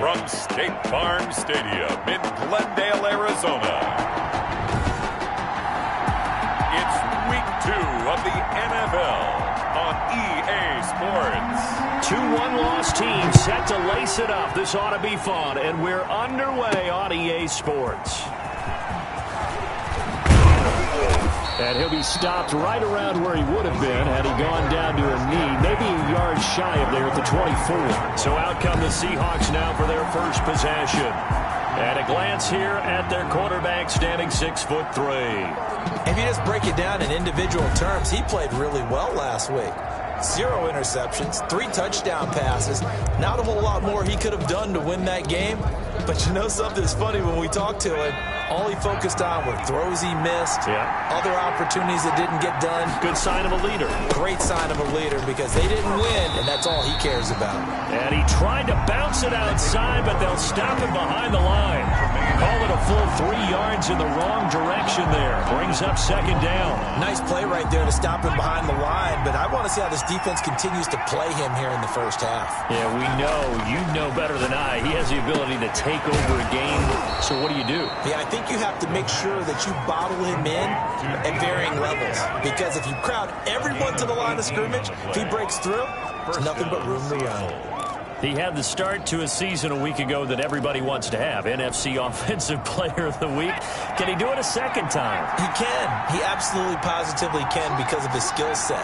from State Farm Stadium in Glendale, Arizona. It's Week 2 of the NFL on EA Sports. 2 1-loss teams set to lace it up. This ought to be fun, and we're underway on EA Sports. And he'll be stopped right around where he would have been had he gone down to a knee, maybe a yard shy of there at the 24. So out come the Seahawks now for their first possession. And a glance here at their quarterback standing 6'3". If you just break it down in individual terms, he played really well last week. 0 interceptions, 3 touchdown passes. Not a whole lot more he could have done to win that game. But you know something's funny when we talked to him. All he focused on were throws he missed, other opportunities that didn't get done. Good sign of a leader. Great sign of a leader because they didn't win, and that's all he cares about. And he tried to bounce it outside, but they'll stop him behind the line. Call it a full 3 yards in the wrong direction there. Brings up second down. Nice play right there to stop him behind the line, but I want to see how this defense continues to play him here in the first half. Yeah, we know. You know better than I. He has the ability to take over a game. So what do you do? Yeah, I think you have to make sure that you bottle him in at varying levels. Because if you crowd everyone to the line of scrimmage, if he breaks through, there's nothing but room to run. He had the start to a season a week ago that everybody wants to have. NFC Offensive Player of the Week. Can he do it a second time? He can. He absolutely positively can because of his skill set.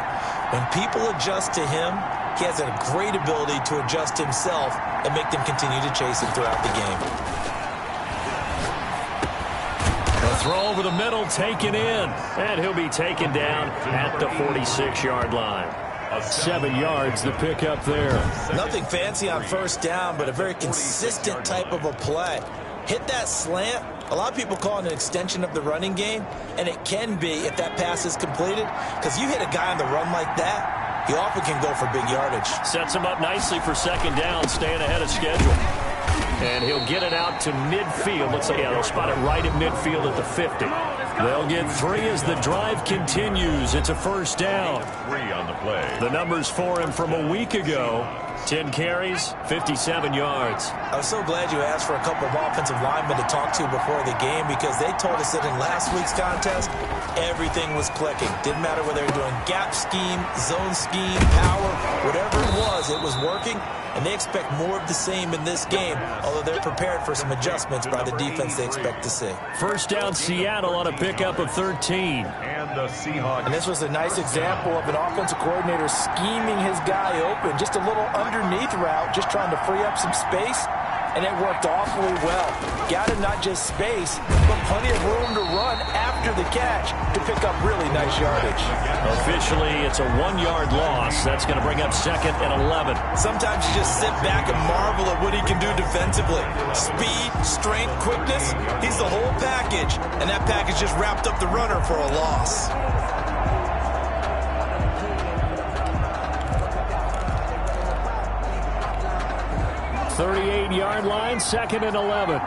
When people adjust to him, he has a great ability to adjust himself and make them continue to chase him throughout the game. A throw over the middle, taken in. And he'll be taken down at the 46-yard line. 7 yards, the pickup there. Nothing fancy on first down, but a very consistent type of a play. Hit that slant. A lot of people call it an extension of the running game, and it can be if that pass is completed, because you hit a guy on the run like that, he often can go for big yardage. Sets him up nicely for second down, staying ahead of schedule. And he'll get it out to midfield. Let's say, they'll spot it right at midfield at the 50. They'll get 3 as the drive continues. It's a first down. 3 on the play. The numbers for him from a week ago. 10 carries, 57 yards. I was so glad you asked for a couple of offensive linemen to talk to before the game because they told us that in last week's contest, everything was clicking. Didn't matter whether they were doing gap scheme, zone scheme, power, whatever it was working. And they expect more of the same in this game, although they're prepared for some adjustments by the defense they expect to see. First down, Seattle on a pickup of 13. And the Seahawks. And this was a nice example of an offensive coordinator scheming his guy open. Just a little underneath route, just trying to free up some space. And it worked awfully well. Got him not just space, but plenty of room to run after the catch to pick up really nice yardage. Officially, it's a 1-yard loss. That's going to bring up second and 11. Sometimes you just sit back and marvel at what he can do defensively. Speed, strength, quickness, he's the whole package. And that package just wrapped up the runner for a loss. The 38-yard line, second and 11.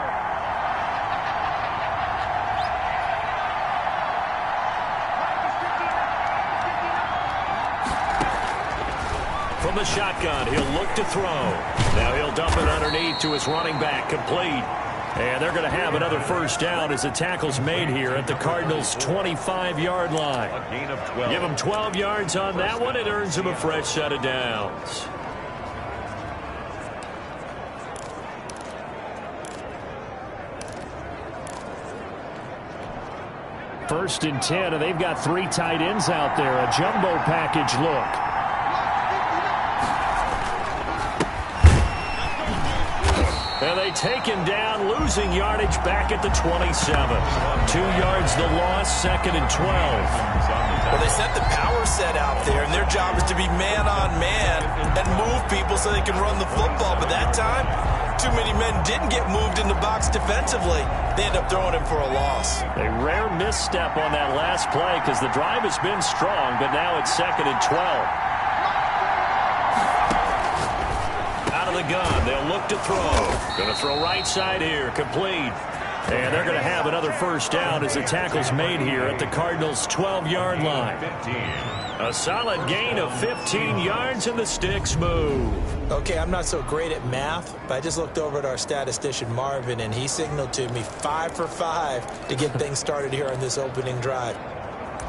From the shotgun, he'll look to throw. Now he'll dump it underneath to his running back, complete. And they're going to have another first down as the tackle's made here at the Cardinals' 25-yard line. A gain of 12. Give him 12 yards on that one. It earns him a fresh set of downs. First and 10, and they've got 3 tight ends out there. A jumbo package look. And they take him down, losing yardage back at the 27. 2 yards the loss, second and 12. Well, they set the power set out there, and their job is to be man-on-man and move people so they can run the football. But that time, too many men didn't get moved in the box defensively. They end up throwing him for a loss. A rare misstep on that last play because the drive has been strong, but now it's second and 12. Out of the gun, they'll look to throw. Going to throw right side here, complete. And they're going to have another first down as the tackle's made here at the Cardinals' 12-yard line. A solid gain of 15 yards and the sticks move. Okay, I'm not so great at math, but I just looked over at our statistician Marvin, and he signaled to me 5 for 5 to get things started here on this opening drive.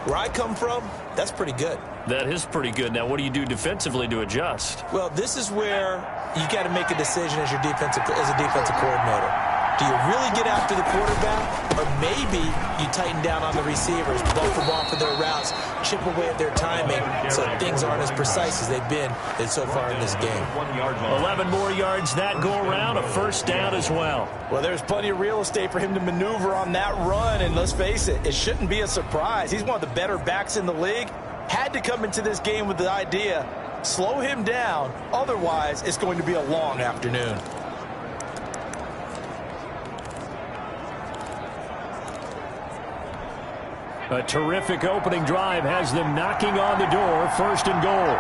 Where I come from, that's pretty good. That is pretty good. Now, what do you do defensively to adjust? Well, this is where you got to make a decision as a defensive coordinator. Do you really get after the quarterback, or maybe you tighten down on the receivers, buffer ball for their routes, chip away at their timing so things aren't as precise as they've been so far in this game. 11 more yards that go around, a first down as well. Well, there's plenty of real estate for him to maneuver on that run, and let's face it, it shouldn't be a surprise. He's one of the better backs in the league. Had to come into this game with the idea, slow him down, otherwise it's going to be a long afternoon. A terrific opening drive has them knocking on the door, first and goal.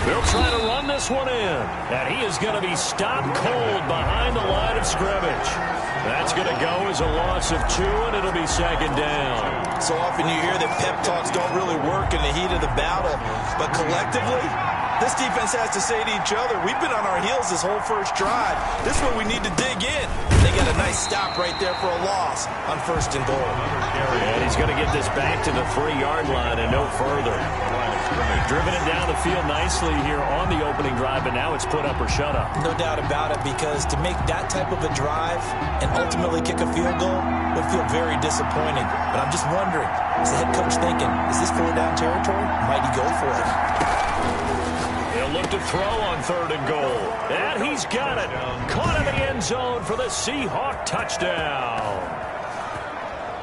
They'll try to run this one in, and he is going to be stopped cold behind the line of scrimmage. That's going to go as a loss of 2, and it'll be second down. So often you hear that pep talks don't really work in the heat of the battle, but collectively, this defense has to say to each other, we've been on our heels this whole first drive. This is where we need to dig in. They got a nice stop right there for a loss on first and goal. And he's going to get this back to the 3-yard line and no further. Driven it down the field nicely here on the opening drive, but now it's put up or shut up. No doubt about it, because to make that type of a drive and ultimately kick a field goal would feel very disappointing. But I'm just wondering, is the head coach thinking, is this 4-down territory? Might he go for it? He'll look to throw on third and goal. And he's got it. Caught in the end zone for the Seahawk touchdown.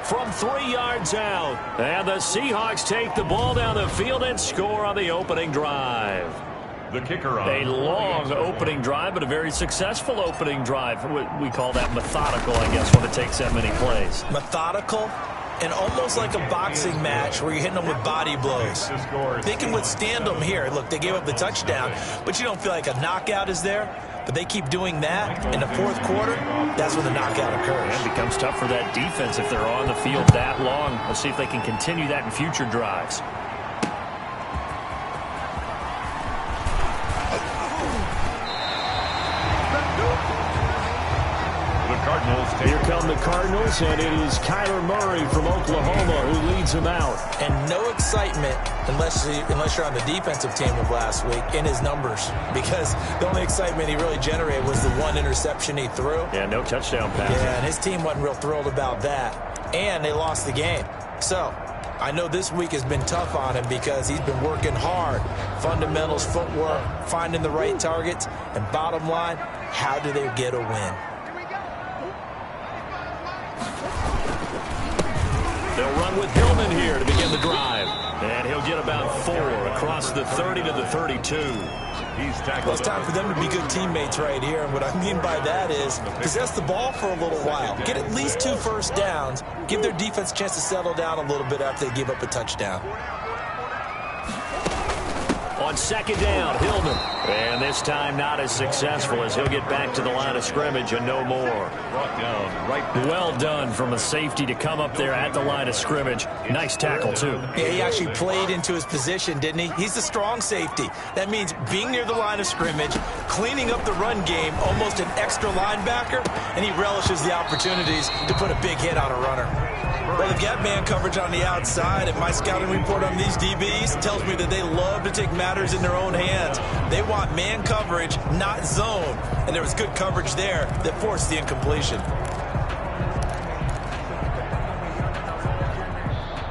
From 3 yards out. And the Seahawks take the ball down the field and score on the opening drive. The kicker on. A long opening drive, but a very successful opening drive. We call that methodical, I guess, when it takes that many plays. Methodical? And almost like a boxing match where you're hitting them with body blows. They can withstand them here. Look, they gave up the touchdown, but you don't feel like a knockout is there. But they keep doing that in the fourth quarter, that's when the knockout occurs. It becomes tough for that defense if they're on the field that long. Let's see if they can continue that in future drives. Here come the Cardinals, and it is Kyler Murray from Oklahoma who leads them out. And no excitement, unless you're on the defensive team of last week, in his numbers. Because the only excitement he really generated was the one interception he threw. Yeah, no touchdown pass. Yeah, and his team wasn't real thrilled about that. And they lost the game. So, I know this week has been tough on him because he's been working hard. Fundamentals, footwork, finding the right targets. And bottom line, how do they get a win? They'll run with Hillman here to begin the drive. And he'll get about 4 across the 30 to the 32. Well, it's time for them to be good teammates right here. And what I mean by that is possess the ball for a little while. Get at least 2 first downs. Give their defense a chance to settle down a little bit after they give up a touchdown. On second down, Hillman. And this time not as successful as he'll get back to the line of scrimmage and no more. Well done from a safety to come up there at the line of scrimmage. Nice tackle, too. Yeah, he actually played into his position, didn't he? He's the strong safety. That means being near the line of scrimmage, cleaning up the run game, almost an extra linebacker, and he relishes the opportunities to put a big hit on a runner. Well, they've got man coverage on the outside, and my scouting report on these DBs tells me that they love to take matters in their own hands. They want man coverage, not zone, and there was good coverage there that forced the incompletion.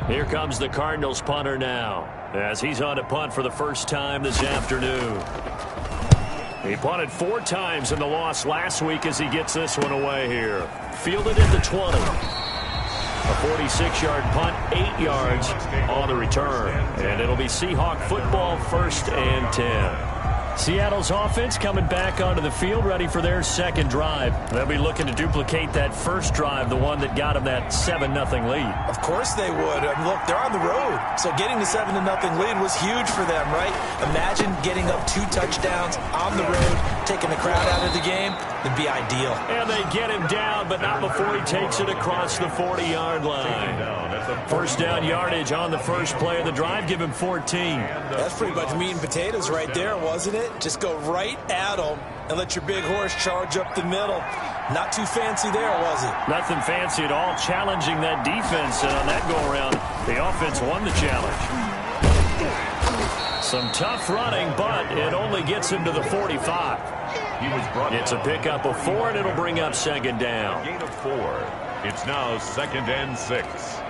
Here comes the Cardinals punter now, as he's on to punt for the first time this afternoon. He punted 4 times in the loss last week as he gets this one away here. Fielded at the 20. A 46-yard punt, 8 yards on the return. And it'll be Seahawk football, 1st and 10. Seattle's offense coming back onto the field, ready for their second drive. They'll be looking to duplicate that first drive, the one that got them that 7-0 lead. Of course they would. Look, they're on the road, so getting the 7-0 lead was huge for them, right? Imagine getting up 2 touchdowns on the road, taking the crowd out of the game. It'd be ideal. And they get him down, but not before he takes it across the 40-yard line. First down yardage on the first play of the drive. Give him 14. That's pretty much meat and potatoes right there, wasn't it? Just go right at them and let your big horse charge up the middle. Not too fancy there, was it? Nothing fancy at all. Challenging that defense, and on that go-around, the offense won the challenge. Some tough running, but it only gets him to the 45. It's a pickup of 4, and it'll bring up second down. Gain of 4. It's now 2nd and 6.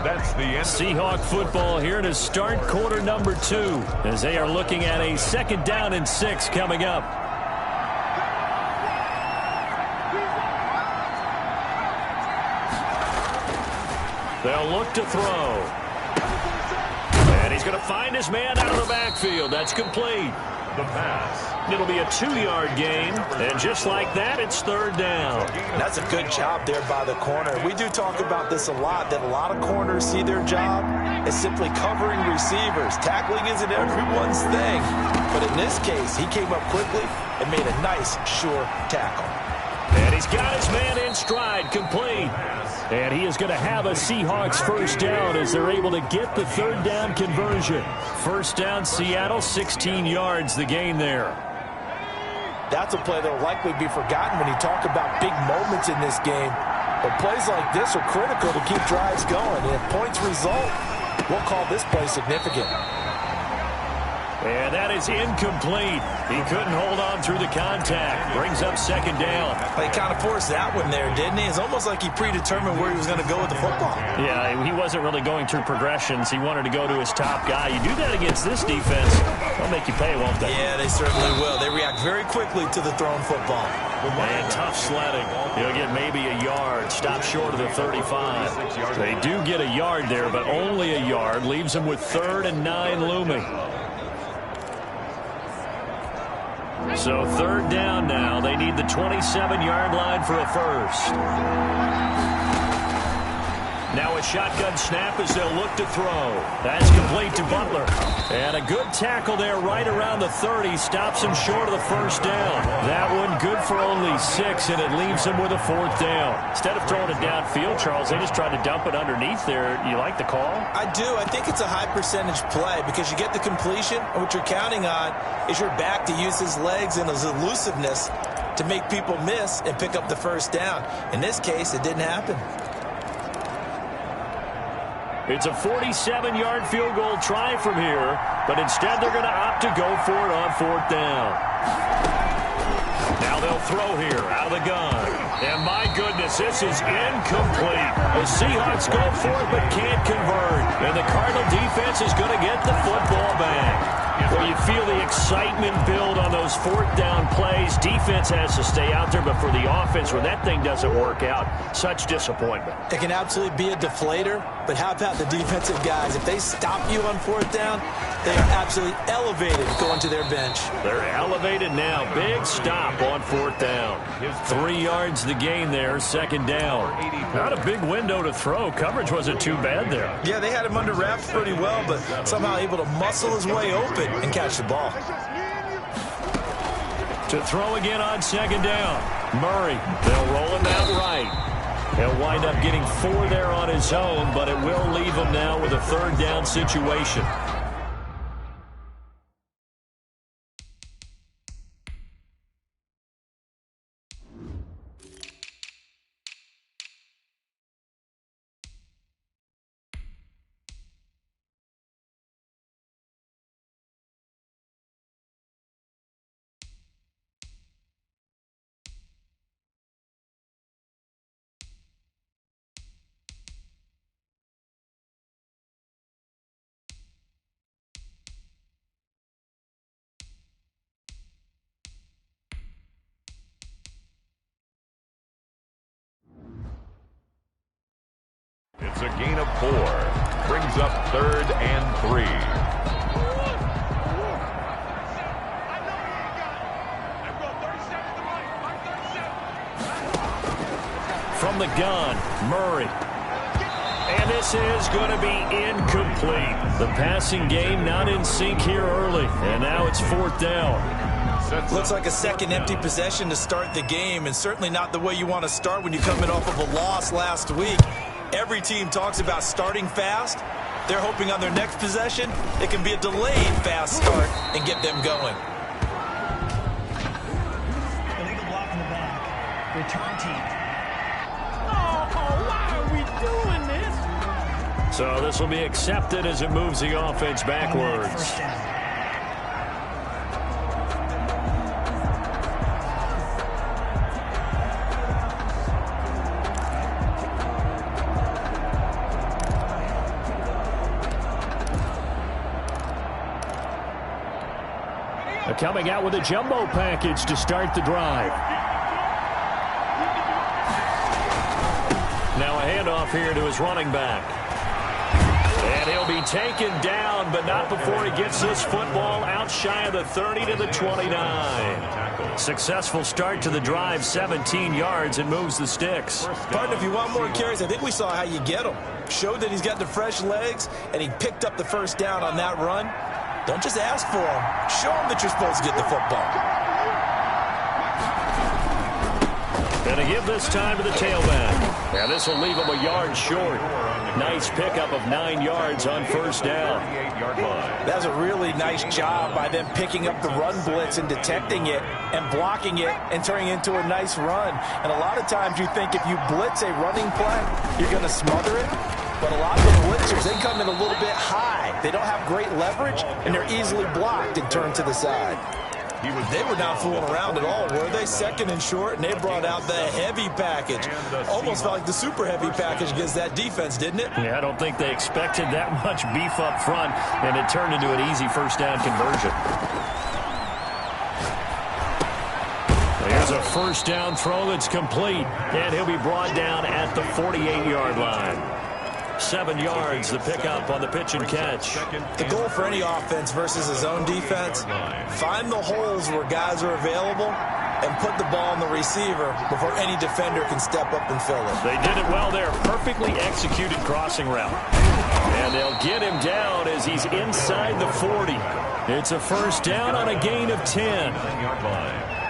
That's the end. Seahawk football here to start quarter number 2 as they are looking at a 2nd down and 6 coming up. They'll look to throw. And he's going to find his man out of the backfield. That's complete. The pass. It'll be a 2-yard gain, and just like that, it's 3rd down. That's a good job there by the corner. We do talk about this a lot, that a lot of corners see their job as simply covering receivers. Tackling isn't everyone's thing, but in this case, he came up quickly and made a nice, sure tackle. And he's got his man in stride, complete. And he is going to have a Seahawks first down as they're able to get the 3rd down conversion. First down, Seattle, 16 yards the gain there. That's a play that will likely be forgotten when you talk about big moments in this game. But plays like this are critical to keep drives going. And if points result, we'll call this play significant. And that is incomplete. He couldn't hold on through the contact. Brings up second down. He kind of forced that one there, didn't he? It's almost like he predetermined where he was going to go with the football. Yeah, he wasn't really going through progressions. He wanted to go to his top guy. You do that against this defense, they'll make you pay, won't they? Yeah, they certainly will. They react very quickly to the thrown football. And tough sledding. He'll get maybe a yard. Stop short of the 35. They do get a yard there, but only a yard. Leaves them with 3rd and 9 looming. So 3rd down now. They need the 27-yard line for a first. Now a shotgun snap as they'll look to throw. That's complete to Butler. And a good tackle there right around the 30. Stops him short of the first down. That one good for only 6, and it leaves him with a 4th down. Instead of throwing it downfield, Charles, they just tried to dump it underneath there. You like the call? I do. I think it's a high-percentage play because you get the completion, and what you're counting on is your back to use his legs and his elusiveness to make people miss and pick up the first down. In this case, it didn't happen. It's a 47-yard field goal try from here, but instead they're going to opt to go for it on 4th down. Now they'll throw here out of the gun. And my goodness, this is incomplete. The Seahawks go for it but can't convert. And the Cardinal defense is going to get the football back. Well, you feel the excitement build on those 4th down plays. Defense has to stay out there, but for the offense, when that thing doesn't work out, such disappointment. It can absolutely be a deflator, but how about the defensive guys? If they stop you on 4th down, they are absolutely elevated going to their bench. They're elevated now. Big stop on 4th down. 3 yards the gain there, 2nd down. Not a big window to throw. Coverage wasn't too bad there. Yeah, they had him under wraps pretty well, but somehow able to muscle his way open and catch the ball. To throw again on 2nd down. Murray, they'll roll him out right. He'll wind up getting 4 there on his own, but it will leave him now with a 3rd down situation. It's a gain of 4. Brings up 3rd and 3. from the gun. Murray. And this is going to be incomplete. The passing game not in sync here early. And now it's 4th down. Looks like a second empty possession to start the game, and certainly not the way you want to start when you're coming off of a loss last week. Every team talks about starting fast. They're hoping on their next possession it can be a delayed fast start and get them going. Illegal block in the back. Return team. Oh, why are we doing this? So this will be accepted as it moves the offense backwards. First down. Coming out with a jumbo package to start the drive. Now a handoff here to his running back. And he'll be taken down, but not before he gets this football out shy of the 30 to the 29. Successful start to the drive, 17 yards, and moves the sticks. Partner, if you want more carries, I think we saw how you get them. Showed that he's got the fresh legs, and he picked up the first down on that run. Don't just ask for them. Show them that you're supposed to get the football. And a give this time to the tailback. And this will leave him a yard short. Nice pickup of 9 yards on first down. That's a really nice job by them picking up the run blitz and detecting it and blocking it and turning it into a nice run. And a lot of times you think if you blitz a running play, you're going to smother it. But a lot of the blitzers, they come in a little bit high. They don't have great leverage, and they're easily blocked and turned to the side. They were not fooling around at all, were they? Second and short, and they brought out the heavy package. Almost felt like the super heavy package against that defense, didn't it? Yeah, I don't think they expected that much beef up front, and it turned into an easy first down conversion. Here's a first down throw that's complete, and he'll be brought down at the 48-yard line. 7 yards, the pickup on the pitch and catch. The goal for any offense versus his own defense, find the holes where guys are available and put the ball on the receiver before any defender can step up and fill it. They did it well there. Perfectly executed crossing route. And they'll get him down as he's inside the 40. It's a first down on a gain of 10.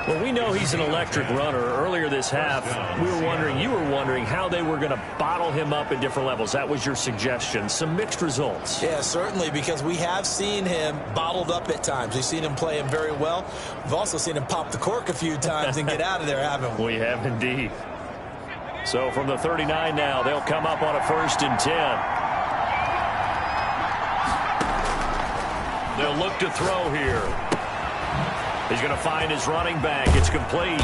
Well, we know he's an electric runner. Earlier this half, you were wondering how they were going to bottle him up at different levels. That was your suggestion. Some mixed results. Yeah, certainly, because we have seen him bottled up at times. We've seen him play him very well. We've also seen him pop the cork a few times and get out of there, haven't we? We have indeed. So from the 39 now, they'll come up on a 1st and 10. They'll look to throw here. He's going to find his running back. It's complete.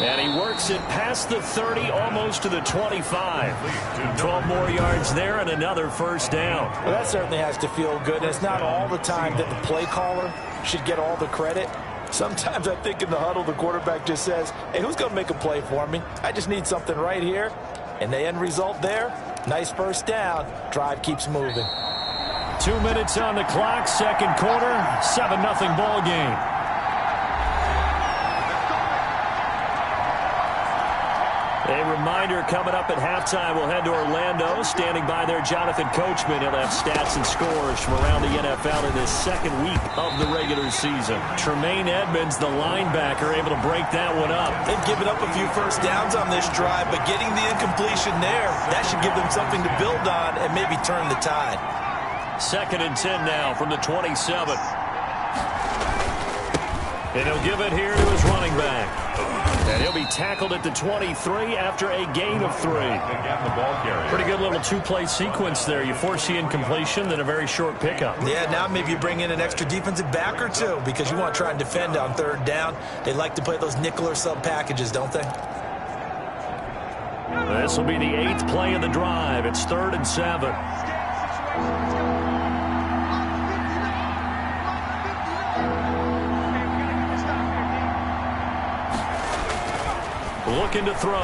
And he works it past the 30, almost to the 25. 12 more yards there and another first down. Well, that certainly has to feel good. And it's not all the time that the play caller should get all the credit. Sometimes I think in the huddle, the quarterback just says, hey, who's going to make a play for me? I just need something right here. And the end result there, nice first down. Drive keeps moving. 2 minutes on the clock, second quarter, 7-0 ball game. A reminder coming up at halftime, we'll head to Orlando. Standing by there, Jonathan Coachman. He'll have stats and scores from around the NFL in this second week of the regular season. Tremaine Edmonds, the linebacker, able to break that one up. They've given up a few first downs on this drive, but getting the incompletion there, that should give them something to build on and maybe turn the tide. 2nd and 10 now from the 27. And he'll give it here to his running back. And he'll be tackled at the 23 after a gain of 3. Pretty good little two-play sequence there. You force the incompletion, then a very short pickup. Yeah, now maybe you bring in an extra defensive back or two because you want to try and defend on 3rd down. They like to play those nickel or sub packages, don't they? This will be the 8th play of the drive. It's 3rd and 7. Looking to throw.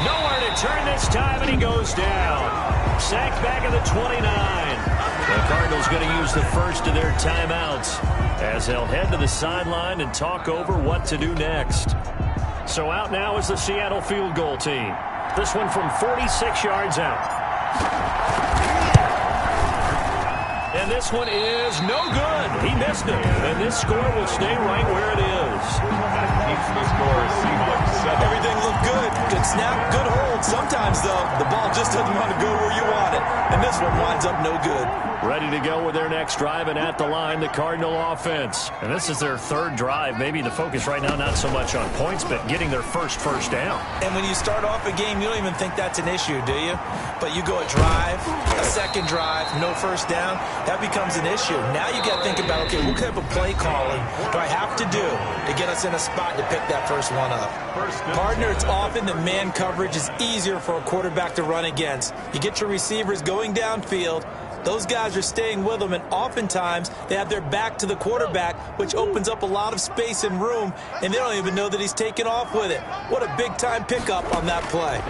Nowhere to turn this time, and he goes down. Sacked back at the 29. The Cardinals going to use the first of their timeouts as they'll head to the sideline and talk over what to do next. So out now is the Seattle field goal team. This one from 46 yards out. And this one is no good. He missed it. And this score will stay right where it is. That keeps the score Seahawks 7. Everything looked good. Good snap, good hold. Sometimes, though, the ball just doesn't want to go where you want it. And this one winds up no good. Ready to go with their next drive, and at the line, the Cardinal offense. And this is their third drive. Maybe the focus right now not so much on points, but getting their first down. And when you start off a game, you don't even think that's an issue, do you? But you go a drive, a second drive, no first down, that becomes an issue. Now you got to think about, okay, what type of play calling do I have to do to get us in a spot to pick that first one up? Partner, it's often that man coverage is easier for a quarterback to run against. You get your receivers going downfield. Those guys are staying with them, and oftentimes they have their back to the quarterback, which opens up a lot of space and room, and they don't even know that he's taken off with it. What a big-time pickup on that play.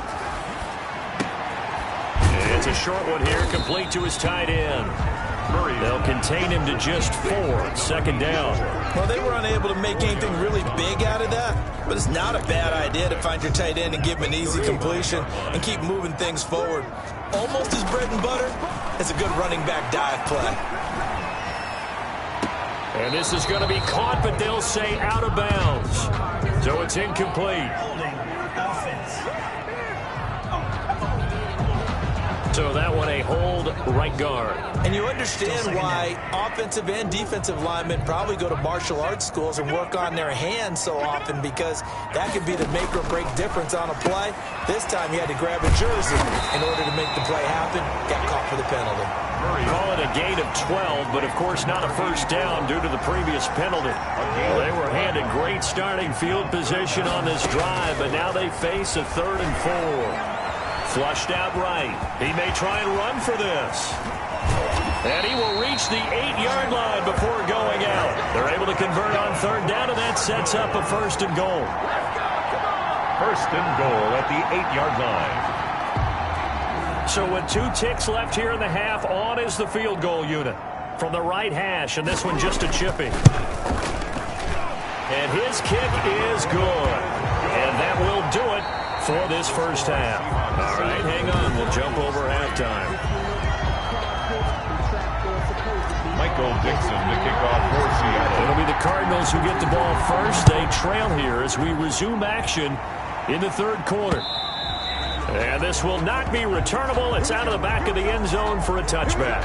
It's a short one here, complete to his tight end. They'll contain him to just 4. Second down. Well, they were unable to make anything really big out of that, but it's not a bad idea to find your tight end and give him an easy completion and keep moving things forward. Almost as bread and butter as a good running back dive play. And this is going to be caught, but they'll say out of bounds. So it's incomplete. Holding offense. So that one a hold right guard. And you understand why offensive and defensive linemen probably go to martial arts schools and work on their hands so often, because that could be the make or break difference on a play. This time he had to grab a jersey in order to make the play happen. Got caught for the penalty. Call it a gain of 12, but of course not a first down due to the previous penalty. Well, they were handed great starting field position on this drive, but now they face a 3rd and 4. Flushed out right. He may try and run for this. And he will reach the 8-yard line before going out. They're able to convert on 3rd down, and that sets up a 1st and goal. 1st and goal at the 8-yard line. So with 2 ticks left here in the half, on is the field goal unit. From the right hash, and this one just a chippy. And his kick is good. And that will do it for this first half. All right, hang on. We'll jump over halftime. Michael Dixon to kick off for Seattle. It'll be the Cardinals who get the ball first. They trail here as we resume action in the 3rd quarter. And this will not be returnable. It's out of the back of the end zone for a touchback.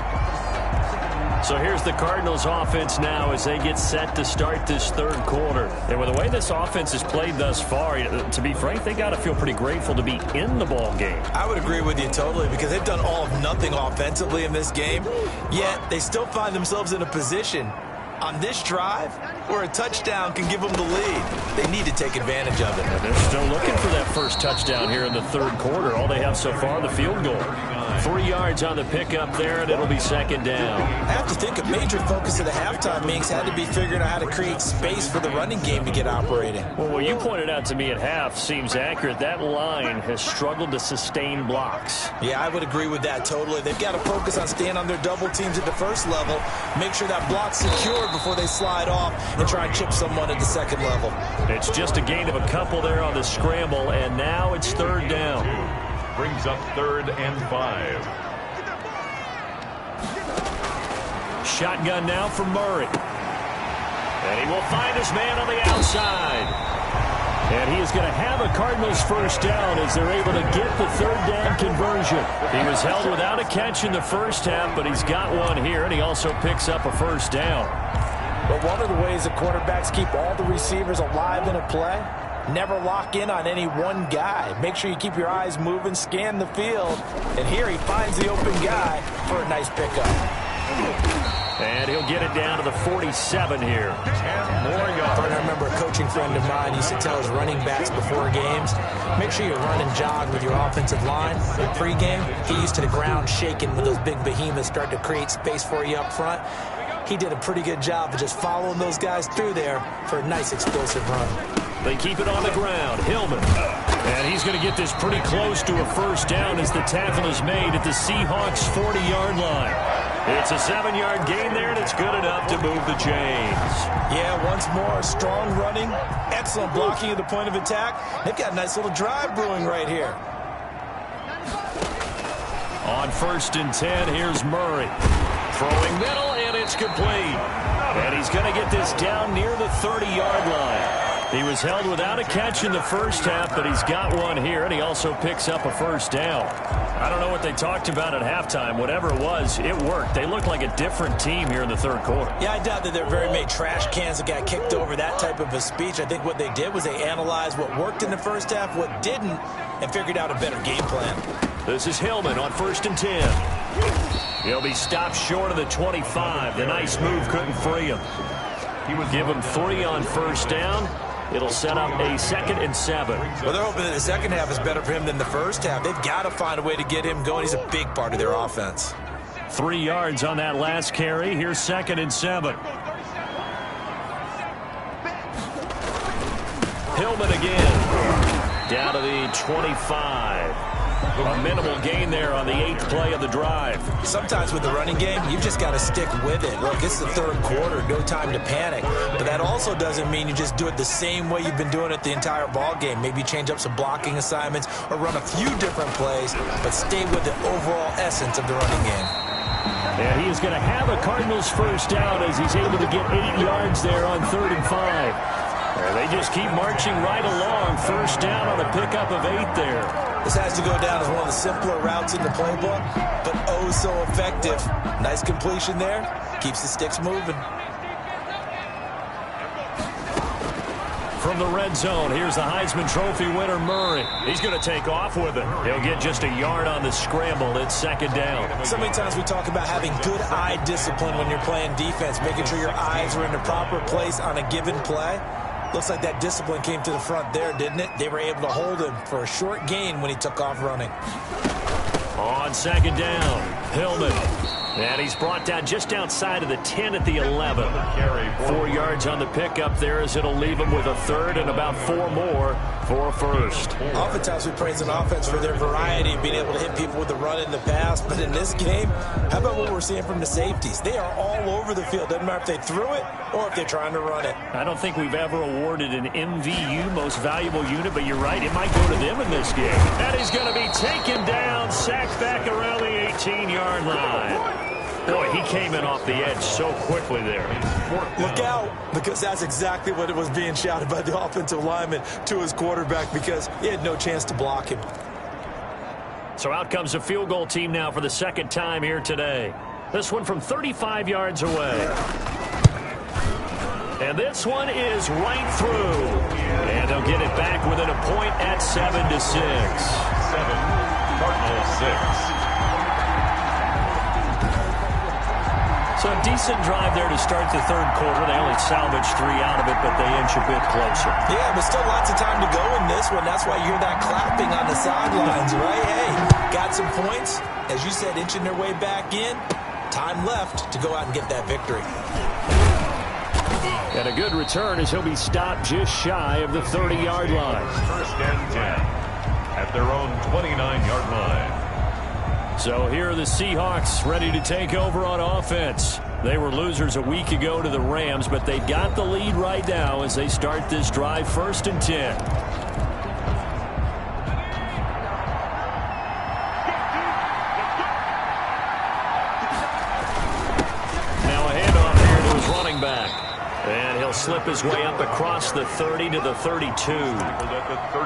So here's the Cardinals offense now as they get set to start this 3rd quarter. And with the way this offense has played thus far, to be frank, they got to feel pretty grateful to be in the ball game. I would agree with you totally, because they've done all of nothing offensively in this game, yet they still find themselves in a position on this drive where a touchdown can give them the lead. They need to take advantage of it. And they're still looking for that first touchdown here in the 3rd quarter. All they have so far, the field goal. 3 yards on the pickup there, and it'll be 2nd down. I have to think a major focus of the halftime meetings had to be figuring out how to create space for the running game to get operating. Well, what you pointed out to me at half seems accurate. That line has struggled to sustain blocks. Yeah, I would agree with that totally. They've got to focus on staying on their double teams at the first level, make sure that block's secured before they slide off and try and chip someone at the 2nd level. It's just a gain of a couple there on the scramble, and now it's 3rd down. Brings up 3rd and 5. Shotgun now for Murray. And he will find his man on the outside. And he is going to have a Cardinals first down as they're able to get the 3rd down conversion. He was held without a catch in the first half, but he's got one here, and he also picks up a first down. But one of the ways that quarterbacks keep all the receivers alive in a play, never lock in on any one guy. Make sure you keep your eyes moving, scan the field. And here he finds the open guy for a nice pickup. And he'll get it down to the 47 here. 10 more yards. I remember a coaching friend of mine used to tell his running backs before games, make sure you run and jog with your offensive line. In pregame, get used to the ground shaking when those big behemoths start to create space for you up front. He did a pretty good job of just following those guys through there for a nice explosive run. They keep it on the ground. Hillman. And he's going to get this pretty close to a first down as the tackle is made at the Seahawks' 40-yard line. It's a 7-yard gain there, and it's good enough to move the chains. Yeah, once more, strong running, excellent blocking at the point of attack. They've got a nice little drive brewing right here. On 1st and 10, here's Murray. Throwing middle, and it's complete. And he's going to get this down near the 30-yard line. He was held without a catch in the first half, but he's got one here, and he also picks up a first down. I don't know what they talked about at halftime. Whatever it was, it worked. They looked like a different team here in the third quarter. Yeah, I doubt that there are very many trash cans that got kicked over, that type of a speech. I think what they did was they analyzed what worked in the first half, what didn't, and figured out a better game plan. This is Hillman on 1st and 10. He'll be stopped short of the 25. The nice move couldn't free him. He would give him 3 on first down. It'll set up a 2nd and 7. Well, they're hoping that the second half is better for him than the first half. They've got to find a way to get him going. He's a big part of their offense. 3 yards on that last carry. Here's 2nd and 7. Hillman again. Down to the 25. A minimal gain there on the 8th play of the drive. Sometimes with the running game, you've just got to stick with it. Look, it's the third quarter, no time to panic. But that also doesn't mean you just do it the same way you've been doing it the entire ball game. Maybe change up some blocking assignments or run a few different plays, but stay with the overall essence of the running game. And he is going to have a Cardinals first down as he's able to get 8 yards there on 3rd and 5. They just keep marching right along. First down on a pickup of 8 there. This has to go down as one of the simpler routes in the playbook, but oh so effective. Nice completion there. Keeps the sticks moving. From the red zone, here's the Heisman Trophy winner, Murray. He's going to take off with it. He'll get just a yard on the scramble. It's 2nd down. So many times we talk about having good eye discipline when you're playing defense, making sure your eyes are in the proper place on a given play. Looks like that discipline came to the front there, didn't it? They were able to hold him for a short gain when he took off running. On 2nd down, Hillman. And he's brought down just outside of the 10 at the 11. 4 yards on the pickup there as it'll leave him with a 3rd and about 4 more for a first. Oftentimes we praise an offense for their variety of being able to hit people with the run in the pass. But in this game, how about what we're seeing from the safeties? They are all over the field. Doesn't matter if they threw it or if they're trying to run it. I don't think we've ever awarded an MVU, most valuable unit, but you're right, it might go to them in this game. And he's going to be taken down, sacked back around the 18-yard line. Boy, he came in off the edge so quickly there. Look out, because that's exactly what it was being shouted by the offensive lineman to his quarterback, because he had no chance to block him. So out comes the field goal team now for the 2nd time here today. This one from 35 yards away. And this one is right through. And they'll get it back within a point at 7-6. 7, Cardinals 6. So a decent drive there to start the third quarter. They only salvaged 3 out of it, but they inch a bit closer. Yeah, but still lots of time to go in this one. That's why you hear that clapping on the sidelines, right? Hey, got some points. As you said, inching their way back in. Time left to go out and get that victory. And a good return as he'll be stopped just shy of the 30-yard line. 1st and 10 at their own 29-yard line. So here are the Seahawks ready to take over on offense. They were losers a week ago to the Rams, but they've got the lead right now as they start this drive 1st and 10. Now a handoff here to his running back. And he'll slip his way up across the 30 to the 32.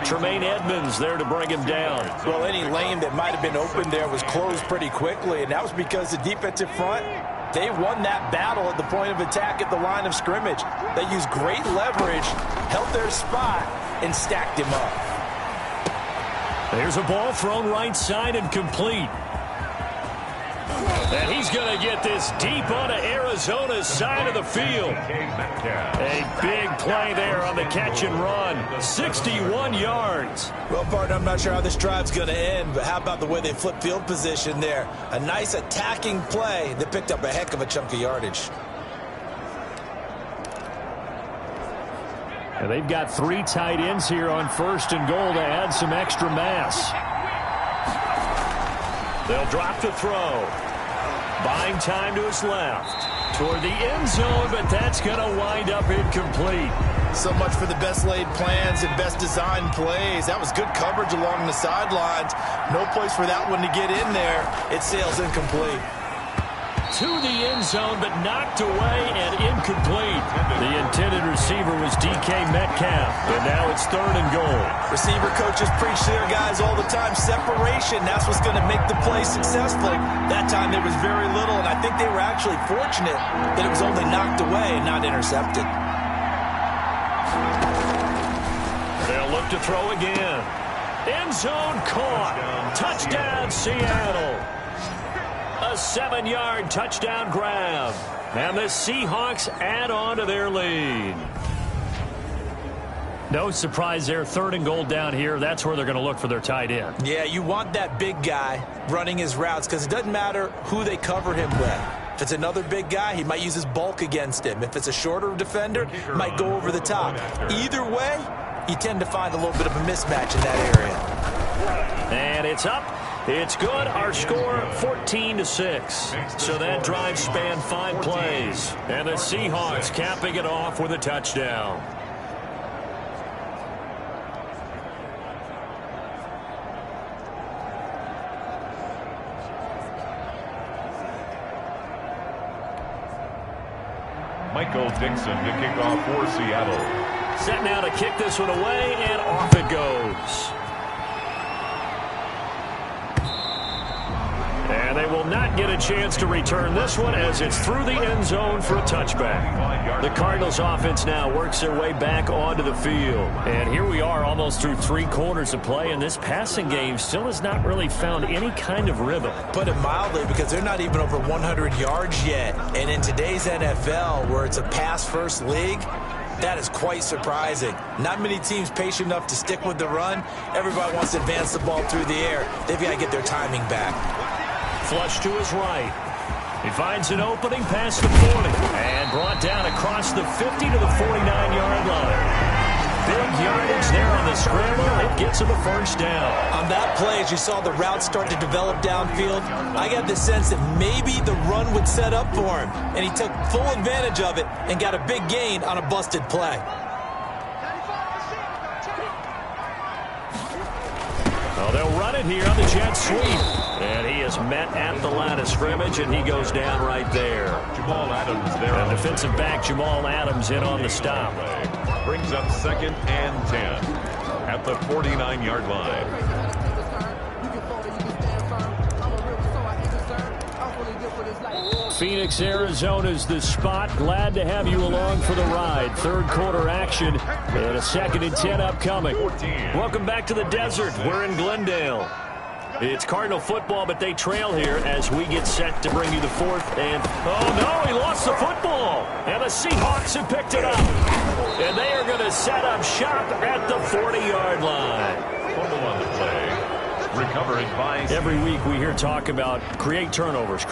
Tremaine Edmonds there to bring him down. Well, any lane that might have been open there was closed pretty quickly, and that was because the defensive front, they won that battle at the point of attack at the line of scrimmage. They used great leverage, held their spot, and stacked him up. There's a ball thrown right side and complete. And he's going to get this deep onto Arizona's side of the field. A big play there on the catch and run. 61 yards. Well, partner, I'm not sure how this drive's going to end, but how about the way they flip field position there? A nice attacking play that picked up a heck of a chunk of yardage. And they've got 3 tight ends here on 1st and goal to add some extra mass. They'll drop the throw. Buying time to his left. Toward the end zone, but that's going to wind up incomplete. So much for the best laid plans and best designed plays. That was good coverage along the sidelines. No place for that one to get in there. It sails incomplete. To the end zone, but knocked away and incomplete. The intended receiver was DK Metcalf, and now it's 3rd and goal. Receiver coaches preach to their guys all the time. Separation, that's what's going to make the play successful. That time there was very little, and I think they were actually fortunate that it was only knocked away and not intercepted. They'll look to throw again. End zone caught. Touchdown, Seattle. A 7-yard touchdown grab. And the Seahawks add on to their lead. No surprise there. 3rd and goal down here. That's where they're going to look for their tight end. Yeah, you want that big guy running his routes because it doesn't matter who they cover him with. If it's another big guy, he might use his bulk against him. If it's a shorter defender, he might go over the top. Either way, you tend to find a little bit of a mismatch in that area. And it's up. It's good. Our score, 14-6. So that drive spanned 5 plays. And the Seahawks capping it off with a touchdown. Michael Dixon to kick off for Seattle. Set now to kick this one away, and off it goes. And they will not get a chance to return this one as it's through the end zone for a touchback. The Cardinals offense now works their way back onto the field. And here we are almost through 3 quarters of play, and this passing game still has not really found any kind of rhythm. Put it mildly, because they're not even over 100 yards yet. And in today's NFL, where it's a pass-first league, that is quite surprising. Not many teams patient enough to stick with the run. Everybody wants to advance the ball through the air. They've got to get their timing back. Flush to his right. He finds an opening past the 40 and brought down across the 50 to the 49-yard line. Big yardage there on the scramble. It gets him a first down. On that play, as you saw the route start to develop downfield, I got the sense that maybe the run would set up for him, and he took full advantage of it and got a big gain on a busted play. Well, they'll run it here on the jet sweep. And he is met at the line of scrimmage, and he goes down right there. Jamal Adams there. And defensive back Jamal Adams in on the stop. Brings up 2nd and 10 at the 49-yard line. Phoenix, Arizona's the spot. Glad to have you along for the ride. 3rd quarter action and a 2nd and 10 upcoming. Welcome back to the desert. We're in Glendale. It's Cardinal football, but they trail here as we get set to bring you the 4th. And, oh, no, he lost the football. And the Seahawks have picked it up. And they are going to set up shop at the 40-yard line. Fumble on the play. Recovered by... Every week we hear talk about create turnovers.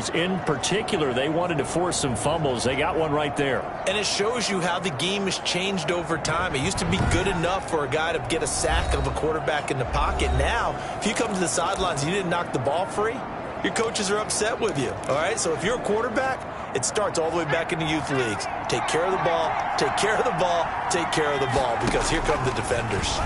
In particular, they wanted to force some fumbles. They got one right there. And it shows you how the game has changed over time. It used to be good enough for a guy to get a sack of a quarterback in the pocket. Now, if you come to the sidelines and you didn't knock the ball free, your coaches are upset with you. All right, so if you're a quarterback, it starts all the way back in the youth leagues. Take care of the ball, take care of the ball, take care of the ball, because here come the defenders.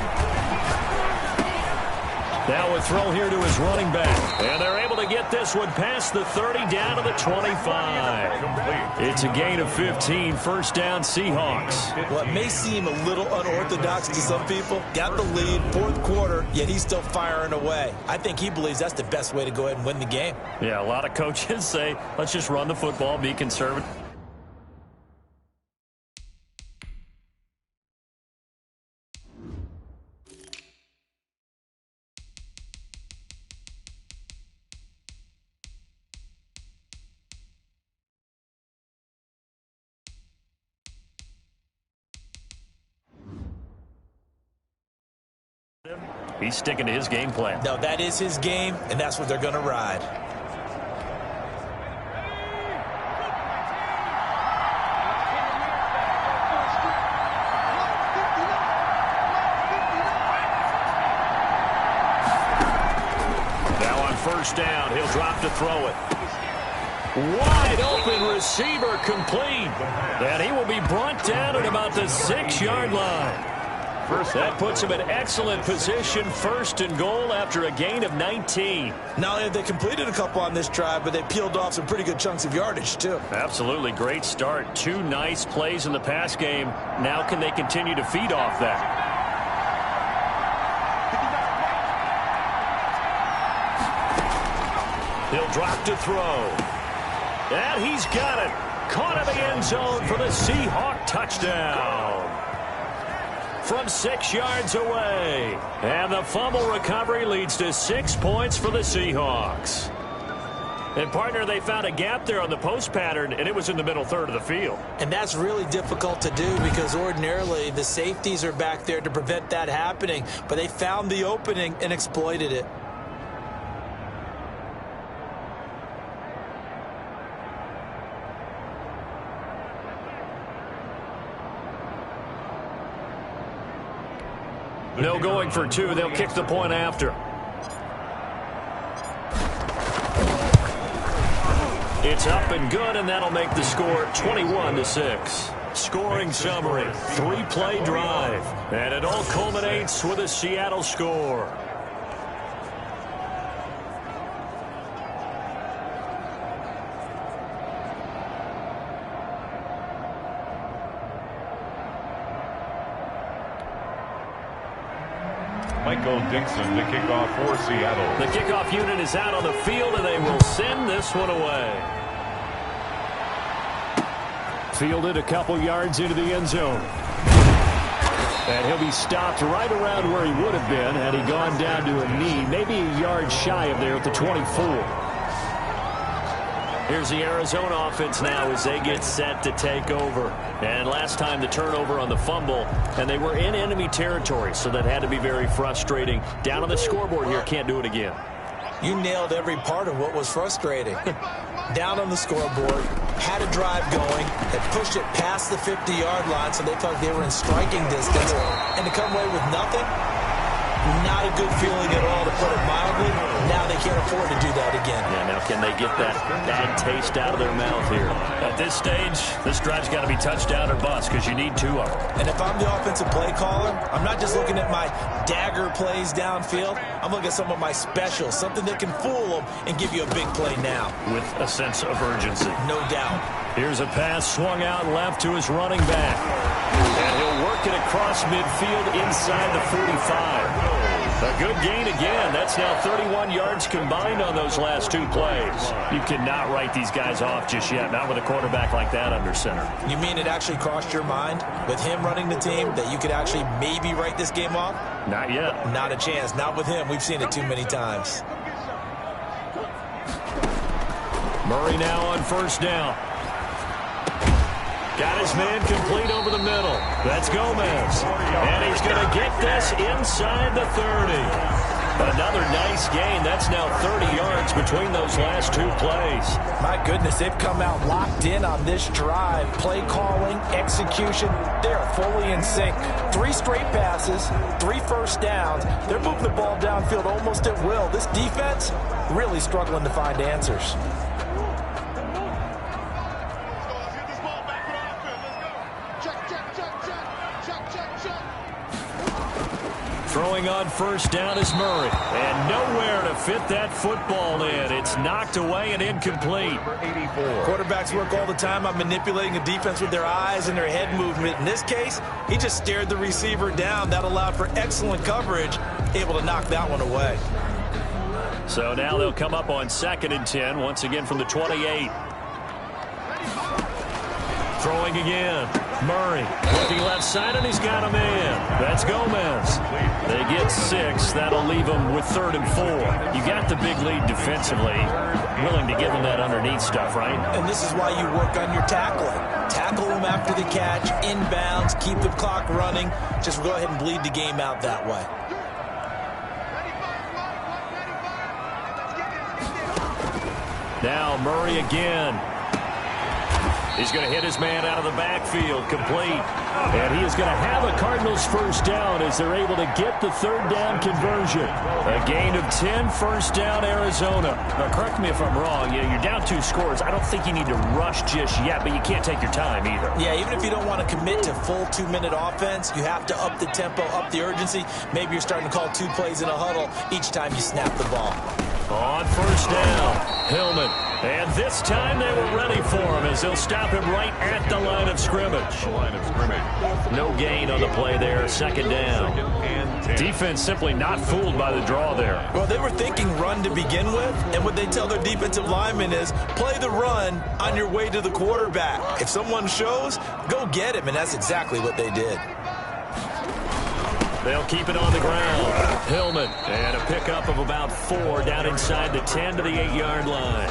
Now a throw here to his running back. And they're able to get this one past the 30 down to the 25. It's a gain of 15. First down, Seahawks. Well, it may seem a little unorthodox to some people. Got the lead, 4th quarter, yet he's still firing away. I think he believes that's the best way to go ahead and win the game. Yeah, a lot of coaches say, let's just run the football, be conservative. He's sticking to his game plan. No, that is his game, and that's what they're going to ride. Now on first down, he'll drop to throw it. Wide open receiver complete. And he will be brought down at about the 6-yard line. That puts him in excellent position, first and goal after a gain of 19. Not only have they completed a couple on this drive, but they peeled off some pretty good chunks of yardage, too. Absolutely great start. 2 nice plays in the pass game. Now can they continue to feed off that? He'll drop to throw. And he's got it. Caught in the end zone for the Seahawk touchdown. From 6 yards away. And the fumble recovery leads to 6 points for the Seahawks. And, partner, they found a gap there on the post pattern, and it was in the middle third of the field. And that's really difficult to do because ordinarily the safeties are back there to prevent that happening. But they found the opening and exploited it. No going for 2. They'll kick the point after. It's up and good, and that'll make the score 21-6. Scoring summary, 3-play drive. And it all culminates with a Seattle score. Michael Dixon to kick off for Seattle. The kickoff unit is out on the field, and they will send this one away. Fielded a couple yards into the end zone. And he'll be stopped right around where he would have been had he gone down to a knee, maybe a yard shy of there at the 24. Here's the Arizona offense now as they get set to take over. And last time the turnover on the fumble, and they were in enemy territory, so that had to be very frustrating. Down on the scoreboard here, can't do it again. You nailed every part of what was frustrating. Down on the scoreboard, had a drive going, had pushed it past the 50-yard line, so they felt they were in striking distance. And to come away with nothing, not a good feeling at all, to put it mildly. Now they can't afford to do that again. Yeah, now can they get that bad taste out of their mouth here? At this stage, this drive's got to be touchdown or bust because you need 2 of them. And if I'm the offensive play caller, I'm not just looking at my dagger plays downfield. I'm looking at some of my specials, something that can fool them and give you a big play now. With a sense of urgency. No doubt. Here's a pass swung out left to his running back. And he'll work it across midfield inside the 45. A good gain again. That's now 31 yards combined on those last 2 plays. You cannot write these guys off just yet, not with a quarterback like that under center. You mean it actually crossed your mind with him running the team that you could actually maybe write this game off? Not yet. Not a chance. Not with him. We've seen it too many times. Murray now on first down. Got his man complete over the middle. That's Gomez. And he's going to get this inside the 30. Another nice gain. That's now 30 yards between those last 2 plays. My goodness, they've come out locked in on this drive. Play calling, execution, they are fully in sync. 3 straight passes, 3 first downs. They're moving the ball downfield almost at will. This defense really struggling to find answers. Throwing on first down is Murray. And nowhere to fit that football in. It's knocked away and incomplete. Quarterbacks work all the time on manipulating a defense with their eyes and their head movement. In this case, he just stared the receiver down. That allowed for excellent coverage, able to knock that one away. So now they'll come up on 2nd and 10, once again from the 28. Throwing again. Murray looking left side, and he's got a man. That's Gomez. They get 6. That'll leave them with 3rd and 4. You got the big lead defensively. Willing to give them that underneath stuff, right? And this is why you work on your tackling. Tackle them after the catch, inbounds, keep the clock running. Just go ahead and bleed the game out that way. Now Murray again. He's going to hit his man out of the backfield, complete. And he is going to have a Cardinals first down as they're able to get the third down conversion. A gain of 10, first down, Arizona. Now, correct me if I'm wrong. Yeah, you're down 2 scores. I don't think you need to rush just yet, but you can't take your time either. Yeah, even if you don't want to commit to full 2-minute offense, you have to up the tempo, up the urgency. Maybe you're starting to call 2 plays in a huddle each time you snap the ball. On first down, Hillman. And this time they were ready for him as they'll stop him right at the line of scrimmage. No gain on the play there, second down. Defense simply not fooled by the draw there. Well, they were thinking run to begin with, and what they tell their defensive linemen is play the run on your way to the quarterback. If someone shows, go get him, and that's exactly what they did. They'll keep it on the ground. Hillman, and a pickup of about 4 down inside the 10 to the 8-yard line.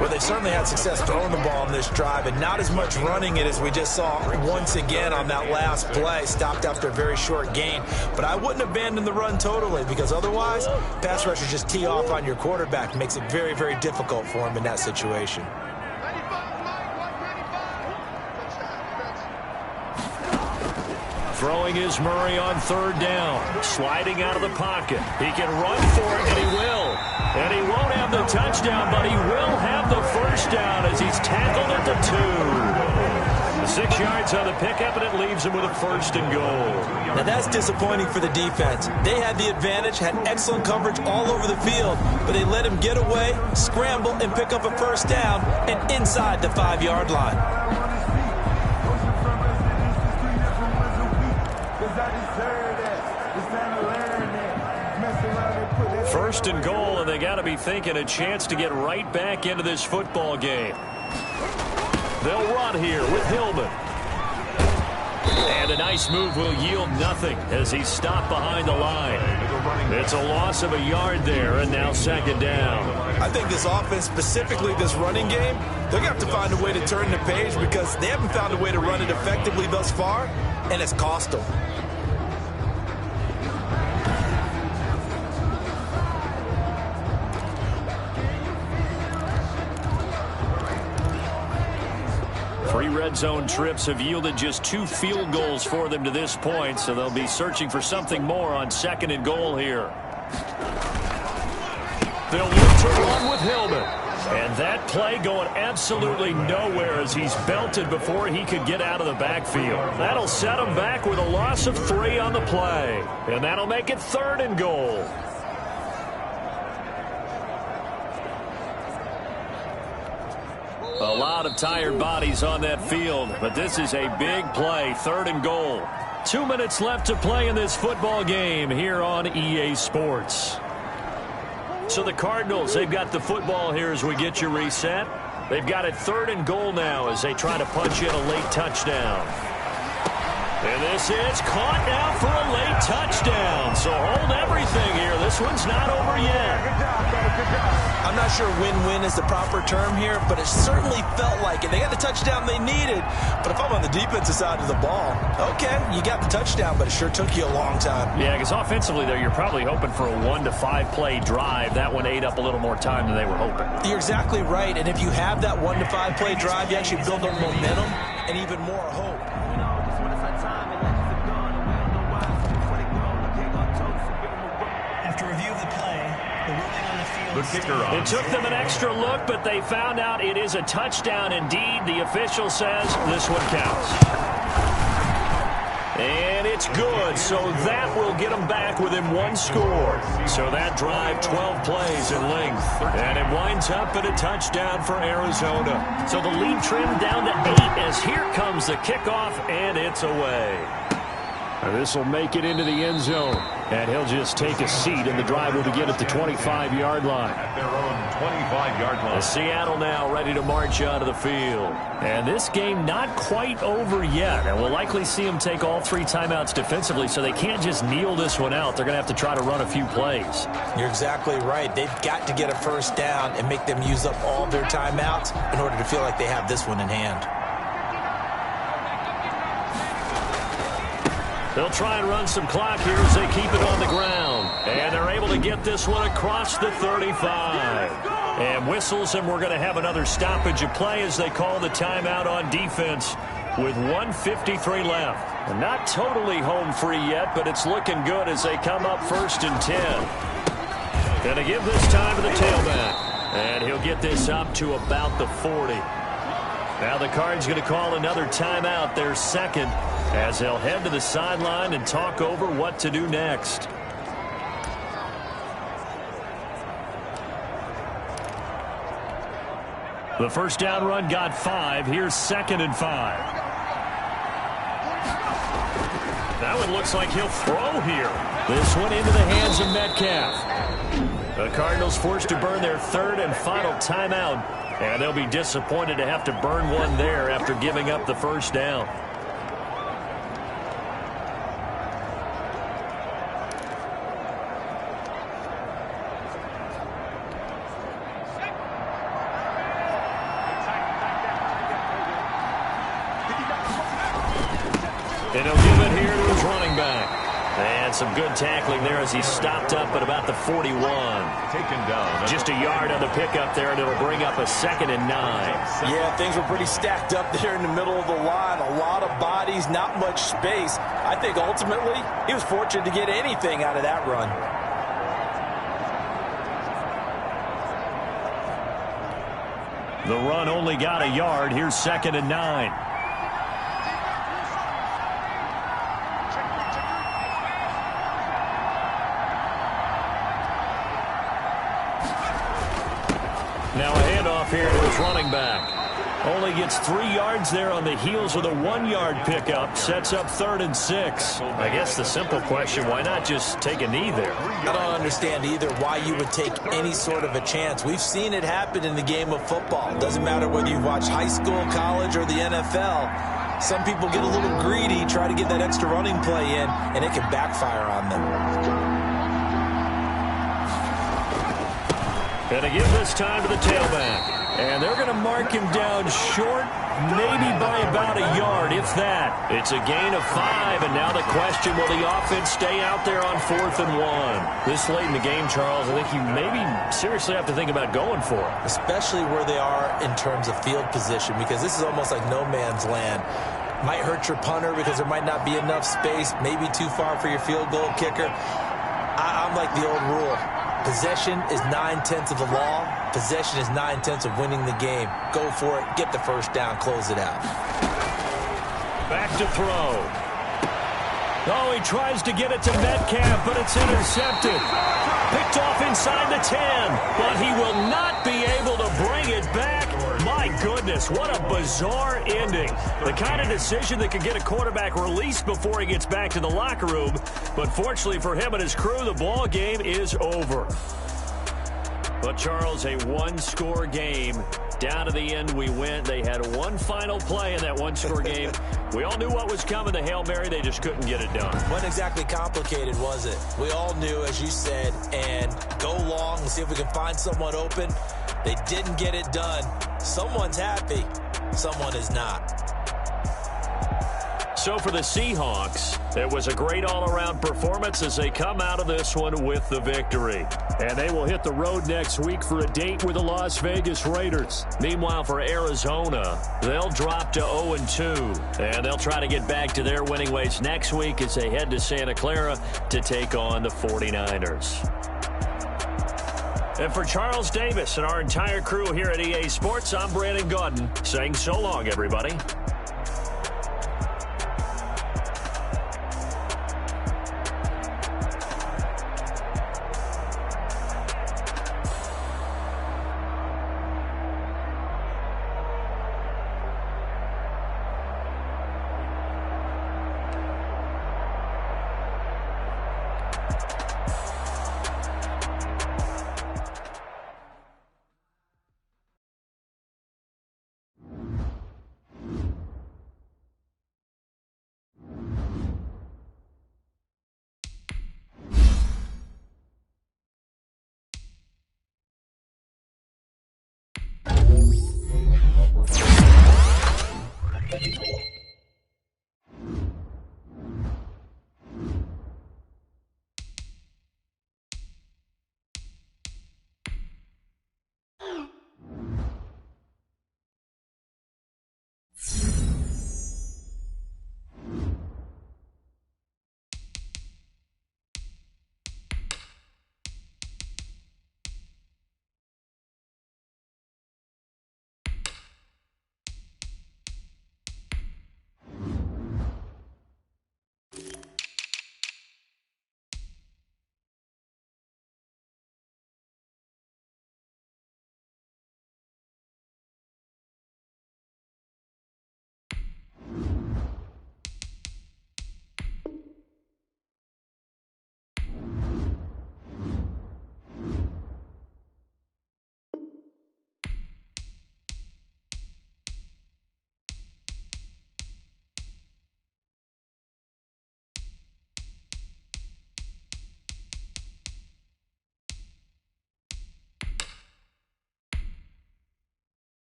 Well, they certainly had success throwing the ball on this drive, and not as much running it as we just saw once again on that last play. Stopped after a very short gain. But I wouldn't abandon the run totally, because otherwise, pass rushers just tee off on your quarterback. Makes it very, very difficult for him in that situation. Throwing is Murray on third down. Sliding out of the pocket. He can run for it, and he will. And he won't have the touchdown, but he will have the first down as he's tackled at the 2. 6 yards on the pickup, and it leaves him with a first and goal. Now that's disappointing for the defense. They had the advantage, had excellent coverage all over the field, but they let him get away, scramble, and pick up a first down, and inside the 5-yard line. First and goal, and they got to be thinking a chance to get right back into this football game. They'll run here with Hillman. And a nice move will yield nothing as he's stopped behind the line. It's a loss of a yard there, and now second down. I think this offense, specifically this running game, they're going to have to find a way to turn the page because they haven't found a way to run it effectively thus far, and it's cost them. Three red zone trips have yielded just 2 field goals for them to this point, so they'll be searching for something more on second and goal here. They'll look to run with Hillman. And that play going absolutely nowhere as he's belted before he could get out of the backfield. That'll set him back with a loss of 3 on the play. And that'll make it third and goal. A lot of tired bodies on that field, but this is a big play, third and goal. 2 minutes left to play in this football game here on EA Sports. So the Cardinals, they've got the football here as we get you reset. They've got it third and goal now as they try to punch in a late touchdown. And this is caught now for a late touchdown. So hold everything here. This one's not over yet. I'm not sure win-win is the proper term here, but it certainly felt like it. They got the touchdown they needed. But if I'm on the defensive side of the ball, okay, you got the touchdown, but it sure took you a long time. Yeah, because offensively there, you're probably hoping for a 1 to 5 play drive. That one ate up a little more time than they were hoping. You're exactly right. And if you have that 1 to 5 play drive, you actually build up momentum and even more hope. After review of the play, the ruling on the field. It took them an extra look, but they found out it is a touchdown indeed. The official says this one counts. And it's good, so that will get them back within 1 score. So that drive, 12 plays in length. And it winds up in a touchdown for Arizona. So the lead trimmed down to 8 as here comes the kickoff, and it's away. This will make it into the end zone. And he'll just take a seat, and the drive will begin at the 25-yard line. At their own 25-yard line. Seattle now ready to march onto the field. And this game not quite over yet. And we'll likely see them take all 3 timeouts defensively, so they can't just kneel this one out. They're going to have to try to run a few plays. You're exactly right. They've got to get a first down and make them use up all their timeouts in order to feel like they have this one in hand. They'll try and run some clock here as they keep it on the ground. And they're able to get this one across the 35. And whistles, and we're going to have another stoppage of play as they call the timeout on defense. with 1:53 left. And not totally home free yet, but it's looking good as they come up 1st and 10. Going to give this time to the tailback. And he'll get this up to about the 40. Now the Cards going to call another timeout, their second, as they'll head to the sideline and talk over what to do next. The first down run got 5. Here's 2nd and 5. That one looks like he'll throw here. This one into the hands of Metcalf. The Cardinals forced to burn their 3rd and final timeout, and they'll be disappointed to have to burn one there after giving up the first down. And he'll give it here to his running back. And some good tackling there as he stopped up at about the 41. Taken down. Just a yard on the pickup there, and it'll bring up a 2nd and 9. Yeah, things were pretty stacked up there in the middle of the line. A lot of bodies, not much space. I think ultimately he was fortunate to get anything out of that run. The run only got a yard. Here's 2nd and 9. Now a handoff here to his running back. Only gets 3 yards there on the heels of the 1-yard pickup. Sets up 3rd and 6. I guess the simple question, why not just take a knee there? I don't understand either why you would take any sort of a chance. We've seen it happen in the game of football. Doesn't matter whether you watch high school, college, or the NFL. Some people get a little greedy, try to get that extra running play in, and it can backfire on them. And to give this time to the tailback. And they're going to mark him down short, maybe by about a yard, if that. It's a gain of 5, and now the question, will the offense stay out there on 4th and 1? This late in the game, Charles, I think you maybe seriously have to think about going for it. Especially where they are in terms of field position, because this is almost like no man's land. Might hurt your punter because there might not be enough space, maybe too far for your field goal kicker. I'm like the old rule. Possession is 9/10 of the law. Possession is 9/10 of winning the game. Go for it. Get the first down. Close it out. Back to throw. Oh, he tries to get it to Metcalf, but it's intercepted. Picked off inside the 10, but he will not be able to bring it back. My goodness, what a bizarre ending. The kind of decision that could get a quarterback released before he gets back to the locker room. But fortunately for him and his crew, the ball game is over. But, Charles, a one-score game. Down to the end we went. They had one final play in that one-score game. We all knew what was coming, the Hail Mary. They just couldn't get it done. Wasn't exactly complicated, was it? We all knew, as you said, and go long and see if we can find someone open. They didn't get it done. Someone's happy. Someone is not. So for the Seahawks, it was a great all-around performance as they come out of this one with the victory. And they will hit the road next week for a date with the Las Vegas Raiders. Meanwhile, for Arizona, they'll drop to 0-2. And they'll try to get back to their winning ways next week as they head to Santa Clara to take on the 49ers. And for Charles Davis and our entire crew here at EA Sports, I'm Brandon Gaudin saying so long, everybody.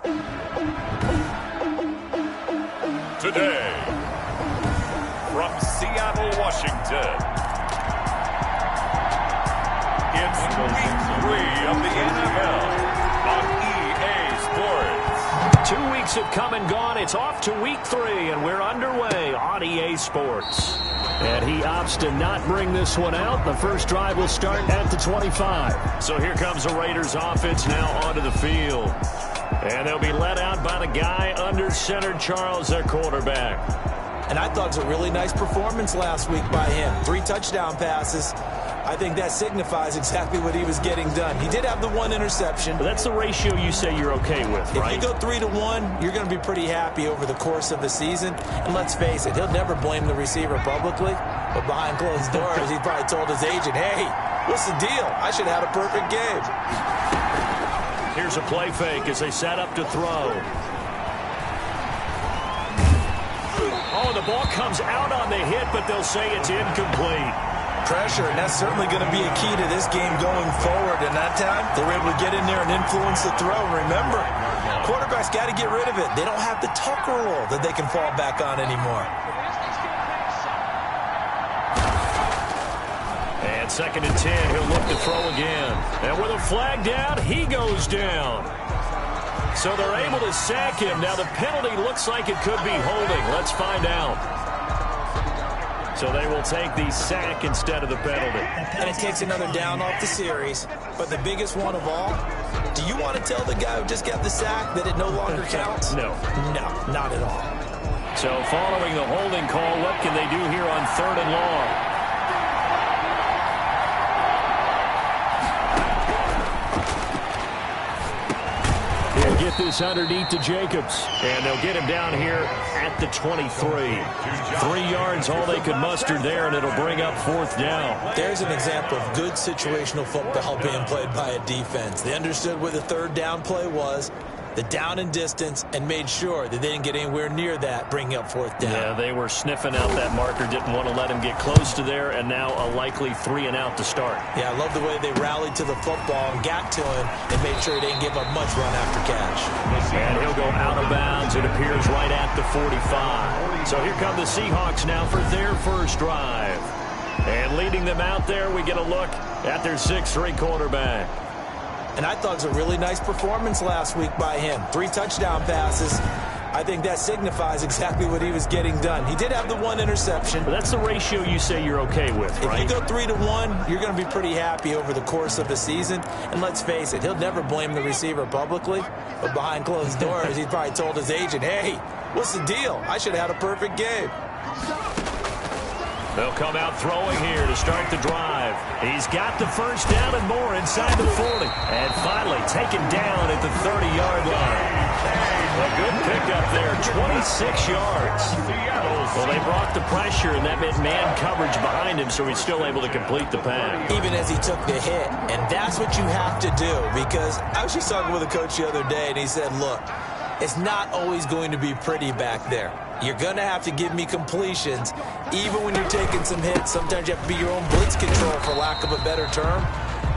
Today, from Seattle, Washington, it's Week 3 of the NFL on EA Sports. 2 weeks have come and gone. It's off to Week 3, and we're underway on EA Sports. And he opts to not bring this one out. The first drive will start at the 25. So here comes the Raiders offense now onto the field. And they'll be led out by the guy under center, Charles, their quarterback. And I thought it was a really nice performance last week by him. 3 touchdown passes. I think that signifies exactly what he was getting done. He did have the 1 interception. But that's the ratio you say you're okay with, right? If you go 3-1, you're going to be pretty happy over the course of the season. And let's face it, he'll never blame the receiver publicly. But behind closed doors, he probably told his agent, hey, what's the deal? I should have had a perfect game. Here's a play fake as they set up to throw. Oh, the ball comes out on the hit, but they'll say it's incomplete. Pressure, and that's certainly going to be a key to this game going forward. And that time, they were able to get in there and influence the throw. Remember, quarterbacks got to get rid of it. They don't have the Tucker rule that they can fall back on anymore. And 2nd and 10, he'll look to throw again. And with a flag down, he goes down. So they're able to sack him. Now the penalty looks like it could be holding. Let's find out. So they will take the sack instead of the penalty. And it takes another down off the series. But the biggest one of all, do you want to tell the guy who just got the sack that it no longer counts? No. No, not at all. So following the holding call, what can they do here on 3rd and long? They'll get this underneath to Jacobs. And they'll get him down here at the 23. 3 yards, all they could muster there, and it'll bring up 4th down. There's an example of good situational football being played by a defense. They understood where the 3rd down play was, the down and distance, and made sure that they didn't get anywhere near that, bringing up 4th down. Yeah, they were sniffing out that marker, didn't want to let him get close to there, and now a likely 3 and out to start. Yeah, I love the way they rallied to the football and got to him and made sure he didn't give up much run after catch. And he'll go out of bounds, it appears, right at the 45. So here come the Seahawks now for their first drive. And leading them out there, we get a look at their 6'3" quarterback. And I thought it was a really nice performance last week by him. 3 touchdown passes. I think that signifies exactly what he was getting done. He did have the 1 interception. But that's the ratio you say you're okay with, right? If you go 3-1, you're going to be pretty happy over the course of the season. And let's face it, he'll never blame the receiver publicly. But behind closed doors, he probably told his agent, hey, what's the deal? I should have had a perfect game. They'll come out throwing here to start the drive. He's got the first down and more inside the 40. And finally taken down at the 30-yard line. A good pickup there, 26 yards. Well, they brought the pressure, and that meant man coverage behind him, so he's still able to complete the pass. Even as he took the hit. And that's what you have to do, because I was just talking with a coach the other day, and he said, look, it's not always going to be pretty back there. You're going to have to give me completions. Even when you're taking some hits, sometimes you have to be your own blitz control, for lack of a better term.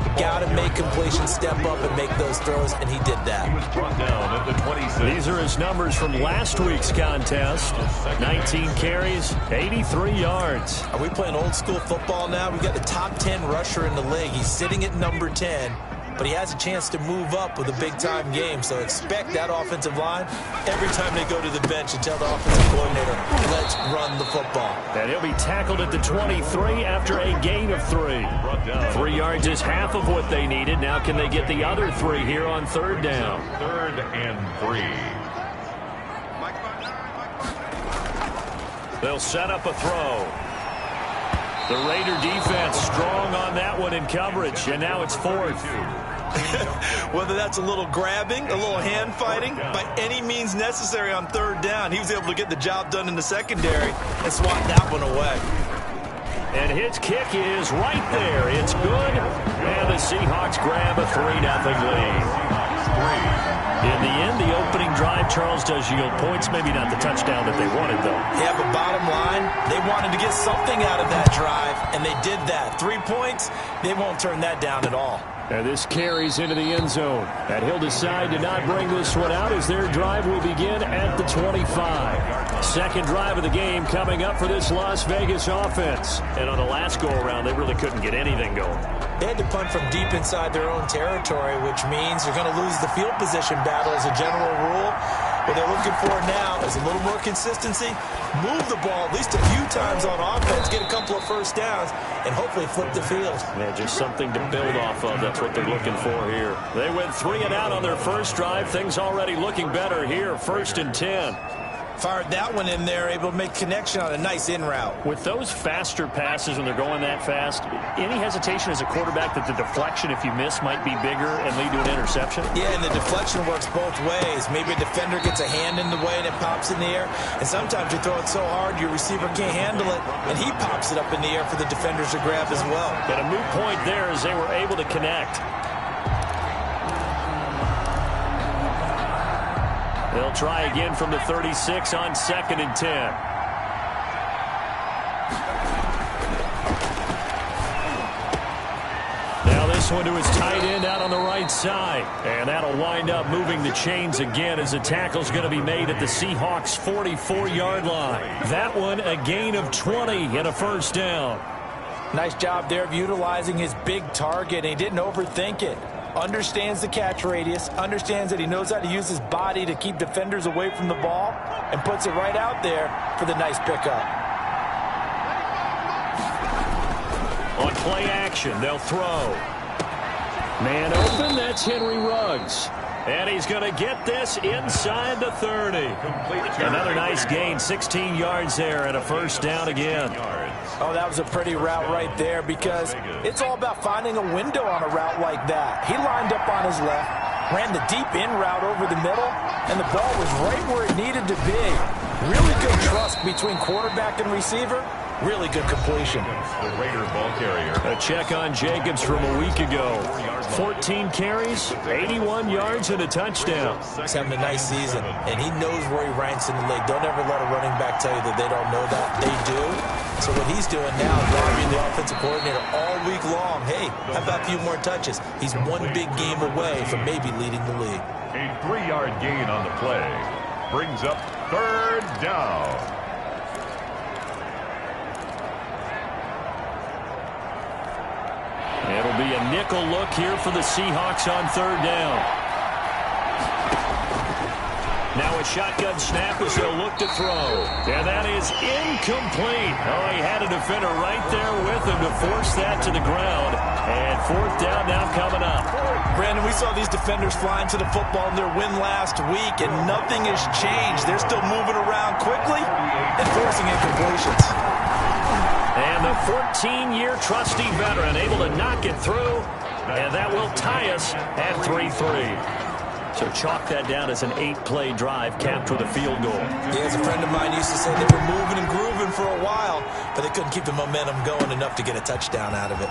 You got to make completions, step up, and make those throws, and he did that. He was brought down at the 26. These are his numbers from last week's contest. 19 carries, 83 yards. Are we playing old school football now? We've got the top 10 rusher in the league. He's sitting at number 10. But he has a chance to move up with a big-time game. So expect that offensive line every time they go to the bench and tell the offensive coordinator, let's run the football. And he'll be tackled at the 23 after a gain of 3. 3 yards is half of what they needed. Now can they get the other 3 here on 3rd down? 3rd and 3. They'll set up a throw. The Raider defense strong on that one in coverage, and now it's 4th. Whether that's a little grabbing, a little hand fighting, by any means necessary on 3rd down, he was able to get the job done in the secondary and swat that one away. And his kick is right there. It's good. And the Seahawks grab a 3-0 lead. In the end, the opening drive, Charles, does yield points. Maybe not the touchdown that they wanted, though. Yeah, but bottom line, they wanted to get something out of that drive, and they did that. 3 points, they won't turn that down at all. And this carries into the end zone. And he'll decide to not bring this one out as their drive will begin at the 25. Second drive of the game coming up for this Las Vegas offense. And on the last go-around, they really couldn't get anything going. They had to punt from deep inside their own territory, which means you're going to lose the field position battle as a general rule. What they're looking for now is a little more consistency, move the ball at least a few times on offense, get a couple of first downs, and hopefully flip the field. Yeah, just something to build off of. That's what they're looking for here. They went 3 and out on their first drive. Things already looking better here. 1st and 10. Fired that one in there, able to make connection on a nice in route. With those faster passes when they're going that fast, any hesitation as a quarterback that the deflection, if you miss, might be bigger and lead to an interception? Yeah, and the deflection works both ways. Maybe a defender gets a hand in the way and it pops in the air. And sometimes you throw it so hard your receiver can't handle it, and he pops it up in the air for the defenders to grab as well. But a moot point there as they were able to connect. They'll try again from the 36 on 2nd and 10. Now this one to his tight end out on the right side. And that'll wind up moving the chains again as the tackle's going to be made at the Seahawks' 44-yard line. That one a gain of 20 and a first down. Nice job there of utilizing his big target, and he didn't overthink it. Understands the catch radius, understands that he knows how to use his body to keep defenders away from the ball, and puts it right out there for the nice pickup. On play action, they'll throw. Man open, that's Henry Ruggs. And he's going to get this inside the 30. Another nice gain, 16 yards there, and a first down again. Oh, that was a pretty route right there, because it's all about finding a window on a route like that. He lined up on his left, ran the deep in route over the middle, and the ball was right where it needed to be. Really good trust between quarterback and receiver. Really good completion. The Raider ball carrier. A check on Jacobs from a week ago. 14 carries, 81 yards, and a touchdown. He's having a nice season, and he knows where he ranks in the league. Don't ever let a running back tell you that they don't know that. They do. So what he's doing now, driving the offensive coordinator all week long. Hey, how about a few more touches? He's one big game away from maybe leading the league. A 3-yard gain on the play. Brings up 3rd down. It'll be a nickel look here for the Seahawks on 3rd down. Now a shotgun snap as they'll look to throw. And that is incomplete. Oh, he had a defender right there with him to force that to the ground. And 4th down now coming up. Brandon, we saw these defenders flying to the football in their win last week, and nothing has changed. They're still moving around quickly and forcing incompletions. And the 14-year trusty veteran able to knock it through. And that will tie us at 3-3. So chalk that down as an 8-play drive capped with a field goal. Yeah, as a friend of mine used to say, they were moving and grooving for a while, but they couldn't keep the momentum going enough to get a touchdown out of it.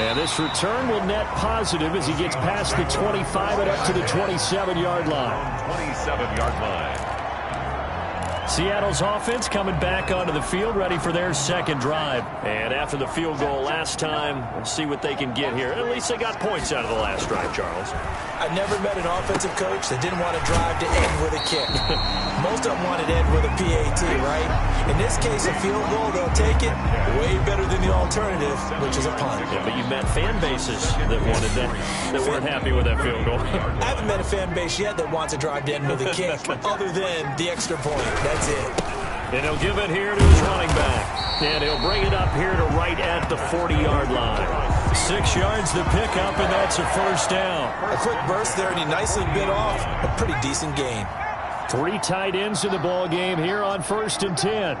And this return will net positive as he gets past the 25 and up to the 27-yard line. 27-yard line. Seattle's offense coming back onto the field, ready for their second drive. And after the field goal last time, we'll see what they can get here. At least they got points out of the last drive, Charles. I never met an offensive coach that didn't want to drive to end with a kick. Most of them wanted to end with a PAT, right? In this case, a field goal, they'll take it way better than the alternative, which is a punt. Yeah, but you've met fan bases that wanted that, that weren't happy with that field goal. I haven't met a fan base yet that wants to drive to end with a kick, other than the extra point. That's it. And he'll give it here to his running back. And he'll bring it up here to right at the 40-yard line. 6 yards to pick up, and that's a first down. A quick burst there, and he nicely bit off a pretty decent gain. 3 tight ends in the ball game here on 1st and 10.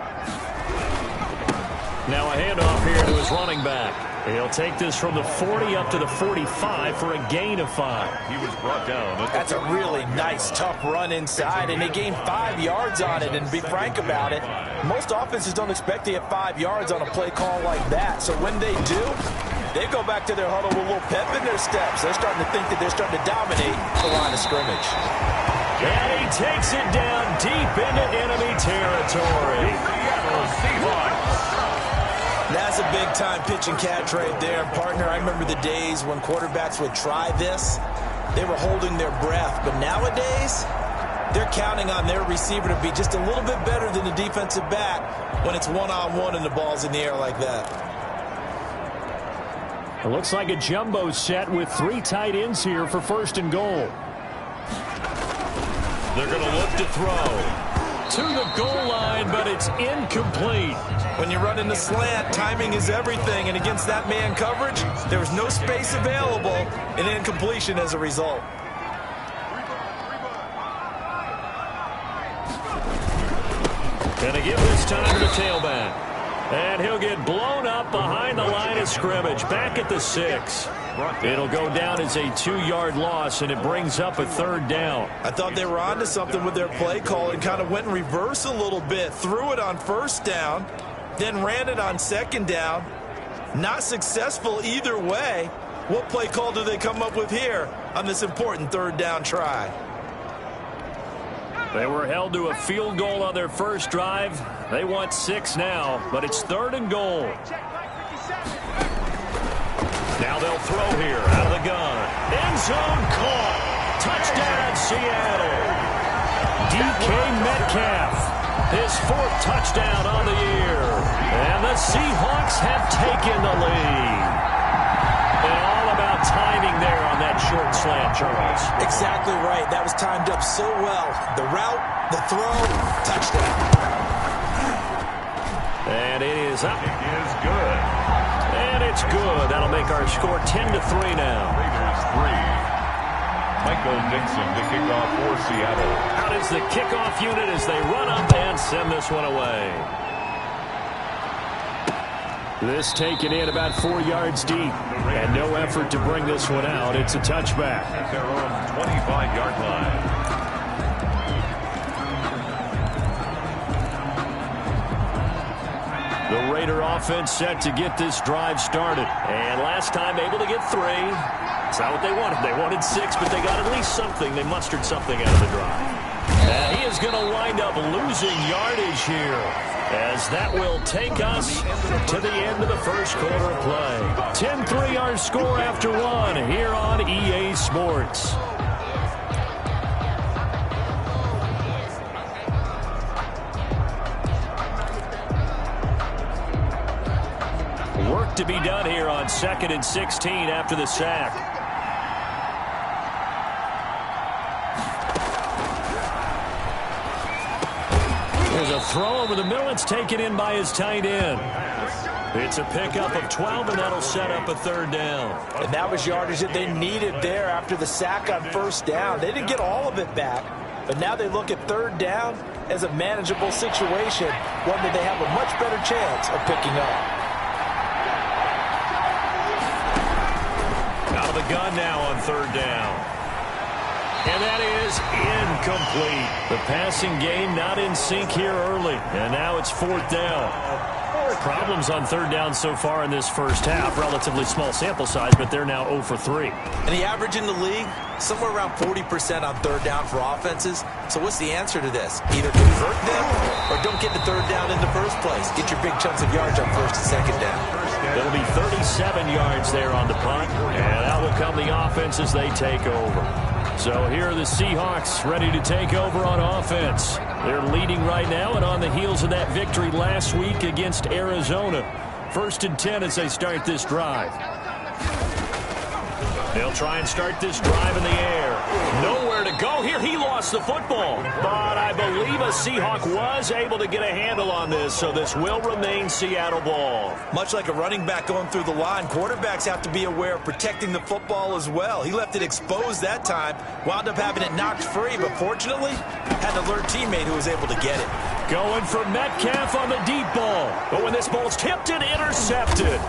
Now a handoff here to his running back. He'll take this from the 40 up to the 45 for a gain of 5. He was brought down. That's a really nice, tough run inside, and they gained 5 yards on it. And to be frank about it, most offenses don't expect to get 5 yards on a play call like that. So when they do, they go back to their huddle with a little pep in their steps. They're starting to think that they're starting to dominate the line of scrimmage. And he takes it down deep into enemy territory. That's a big-time pitch and catch right there. Partner, I remember the days when quarterbacks would try this. They were holding their breath. But nowadays, they're counting on their receiver to be just a little bit better than the defensive back when it's one-on-one and the ball's in the air like that. It looks like a jumbo set with 3 tight ends here for 1st and goal. They're going to look to throw to the goal line, but it's incomplete. When you run in the slant, timing is everything, and against that man coverage, there was no space available, and incompletion as a result. Going to give this time to the tailback. And he'll get blown up behind the line of scrimmage, back at the 6. It'll go down as a 2-yard loss, and it brings up a 3rd down. I thought they were onto something with their play call and kind of went in reverse a little bit. Threw it on 1st down, then ran it on 2nd down. Not successful either way. What play call do they come up with here on this important 3rd down try? They were held to a field goal on their first drive. They want 6 now, but it's 3rd and goal. Now they'll throw here out of the gun. End zone caught. Touchdown, Seattle. DK Metcalf, his 4th touchdown on the year. And the Seahawks have taken the lead. And all about timing there on that short slant, Charles. Exactly right. That was timed up so well. The route, the throw, touchdown. And it is up. It is good. And it's good. That'll make our score 10-3 now. Raiders 3. Michael Dixon to kick off for Seattle. Out is the kickoff unit as they run up and send this one away. This taken in about 4 yards deep. And no effort to bring this one out. It's a touchback. At their own 25-yard line. The Raider offense set to get this drive started. And last time able to get 3. It's not what they wanted. They wanted 6, but they got at least something. They mustered something out of the drive. And he is going to wind up losing yardage here, as that will take us to the end of the first quarter of play. 10-3 our score after 1 here on EA Sports. Work to be done here on 2nd and 16 after the sack. There's a throw over the middle. It's taken in by his tight end. It's a pickup of 12, and that'll set up a 3rd down. And that was yardage that they needed there after the sack on 1st down. They didn't get all of it back, but now they look at 3rd down as a manageable situation, one that they have a much better chance of picking up. Out of the gun now on 3rd down. And that is incomplete. The passing game not in sync here early. And now it's 4th down. Problems on 3rd down so far in this first half. Relatively small sample size, but they're now 0 for 3. And the average in the league, somewhere around 40% on 3rd down for offenses. So what's the answer to this? Either convert them or don't get the 3rd down in the first place. Get your big chunks of yards on 1st and 2nd down. It'll be 37 yards there on the punt. And out will come the offense as they take over. So here are the Seahawks ready to take over on offense. They're leading right now and on the heels of that victory last week against Arizona. 1st and 10 as they start this drive. They'll try and start this drive in the air. Nowhere to go here. He lost the football. But I believe a Seahawk was able to get a handle on this, so this will remain Seattle ball. Much like a running back going through the line, quarterbacks have to be aware of protecting the football as well. He left it exposed that time, wound up having it knocked free, but fortunately, had an alert teammate who was able to get it. Going for Metcalf on the deep ball. But when this ball's tipped and intercepted.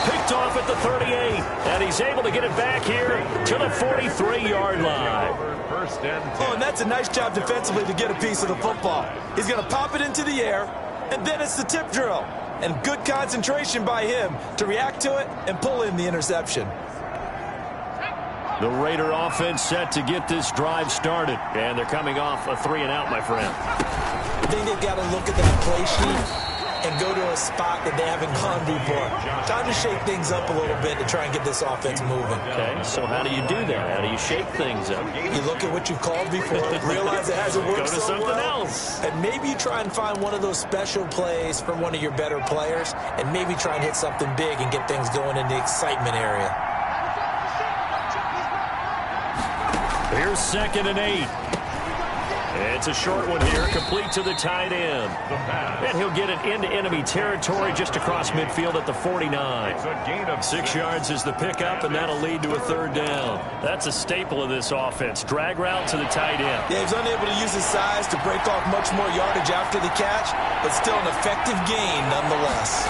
Picked off at the 38, and he's able to get it back here to the 43-yard line. Oh, and that's a nice job defensively to get a piece of the football. He's going to pop it into the air, and then it's the tip drill. And good concentration by him to react to it and pull in the interception. The Raider offense set to get this drive started, and they're coming off a 3-and-out, my friend. I think they've got to look at that play sheet and go to a spot that they haven't gone before. Time to shake things up a little bit to try and get this offense moving. Okay, so how do you do that? How do you shake things up? You look at what you've called before, realize it hasn't worked Go to something else. and maybe you try and find one of those special plays from one of your better players, and maybe try and hit something big and get things going in the excitement area. Here's 2nd and 8. It's a short one here, complete to the tight end. And he'll get it into enemy territory just across midfield at the 49. 6 yards is the pickup, and that'll lead to a 3rd down. That's a staple of this offense. Drag route to the tight end. Yeah, he's unable to use his size to break off much more yardage after the catch, but still an effective gain nonetheless.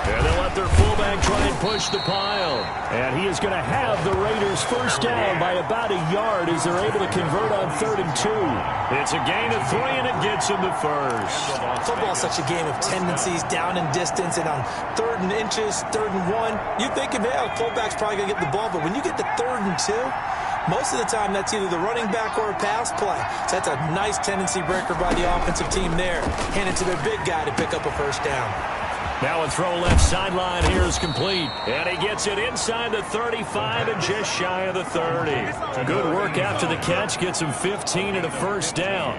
And they'll let their fullback try and push the pile. And he is going to have the Raiders first down by about a yard as they're able to convert on 3rd and 2. It's a gain of 3, and it gets him the first. Football is such a game of tendencies, down and distance, and on 3rd and inches, 3rd and 1, you think, yeah, fullback's probably going to get the ball, but when you get to 3rd and 2, most of the time that's either the running back or a pass play. So that's a nice tendency breaker by the offensive team there. Hand it to their big guy to pick up a first down. Now a throw left sideline here is complete. And he gets it inside the 35 and just shy of the 30. Good work after the catch. Gets him 15 and a first down.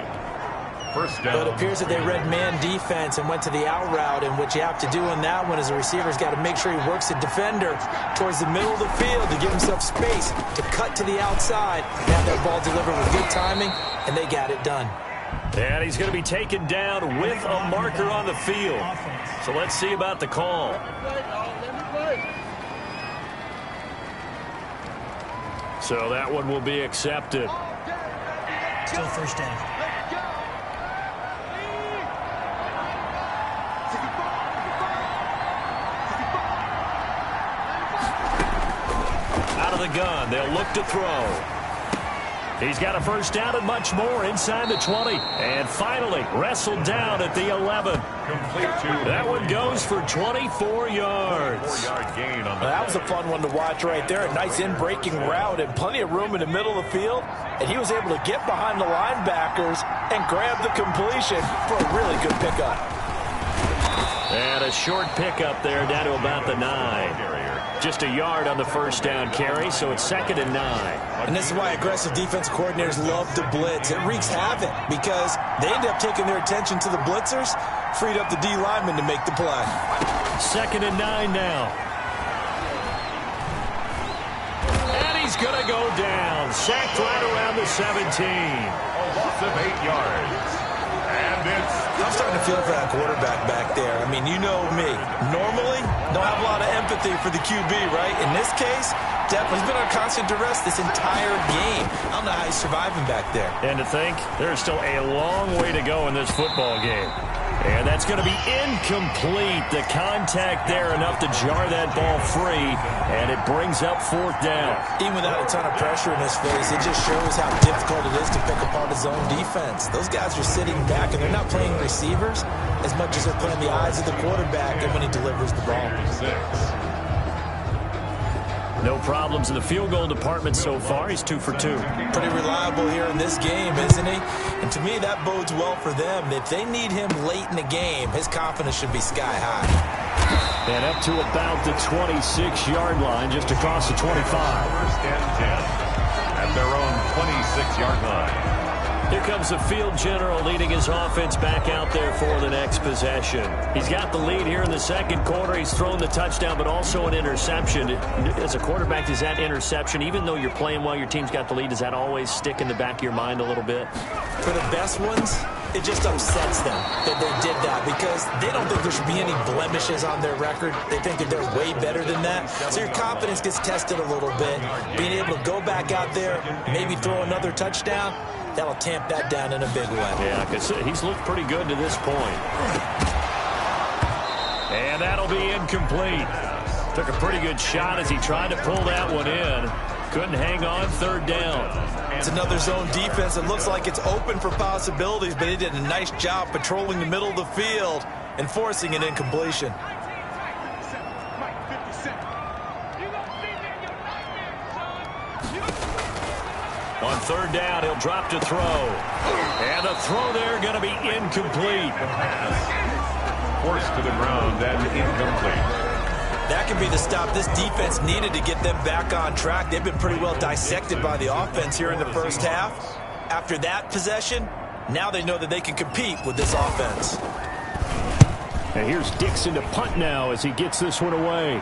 First down. But it appears that they read man defense and went to the out route. And what you have to do in that one is the receiver's got to make sure he works the defender towards the middle of the field to give himself space to cut to the outside and have that ball delivered with good timing, and they got it done. And he's going to be taken down with a marker on the field. So let's see about the call. So that one will be accepted. Still first down. Out of the gun, they'll look to throw. He's got a first down and much more inside the 20. And finally, wrestled down at the 11. That one goes for 24 yards. 4-yard gain on That was a fun one to watch right there. A nice in-breaking route and plenty of room in the middle of the field. And he was able to get behind the linebackers and grab the completion for a really good pickup. And a short pickup there down to about the 9. Just a yard on the first down carry, so it's 2nd and 9. And this is why aggressive defensive coordinators love to blitz. It wreaks havoc because they end up taking their attention to the blitzers, freed up the D lineman to make the play. 2nd and 9 now. And he's going to go down. Sacked right around the 17. A loss of 8 yards. And I'm starting to feel for that quarterback back there. I mean, you know me. Normally, don't have a lot of empathy for the QB, right? In this case, definitely he's been under constant duress this entire game. I don't know how he's surviving back there. And to think, there's still a long way to go in this football game. And that's going to be incomplete. The contact there enough to jar that ball free, and it brings up 4th down. Even without a ton of pressure in his face, it just shows how difficult it is to pick apart his own defense. Those guys are sitting back, and they're not playing receivers as much as they're playing the eyes of the quarterback and when he delivers the ball. No problems in the field goal department so far. He's 2 for 2. Pretty reliable here in this game, isn't he? And to me, that bodes well for them. If they need him late in the game, his confidence should be sky high. And up to about the 26-yard line, just across the 25. First and 10 at their own 26-yard line. Here comes the field general leading his offense back out there for the next possession. He's got the lead here in the 2nd quarter. He's thrown the touchdown, but also an interception. As a quarterback, does that interception, even though you're playing well, your team's got the lead, does that always stick in the back of your mind a little bit? For the best ones, it just upsets them that they did that because they don't think there should be any blemishes on their record. They think that they're way better than that. So your confidence gets tested a little bit. Being able to go back out there, maybe throw another touchdown, that'll tamp that down in a big way. Yeah, because he's looked pretty good to this point. And that'll be incomplete. Took a pretty good shot as he tried to pull that one in. Couldn't hang on. 3rd down. It's another zone defense. It looks like it's open for possibilities, but he did a nice job patrolling the middle of the field and forcing an incompletion. On 3rd down, he'll drop to throw. And the throw there going to be incomplete. forced to the ground and incomplete. That could be the stop this defense needed to get them back on track. They've been pretty well dissected by the offense here in the first half. After that possession, now they know that they can compete with this offense. And here's Dixon to punt now as he gets this one away.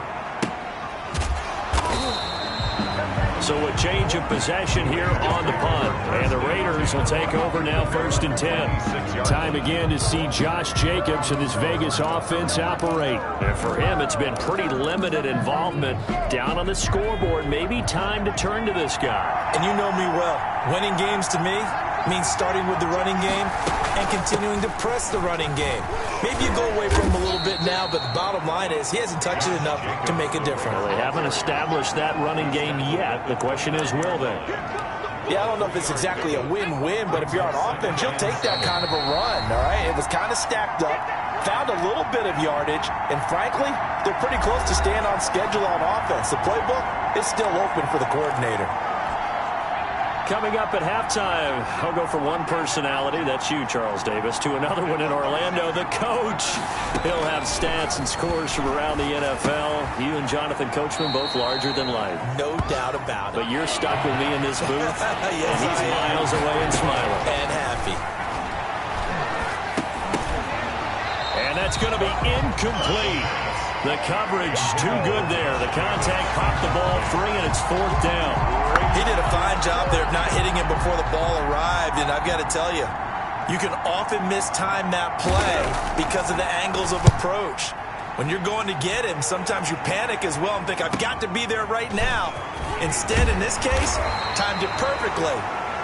So a change of possession here on the punt. And the Raiders will take over now 1st and 10. Time again to see Josh Jacobs and this Vegas offense operate. And for him, it's been pretty limited involvement. Down on the scoreboard, maybe time to turn to this guy. And you know me well. Winning games to me means starting with the running game and continuing to press the running game. Maybe you go away from him a little bit now, but the bottom line is he hasn't touched it enough to make a difference. Well, they haven't established that running game yet. The question is, will they? Yeah, I don't know if it's exactly a win-win, but if you're on offense, you'll take that kind of a run, all right? It was kind of stacked up, found a little bit of yardage, and frankly, they're pretty close to staying on schedule on offense. The playbook is still open for the coordinator. Coming up at halftime, I'll go from one personality, that's you, Charles Davis, to another one in Orlando, the coach. He'll have stats and scores from around the NFL. You and Jonathan Coachman both larger than life. No doubt about it. But you're stuck with me in this booth. Yes, and he's miles away and smiling. And happy. And that's going to be incomplete. The coverage too good there. The contact popped the ball free, and it's 4th down. He did a fine job there of not hitting him before the ball arrived, and I've got to tell you, you can often mistime that play because of the angles of approach. When you're going to get him, sometimes you panic as well and think, I've got to be there right now. Instead, in this case, timed it perfectly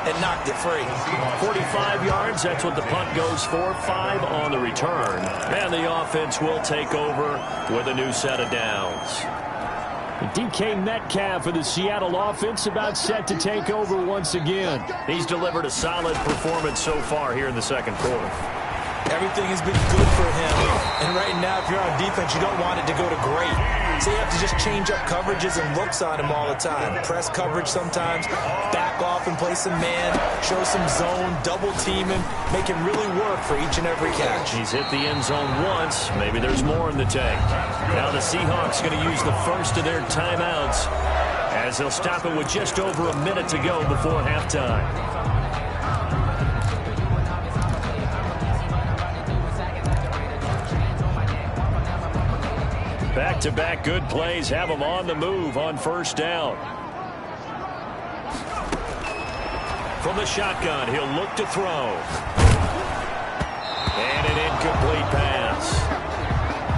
and knocked it free. 45 yards, that's what the punt goes for. 5 on the return. And the offense will take over with a new set of downs. DK Metcalf for the Seattle offense about set to take over once again. He's delivered a solid performance so far here in the second quarter. Everything has been good for him. And right now, if you're on defense, you don't want it to go to great. So you have to just change up coverages and looks on him all the time. Press coverage sometimes, back off and play some man, show some zone, double team him, make him really work for each and every catch. He's hit the end zone once. Maybe there's more in the tank. Now the Seahawks going to use the first of their timeouts as they'll stop it with just over a minute to go before halftime. Back-to-back good plays have him on the move on 1st down. From the shotgun, he'll look to throw. And an incomplete pass.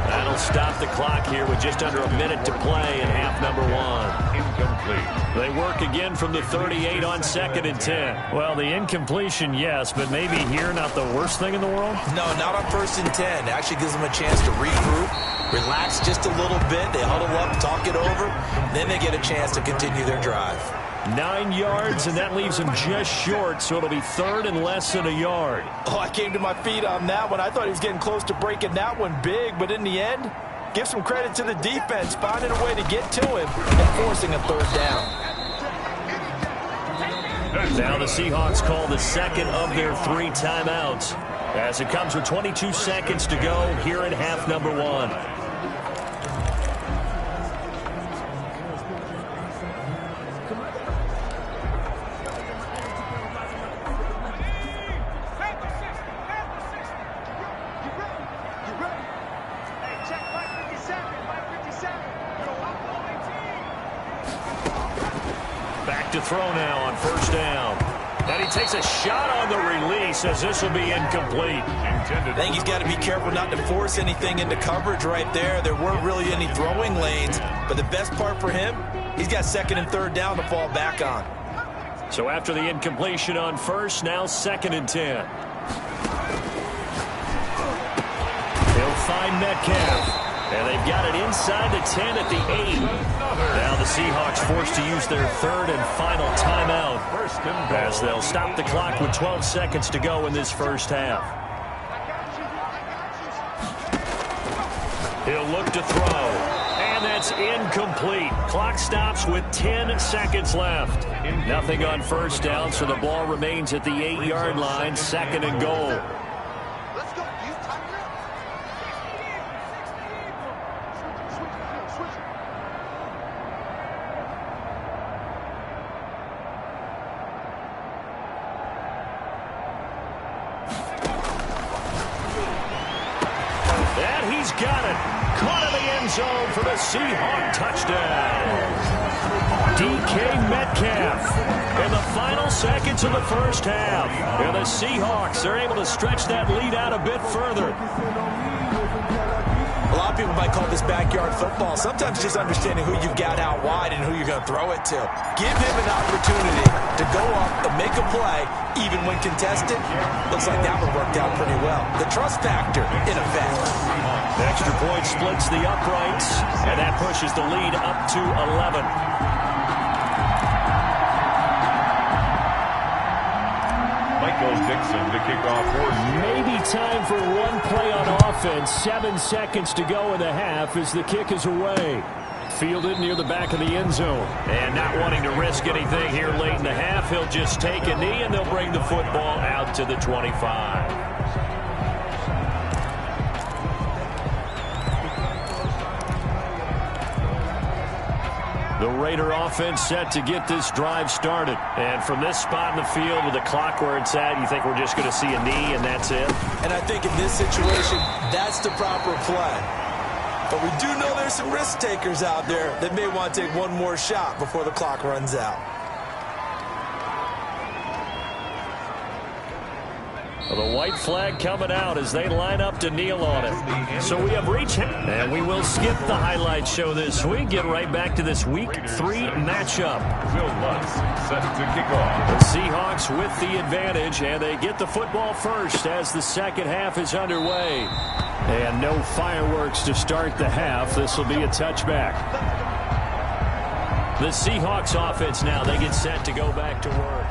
That'll stop the clock here with just under a minute to play in half number 1. Incomplete. They work again from the 38 on 2nd and 10. Well, the incompletion, yes, but maybe here not the worst thing in the world? No, not on 1st and 10. It actually gives them a chance to regroup, relax just a little bit. They huddle up, talk it over. Then they get a chance to continue their drive. 9 yards, and that leaves him just short, so it'll be 3rd and less than a yard. Oh, I came to my feet on that one. I thought he was getting close to breaking that one big, but in the end, give some credit to the defense, finding a way to get to him and forcing a 3rd down. Now the Seahawks call the second of their 3 timeouts as it comes with 22 seconds to go here in half number 1. To throw now on 1st down. And he takes a shot on the release as this will be incomplete. I think he's got to be careful not to force anything into coverage right there. There weren't really any throwing lanes, but the best part for him, he's got 2nd and 3rd down to fall back on. So after the incompletion on 1st, now 2nd and 10. He'll find Metcalf. And they've got it inside the 10 at the 8. Now the Seahawks forced to use their 3rd and final timeout as they'll stop the clock with 12 seconds to go in this first half. He'll look to throw. And that's incomplete. Clock stops with 10 seconds left. Nothing on 1st down, so the ball remains at the 8-yard line, 2nd and goal. And he's got it. Caught in the end zone for the Seahawk touchdown. DK Metcalf in the final seconds of the first half. And the Seahawks are able to stretch that lead out a bit further. A lot of people might call this backyard football. Sometimes just understanding who you've got out wide and who you're going to throw it to. Give him an opportunity to go up and make a play, even when contested. Looks like that one worked out pretty well. The trust factor in effect. The extra point splits the uprights, and that pushes the lead up to 11. Dixon to kick off for maybe time for one play on offense. 7 seconds to go in the half as the kick is away. Fielded near the back of the end zone. And not wanting to risk anything here late in the half, he'll just take a knee and they'll bring the football out to the 25. The Raider offense set to get this drive started. And from this spot in the field with the clock where it's at, you think we're just going to see a knee and that's it? And I think in this situation, that's the proper play. But we do know there's some risk takers out there that may want to take one more shot before the clock runs out. Well, the white flag coming out as they line up to kneel on it. So we have reached, and we will skip the highlight show this week. Get right back to this Week 3 matchup. Will Lutz set to kick off. The Seahawks with the advantage, and they get the football first as the second half is underway. And no fireworks to start the half. This will be a touchback. The Seahawks offense now, they get set to go back to work.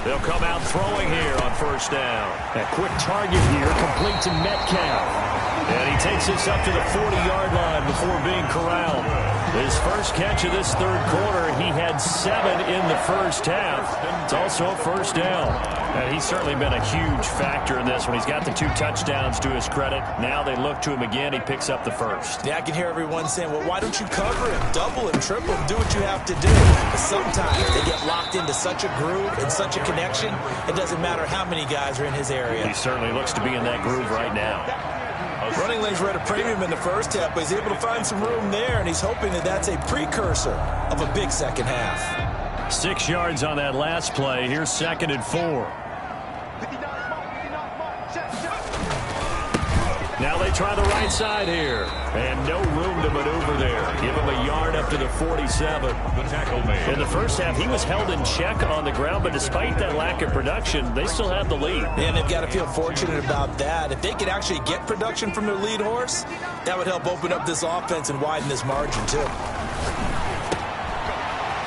They'll come out throwing here on first down. A quick target here, complete to Metcalf. And he takes this up to the 40-yard line before being corralled. His first catch of this third quarter, he had 7 in the first half. It's also a first down. And he's certainly been a huge factor in this one. He's got the 2 touchdowns to his credit. Now they look to him again. He picks up the first. Yeah, I can hear everyone saying, well, why don't you cover him, double him, triple him, do what you have to do. But sometimes they get locked into such a groove and such a connection, it doesn't matter how many guys are in his area. He certainly looks to be in that groove right now. Running lanes were at a premium in the first half, but he's able to find some room there, and he's hoping that that's a precursor of a big second half. 6 yards on that last play. Here's 2nd and 4. Now they try the right side here. And no room to maneuver there. Give him a yard up to the 47. The tackle made. In the first half, he was held in check on the ground, but despite that lack of production, they still have the lead. And they've got to feel fortunate about that. If they could actually get production from their lead horse, that would help open up this offense and widen this margin, too.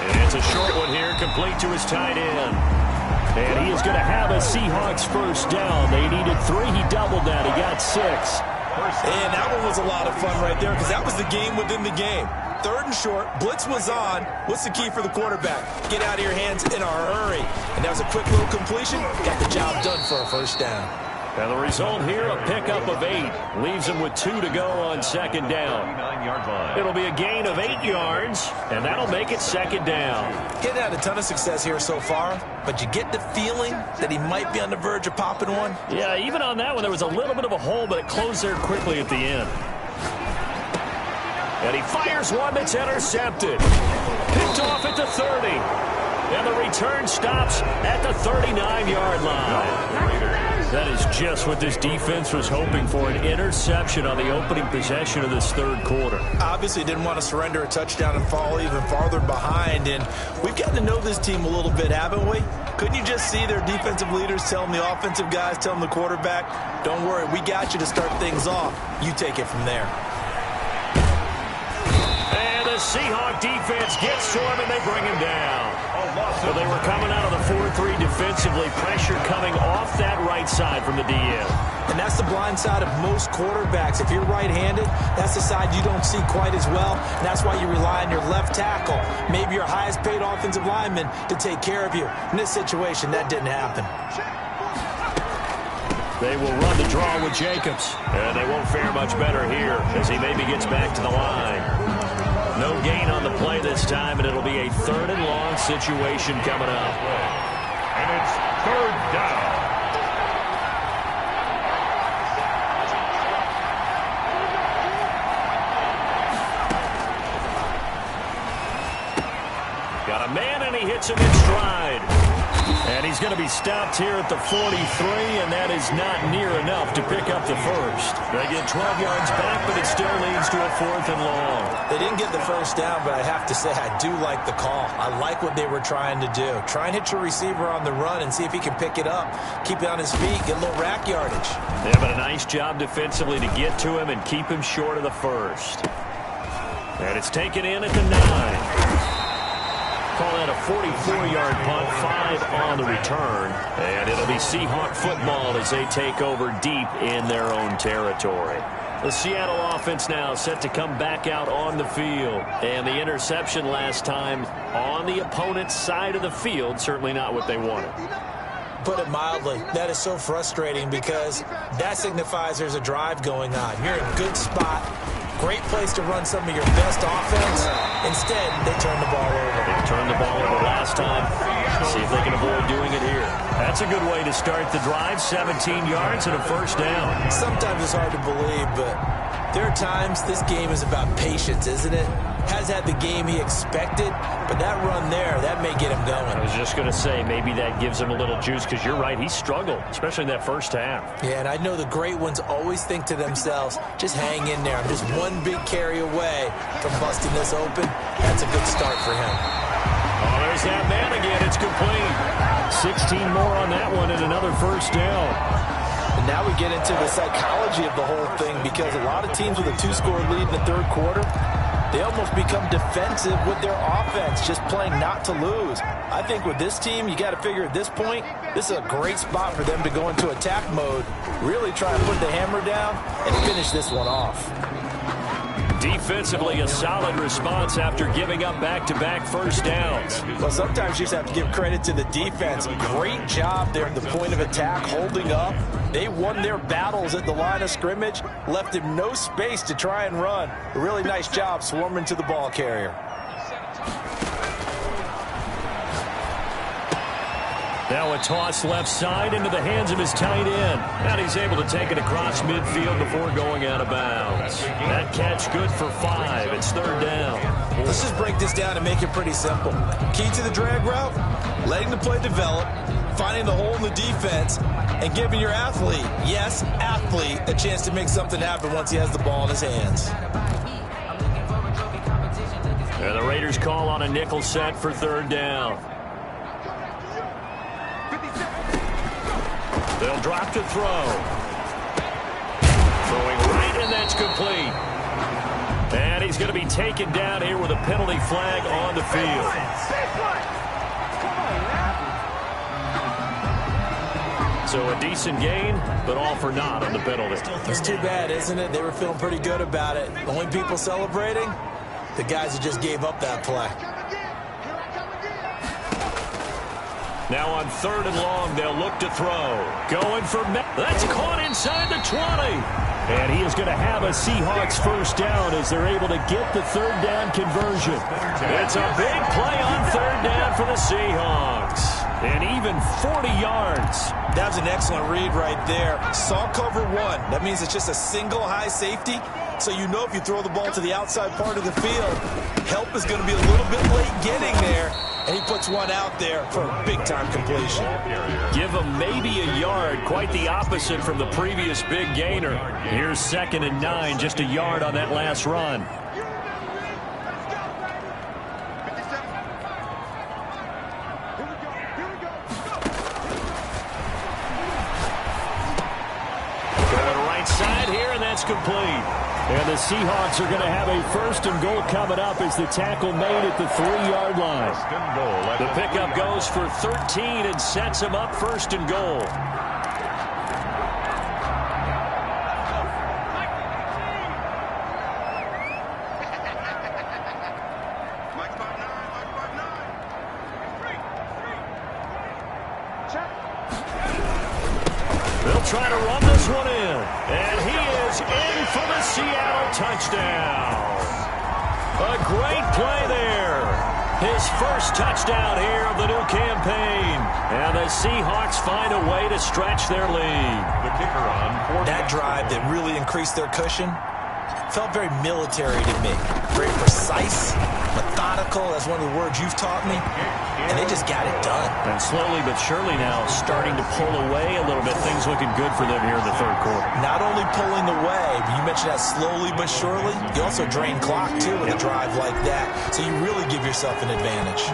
And it's a short one here, complete to his tight end. And he is going to have a Seahawks first down. They needed 3. He doubled that. He got 6. And that one was a lot of fun right there because that was the game within the game. 3rd and short. Blitz was on. What's the key for the quarterback? Get out of your hands in a hurry. And that was a quick little completion. Got the job done for a first down. And the result here, a pickup of 8. Leaves him with 2 to go on 2nd down. 39-yard line. It'll be a gain of 8 yards, and that'll make it 2nd down. Getting had a ton of success here so far, but you get the feeling that he might be on the verge of popping one. Yeah, even on that one, there was a little bit of a hole, but it closed there quickly at the end. And he fires one that's intercepted. Picked off at the 30. And the return stops at the 39-yard line. That is just what this defense was hoping for, an interception on the opening possession of this third quarter. Obviously didn't want to surrender a touchdown and fall even farther behind, and we've gotten to know this team a little bit, haven't we? Couldn't you just see their defensive leaders telling the offensive guys, telling the quarterback, don't worry, we got you to start things off. You take it from there. And the Seahawks Seahawk defense gets to him, and they bring him down. So they were coming out of the 4-3 defensively. Pressure coming off that right side from the DM. And that's the blind side of most quarterbacks. If you're right-handed, that's the side you don't see quite as well. And that's why you rely on your left tackle, maybe your highest-paid offensive lineman, to take care of you. In this situation, that didn't happen. They will run the draw with Jacobs. And they won't fare much better here as he maybe gets back to the line. No gain on the play this time, and it'll be a 3rd and long situation coming up. And it's 3rd down. Got a man, and he hits him in stride. And he's going to be stopped here at the 43, and that is not near enough to pick up the first. They get 12 yards back, but it still leads to a 4th and long. They didn't get the first down, but I have to say I do like the call. I like what they were trying to do. Try and hit your receiver on the run and see if he can pick it up. Keep it on his feet, get a little rack yardage. Yeah, but a nice job defensively to get to him and keep him short of the first. And it's taken in at the 9. Call that a 44-yard punt, 5 on the return. And it'll be Seahawk football as they take over deep in their own territory. The Seattle offense now set to come back out on the field. And the interception last time on the opponent's side of the field, certainly not what they wanted. Put it mildly, that is so frustrating because that signifies there's a drive going on. You're in a good spot. Great place to run some of your best offense. Instead, they turn the ball over. They turned the ball over last time. See if they can avoid doing it here. That's a good way to start the drive. 17 yards and a 1st down. Sometimes it's hard to believe, but there are times this game is about patience, isn't it? Has had the game he expected, but that run there, that may get him going. I was just going to say, maybe that gives him a little juice, because you're right, he struggled, especially in that first half. Yeah, and I know the great ones always think to themselves, just hang in there. I'm just one big carry away from busting this open. That's a good start for him. Oh, there's that man again. It's complete. 16 more on that one and another 1st down. And now we get into the psychology of the whole thing, because a lot of teams with a 2-score lead in the 3rd quarter, they almost become defensive with their offense, just playing not to lose. I think with this team, you got to figure at this point, this is a great spot for them to go into attack mode, really try and put the hammer down and finish this one off. Defensively, a solid response after giving up back-to-back 1st downs. Well, sometimes you just have to give credit to the defense. Great job there at the point of attack, holding up. They won their battles at the line of scrimmage, left him no space to try and run. A really nice job swarming to the ball carrier. Now a toss left side into the hands of his tight end. And he's able to take it across midfield before going out of bounds. That catch good for 5. It's 3rd down. Let's just break this down and make it pretty simple. Key to the drag route, letting the play develop, finding the hole in the defense, and giving your athlete, yes, athlete, a chance to make something happen once he has the ball in his hands. And the Raiders call on a nickel set for 3rd down. They'll drop to throw. Throwing right, and that's complete. And he's going to be taken down here with a penalty flag on the field. So a decent gain, but all for naught on the penalty. It's too bad, isn't it? They were feeling pretty good about it. The only people celebrating, the guys who just gave up that play. Now on 3rd and long, they'll look to throw. Going for that's caught inside the 20. And he is going to have a Seahawks 1st down as they're able to get the 3rd down conversion. It's a big play on 3rd down for the Seahawks. And even 40 yards. That was an excellent read right there. Saw cover 1. That means it's just a single high safety. So you know if you throw the ball to the outside part of the field, help is going to be a little bit late getting there. And he puts one out there for a big-time completion. Give him maybe a yard, quite the opposite from the previous big gainer. Here's 2nd and 9, just a yard on that last run. Going right side here, and that's complete. And the Seahawks are going to have a first and goal coming up as the tackle made at the 3-yard line. The pickup goes for 13 and sets him up first and goal. They'll try to run this one in. And he is in for the Seattle touchdown. A great play there. His first touchdown here of the new campaign. And the Seahawks find a way to stretch their lead. The kicker on. That drive that really increased their cushion felt very military to me. Very precise, methodical, that's one of the words you've taught me. And they just got it done. And slowly but surely now starting to pull away a little bit. Things looking good for them here in the third quarter. Not only pulling away, but you mentioned that slowly but surely. You also drain clock, too, with a drive like that. So you really give yourself an advantage.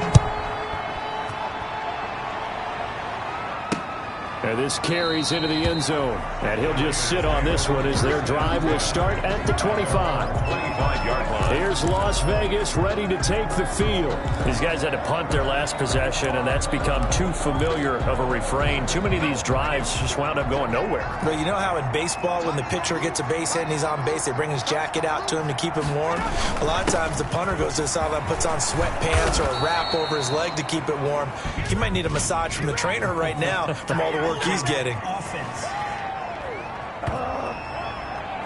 And this carries into the end zone. And he'll just sit on this one as their drive will start at the 25. 25-yard line. Here's Las Vegas ready to take the field. These guys had to punt their last possession, and that's become too familiar of a refrain. Too many of these drives just wound up going nowhere. But you know how in baseball, when the pitcher gets a base hit and he's on base, they bring his jacket out to him to keep him warm? A lot of times the punter goes to the sideline, puts on sweatpants or a wrap over his leg to keep it warm. He might need a massage from the trainer right now from all the work he's getting. Offense.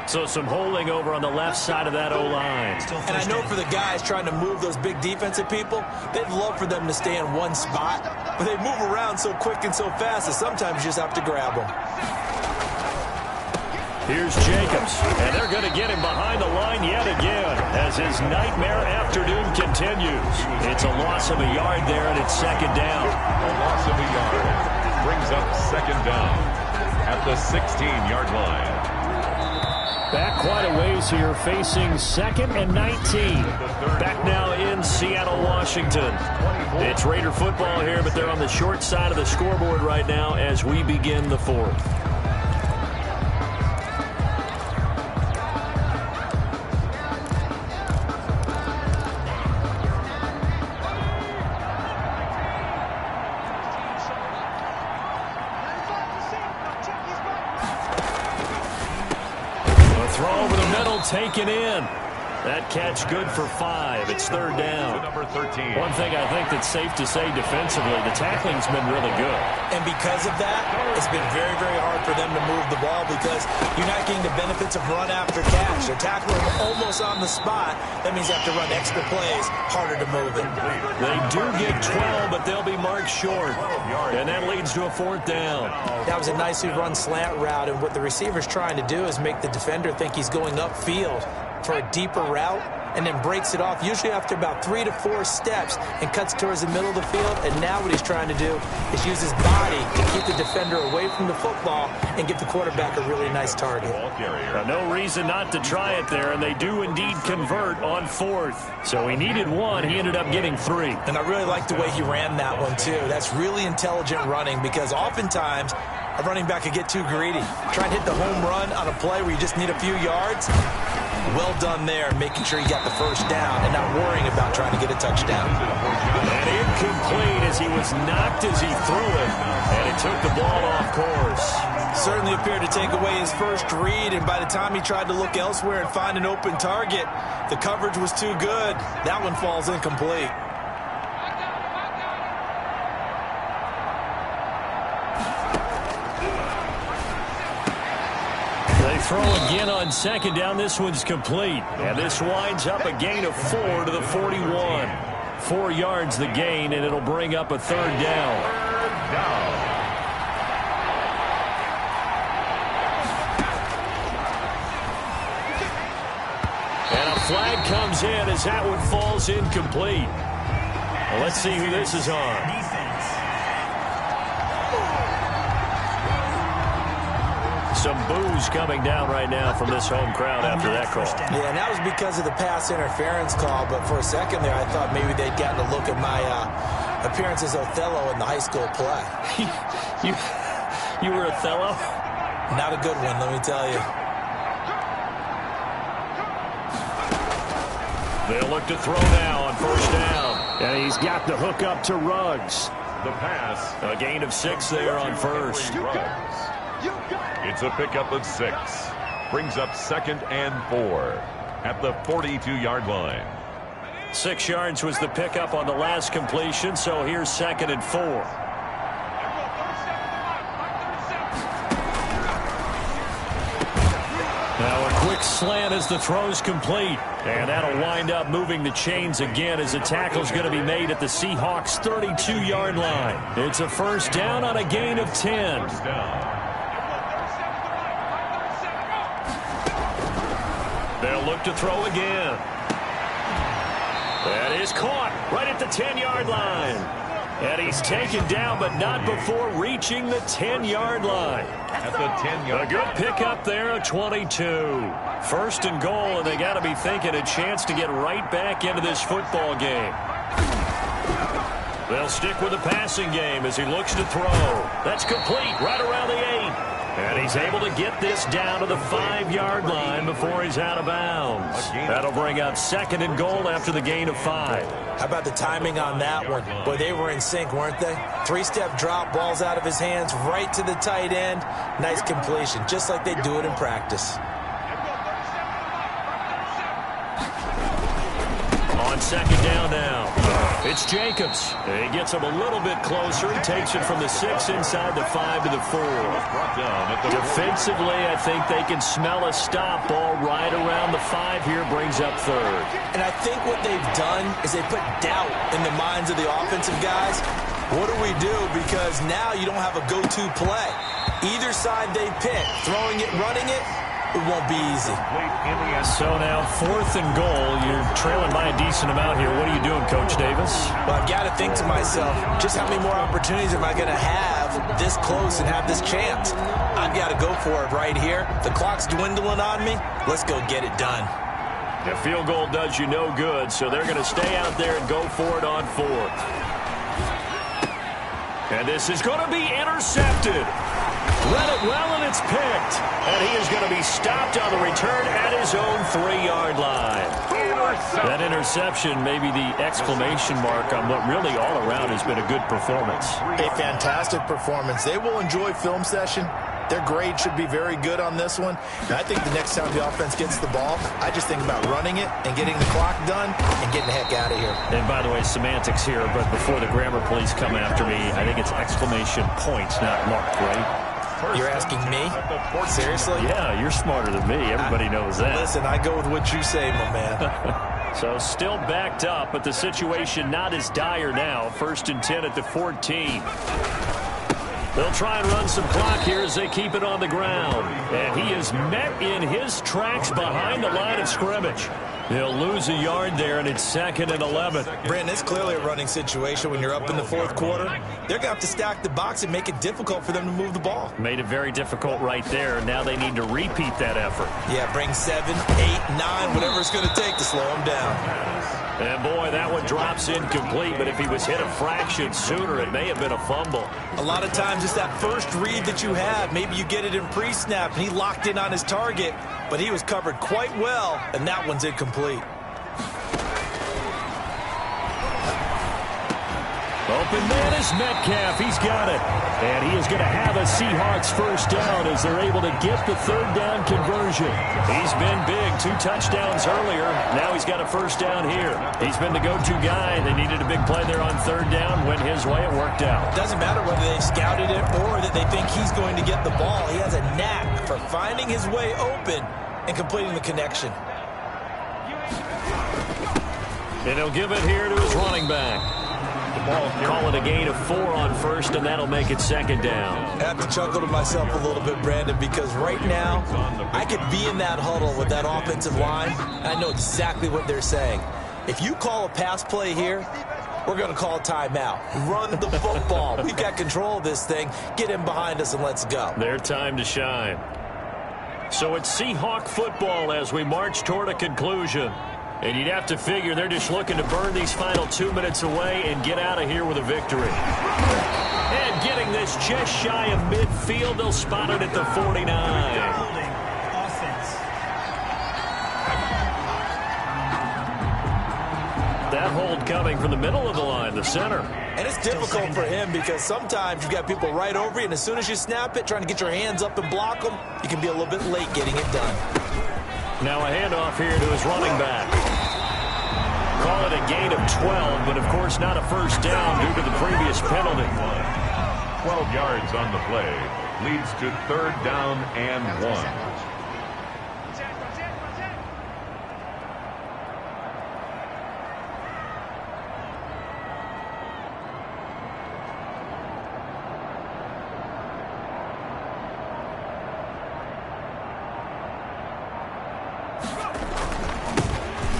So some holding over on the left side of that O-line. And I know for the guys trying to move those big defensive people, they'd love for them to stay in one spot, but they move around so quick and so fast that sometimes you just have to grab them. Here's Jacobs, and they're going to get him behind the line yet again as his nightmare afternoon continues. It's a loss of a yard there, and it's second down. A loss of a yard brings up second down at the 16-yard line. Back quite a ways here, facing second and 19. Back now in Seattle, Washington. It's Raider football here, but they're on the short side of the scoreboard right now as we begin the fourth. Taken in. That catch good for 5. It's third down. Number 13. One thing I think that's safe to say defensively, the tackling's been really good. And because of that, it's been very, very hard for them to move the ball because you're not getting the benefits of run after catch. They're tackling almost on the spot. That means you have to run extra plays, harder to move it. They do get 12, but they'll be marked short. And that leads to a fourth down. That was a nicely run slant route, and what the receiver's trying to do is make the defender think he's going upfield for a deeper route and then breaks it off, usually after about 3 to 4 steps, and cuts towards the middle of the field. And now what he's trying to do is use his body to keep the defender away from the football and give the quarterback a really nice target. No reason not to try it there, and they do indeed convert on fourth. So he needed 1. He ended up getting 3. And I really like the way he ran that one, too. That's really intelligent running because oftentimes a running back could get too greedy. Try and hit the home run on a play where you just need a few yards. Well done there, making sure you got the first down and not worrying about trying to get a touchdown. And incomplete as he was knocked as he threw it, and it took the ball off course. Certainly appeared to take away his first read, and by the time he tried to look elsewhere and find an open target, the coverage was too good. That one falls incomplete. Throw again on second down. This one's complete. And this winds up a gain of 4 to the 41. 4 yards the gain, and it'll bring up a third down. And a flag comes in as that one falls incomplete. Well, let's see who this is on. Some boos coming down right now from this home crowd after that call. Yeah, and that was because of the pass interference call, but for a second there I thought maybe they'd gotten a look at my appearance as Othello in the high school play. You were Othello? Not a good one, let me tell you. They'll look to throw now on first down. And he's got the hook up to Ruggs. The pass. A gain of 6 there on first. It's a pickup of 6. Brings up 2nd and 4 at the 42-yard line. 6 yards was the pickup on the last completion, so here's 2nd and 4. Now a quick slant as the throw's complete. And that'll wind up moving the chains again as the tackle's going to be made at the Seahawks' 32-yard line. It's a first down on a gain of 10. First down. They'll look to throw again. That is caught right at the 10-yard line. And he's taken down, but not before reaching the 10-yard line. At the 10-yard line. A good pickup there of 22. First and goal, and they got to be thinking a chance to get right back into this football game. They'll stick with the passing game as he looks to throw. That's complete right around the 8. And he's able to get this down to the 5-yard line before he's out of bounds. That'll bring up 2nd and goal after the gain of 5. How about the timing on that one? Boy, they were in sync, weren't they? 3-step drop, balls out of his hands, right to the tight end. Nice completion, just like they do it in practice. On 2nd down now. It's Jacobs. He gets him a little bit closer. He takes it from the 6 inside the 5 to the 4. Defensively, I think they can smell a stop ball right around the 5 here. Brings up 3rd. And I think what they've done is they put doubt in the minds of the offensive guys. What do we do? Because now you don't have a go-to play. Either side they pick, throwing it, running it, it won't be easy. So now 4th and goal. You're trailing by a decent amount here. What are you doing, Coach Davis? Well, I've got to think to myself, just how many more opportunities am I going to have this close and have this chance? I've got to go for it right here. The clock's dwindling on me. Let's go get it done. The field goal does you no good, so they're going to stay out there and go for it on 4th. And this is going to be intercepted. Read it well, and it's picked. And he is going to be stopped on the return at his own 3-yard line. That interception may be the exclamation mark on what really all around has been a good performance. A fantastic performance. They will enjoy film session. Their grade should be very good on this one. And I think the next time the offense gets the ball, I just think about running it and getting the clock done and getting the heck out of here. And by the way, semantics here, but before the grammar police come after me, I think it's exclamation points, not mark, right? You're asking me? Seriously? Yeah, you're smarter than me. Everybody knows that. Listen, I go with what you say, my man. So still backed up, but the situation not as dire now. 1st and 10 at the 14. They'll try and run some clock here as they keep it on the ground. And he is met in his tracks behind the line of scrimmage. He'll lose a yard there, and it's 2nd and 11. Brandon, it's clearly a running situation when you're up in the 4th quarter. They're going to have to stack the box and make it difficult for them to move the ball. Made it very difficult right there. Now they need to repeat that effort. Yeah, bring 7, 8, 9, whatever it's going to take to slow them down. And boy, that one drops incomplete, but if he was hit a fraction sooner, it may have been a fumble. A lot of times it's that first read that you have. Maybe you get it in pre-snap, and he locked in on his target, but he was covered quite well, and that one's incomplete. Open man is Metcalf. He's got it. And he is going to have a Seahawks first down as they're able to get the 3rd down conversion. He's been big. 2 touchdowns earlier. Now he's got a first down here. He's been the go-to guy. They needed a big play there on 3rd down. Went his way. It worked out. It doesn't matter whether they've scouted it or that they think he's going to get the ball. He has a knack for finding his way open and completing the connection. And he'll give it here to his running back. Call it a gain of 4 on 1st, and that'll make it 2nd down. I have to chuckle to myself a little bit, Brandon, because right now I could be in that huddle with that offensive line, and I know exactly what they're saying. If you call a pass play here, we're going to call a timeout. Run the football. We've got control of this thing. Get in behind us and let's go. Their time to shine. So it's Seahawk football as we march toward a conclusion. And you'd have to figure they're just looking to burn these final 2 minutes away and get out of here with a victory. And getting this just shy of midfield, they'll spot it at the 49. That hold coming from the middle of the line, the center. And it's difficult for him because sometimes you've got people right over you, and as soon as you snap it, trying to get your hands up and block them, you can be a little bit late getting it done. Now a handoff here to his running back. Call it a gain of 12, but of course not a first down due to the previous penalty. 12 yards on the play. Leads to 3rd down and 1.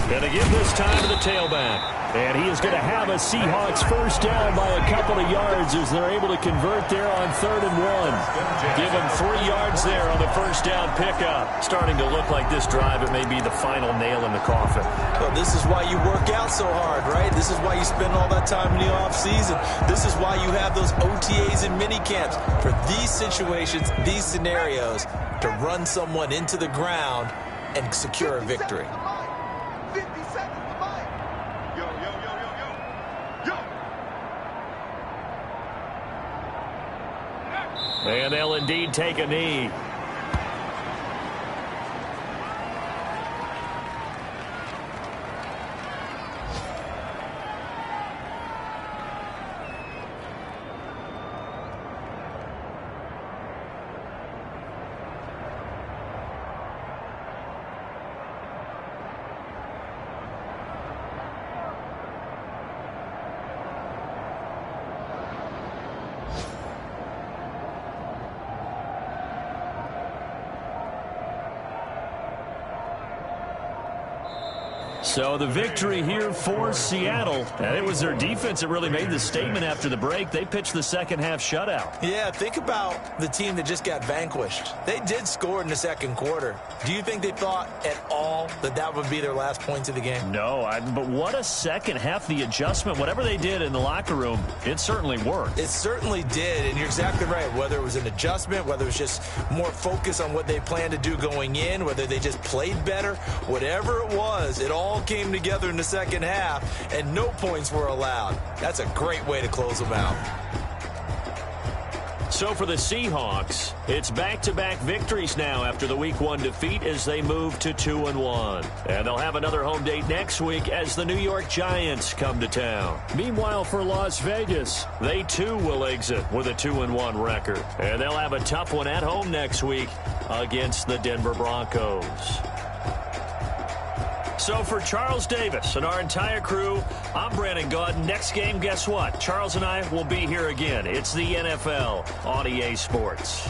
Going to give this time to the tailback. And he is going to have a Seahawks first down by a couple of yards as they're able to convert there on 3rd and 1. Give him 3 yards there on the first down pickup. Starting to look like this drive, it may be the final nail in the coffin. Well, this is why you work out so hard, right? This is why you spend all that time in the offseason. This is why you have those OTAs and mini camps for these situations, these scenarios, to run someone into the ground and secure a victory. And they'll indeed take a knee. So the victory here for Seattle. And it was their defense that really made the statement after the break. They pitched the second half shutout. Yeah, think about the team that just got vanquished. They did score in the second quarter. Do you think they thought at all that that would be their last points of the game? No, but what a second half. The adjustment, whatever they did in the locker room, it certainly worked. It certainly did, and you're exactly right. Whether it was an adjustment, whether it was just more focus on what they planned to do going in, whether they just played better, whatever it was, it all came together in the second half, and no points were allowed. That's a great way to close them out. So for the Seahawks, it's back-to-back victories now after the Week 1 defeat as they move to 2-1. And they'll have another home date next week as the New York Giants come to town. Meanwhile, for Las Vegas, they too will exit with a 2-1 record. And they'll have a tough one at home next week against the Denver Broncos. So for Charles Davis and our entire crew, I'm Brandon Gaudin. Next game, guess what? Charles and I will be here again. It's the NFL on EA Sports.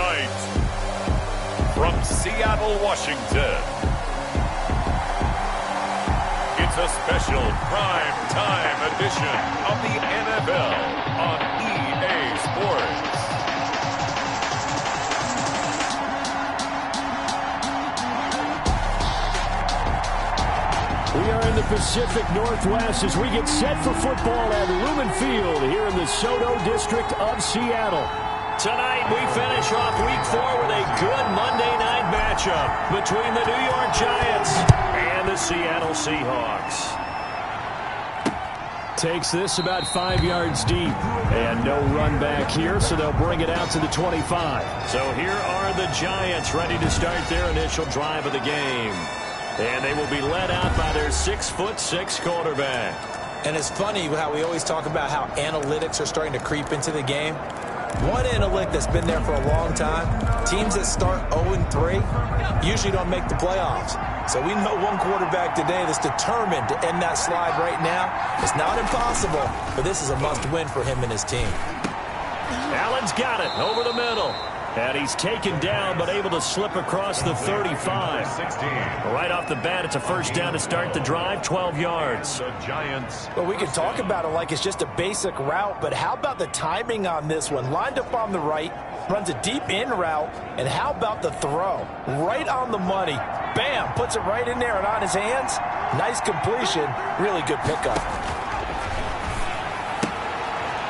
tonight, from Seattle, Washington, it's a special prime time edition of the NFL on EA Sports. We are in the Pacific Northwest as we get set for football at Rlahern Field here in the Soto District of Seattle. Tonight, we finish off Week 4 with a good Monday night matchup between the New York Giants and the Seattle Seahawks. Takes this about 5 yards deep. And no run back here, so they'll bring it out to the 25. So here are the Giants ready to start their initial drive of the game. And they will be led out by their 6'6" quarterback. And it's funny how we always talk about how analytics are starting to creep into the game. One analytic that's been there for a long time, teams that start 0-3 usually don't make the playoffs. So we know one quarterback today that's determined to end that slide right now. It's not impossible, but this is a must-win for him and his team. Allen's got it over the middle. And he's taken down, but able to slip across the 35. Right off the bat, it's a first down to start the drive, 12 yards. The Giants. Well, we can talk about it like it's just a basic route, but how about the timing on this one? Lined up on the right, runs a deep in route, and how about the throw? Right on the money. Bam, puts it right in there and on his hands. Nice completion, really good pickup.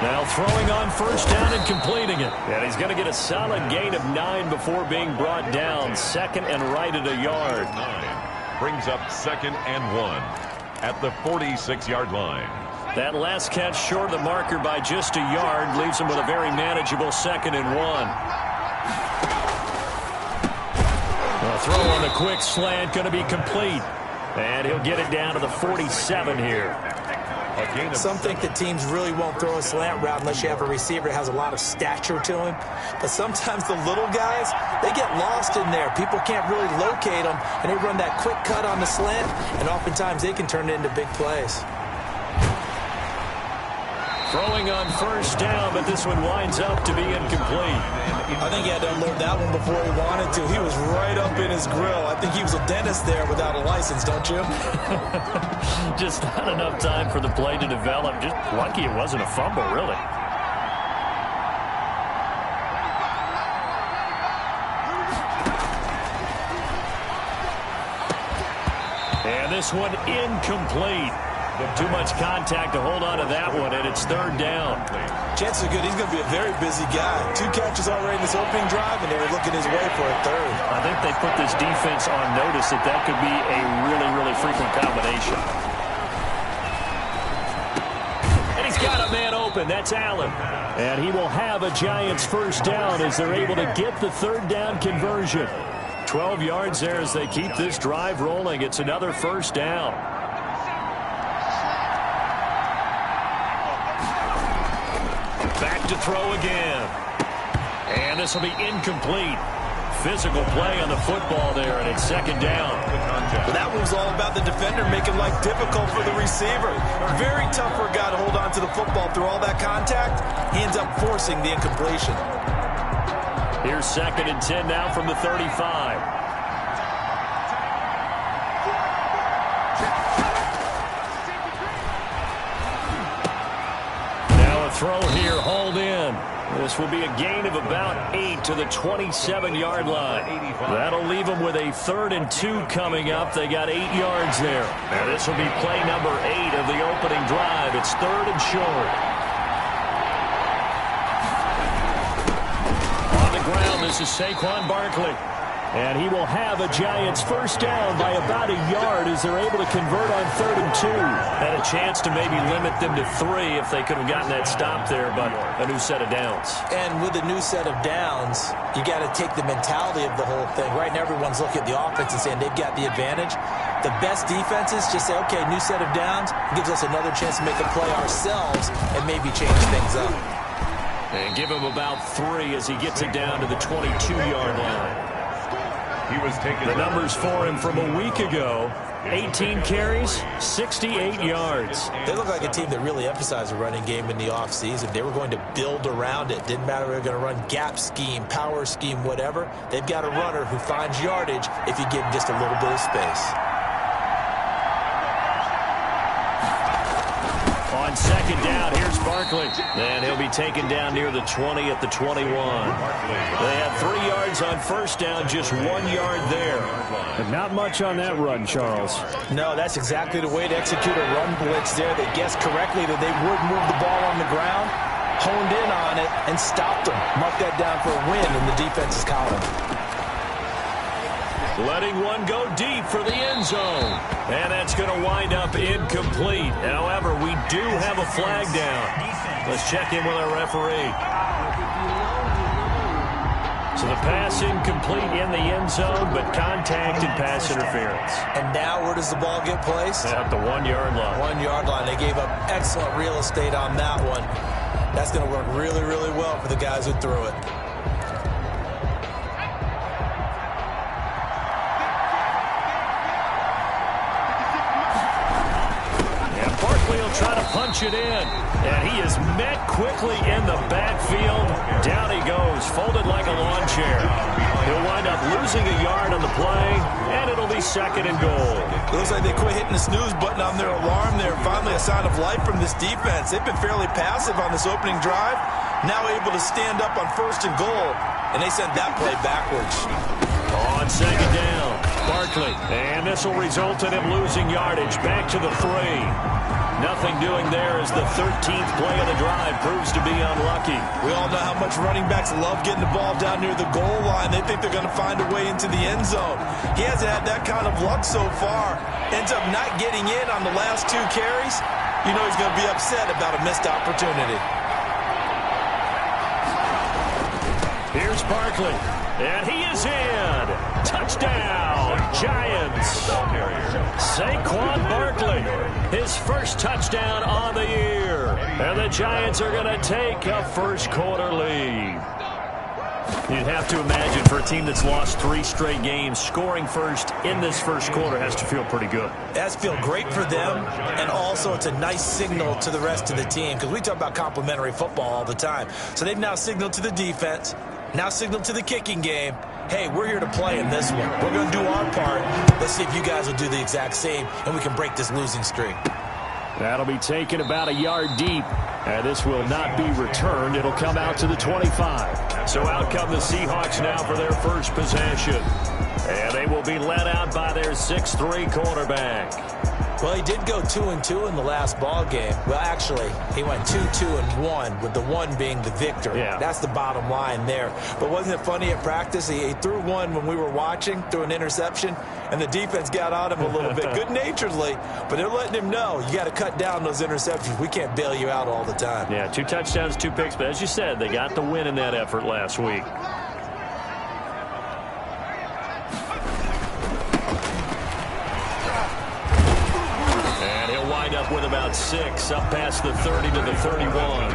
Now throwing on first down and completing it. And he's going to get a solid gain of 9 before being brought down. Second and right at a yard. 9 brings up 2nd and 1 at the 46-yard line. That last catch short of the marker by just a yard leaves him with a very manageable 2nd and 1. A throw on the quick slant going to be complete. And he'll get it down to the 47 here. Some think that teams really won't throw a slant route unless you have a receiver that has a lot of stature to him. But sometimes the little guys, they get lost in there. People can't really locate them, and they run that quick cut on the slant, and oftentimes they can turn it into big plays. Throwing on first down, but this one winds up to be incomplete. I think he had to unload that one before he wanted to. He was right up in his grill. I think he was a dentist there without a license, don't you? Just not enough time for the play to develop. Just lucky it wasn't a fumble, really. And this one incomplete. Too much contact to hold on to that one, and it's third down. Chances are good he's going to be a very busy guy. 2 catches already in this opening drive, and they were looking his way for a third. I think they put this defense on notice that that could be a really, really frequent combination. And he's got a man open. That's Allen. And he will have a Giants first down as they're able to get the third down conversion. 12 yards there as they keep this drive rolling. It's another first down. Back to throw again. And this will be incomplete. Physical play on the football there, and it's second down. Well, that was all about the defender making life difficult for the receiver. Very tough for a guy to hold on to the football through all that contact. He ends up forcing the incompletion. Here's 2nd and 10 now from the 35. Throw here, hauled in. This will be a gain of about 8 to the 27-yard line. That'll leave them with a 3rd and 2 coming up. They got 8 yards there. Now this will be play number 8 of the opening drive. It's 3rd and short. On the ground, this is Saquon Barkley. And he will have a Giants first down by about a yard as they're able to convert on 3rd and 2. Had a chance to maybe limit them to 3 if they could have gotten that stop there, but a new set of downs. And with a new set of downs, you got to take the mentality of the whole thing. Right now, everyone's looking at the offense and saying they've got the advantage. The best defenses just say, okay, new set of downs, gives us another chance to make a play ourselves and maybe change things up. And give him about 3 as he gets it down to the 22-yard line. He was taken. The numbers for him from a week ago: 18 carries, 68 yards. They look like a team that really emphasized the running game in the offseason. They were going to build around it. Didn't matter if they were going to run gap scheme, power scheme, whatever. They've got a runner who finds yardage if you give him just a little bit of space. On second down, here's Barkley. And he'll be taken down near the 20 at the 21. They had 3 yards on first down, just 1 yard there. And not much on that run, Charles. No, that's exactly the way to execute a run blitz there. They guessed correctly that they would move the ball on the ground, honed in on it, and stopped them. Mark that down for a win in the defense's column. Letting one go deep for the end zone. And that's going to wind up incomplete. However, we do have a flag down. Let's check in with our referee. So the pass incomplete in the end zone, but contact and pass interference. And now where does the ball get placed? At the 1 yard line. 1 yard line. They gave up excellent real estate on that one. That's going to work really, really well for the guys who threw it. Try to punch it in, and he is met quickly in the backfield. Down he goes, folded like a lawn chair. He'll wind up losing a yard on the play, and it'll be second and goal. It looks like they quit hitting the snooze button on their alarm there. Finally a sign of life from this defense. They've been fairly passive on this opening drive. Now able to stand up on first and goal, and they sent that play backwards. On second down, Barkley, and this will result in him losing yardage back to the 3. Nothing doing there as the 13th play of the drive proves to be unlucky. We all know how much running backs love getting the ball down near the goal line. They think they're going to find a way into the end zone. He hasn't had that kind of luck so far. Ends up not getting in on the last 2 carries. You know he's going to be upset about a missed opportunity. Here's Barkley, and he is in. Touchdown, Giants. Saquon Barkley, his first touchdown on the year. And the Giants are going to take a first quarter lead. You'd have to imagine for a team that's lost 3 straight games, scoring first in this first quarter has to feel pretty good. It has to feel great for them, and also it's a nice signal to the rest of the team, because we talk about complimentary football all the time. So they've now signaled to the defense, now signaled to the kicking game, hey, we're here to play in this one. We're going to do our part. Let's see if you guys will do the exact same, and we can break this losing streak. That'll be taken about a yard deep. And this will not be returned. It'll come out to the 25. So out come the Seahawks now for their first possession. And they will be led out by their 6'3" quarterback. Well, he did go 2-2 in the last ball game. Well, actually, he went 2-2-1, with the 1 being the victory. Yeah. That's the bottom line there. But wasn't it funny at practice? He threw one when we were watching, threw an interception, and the defense got on him a little bit, good-naturedly. But they're letting him know, you got to cut down those interceptions. We can't bail you out all the time. Yeah, 2 touchdowns, 2 picks. But as you said, they got the win in that effort last week. Up with about 6, up past the 30 to the 31.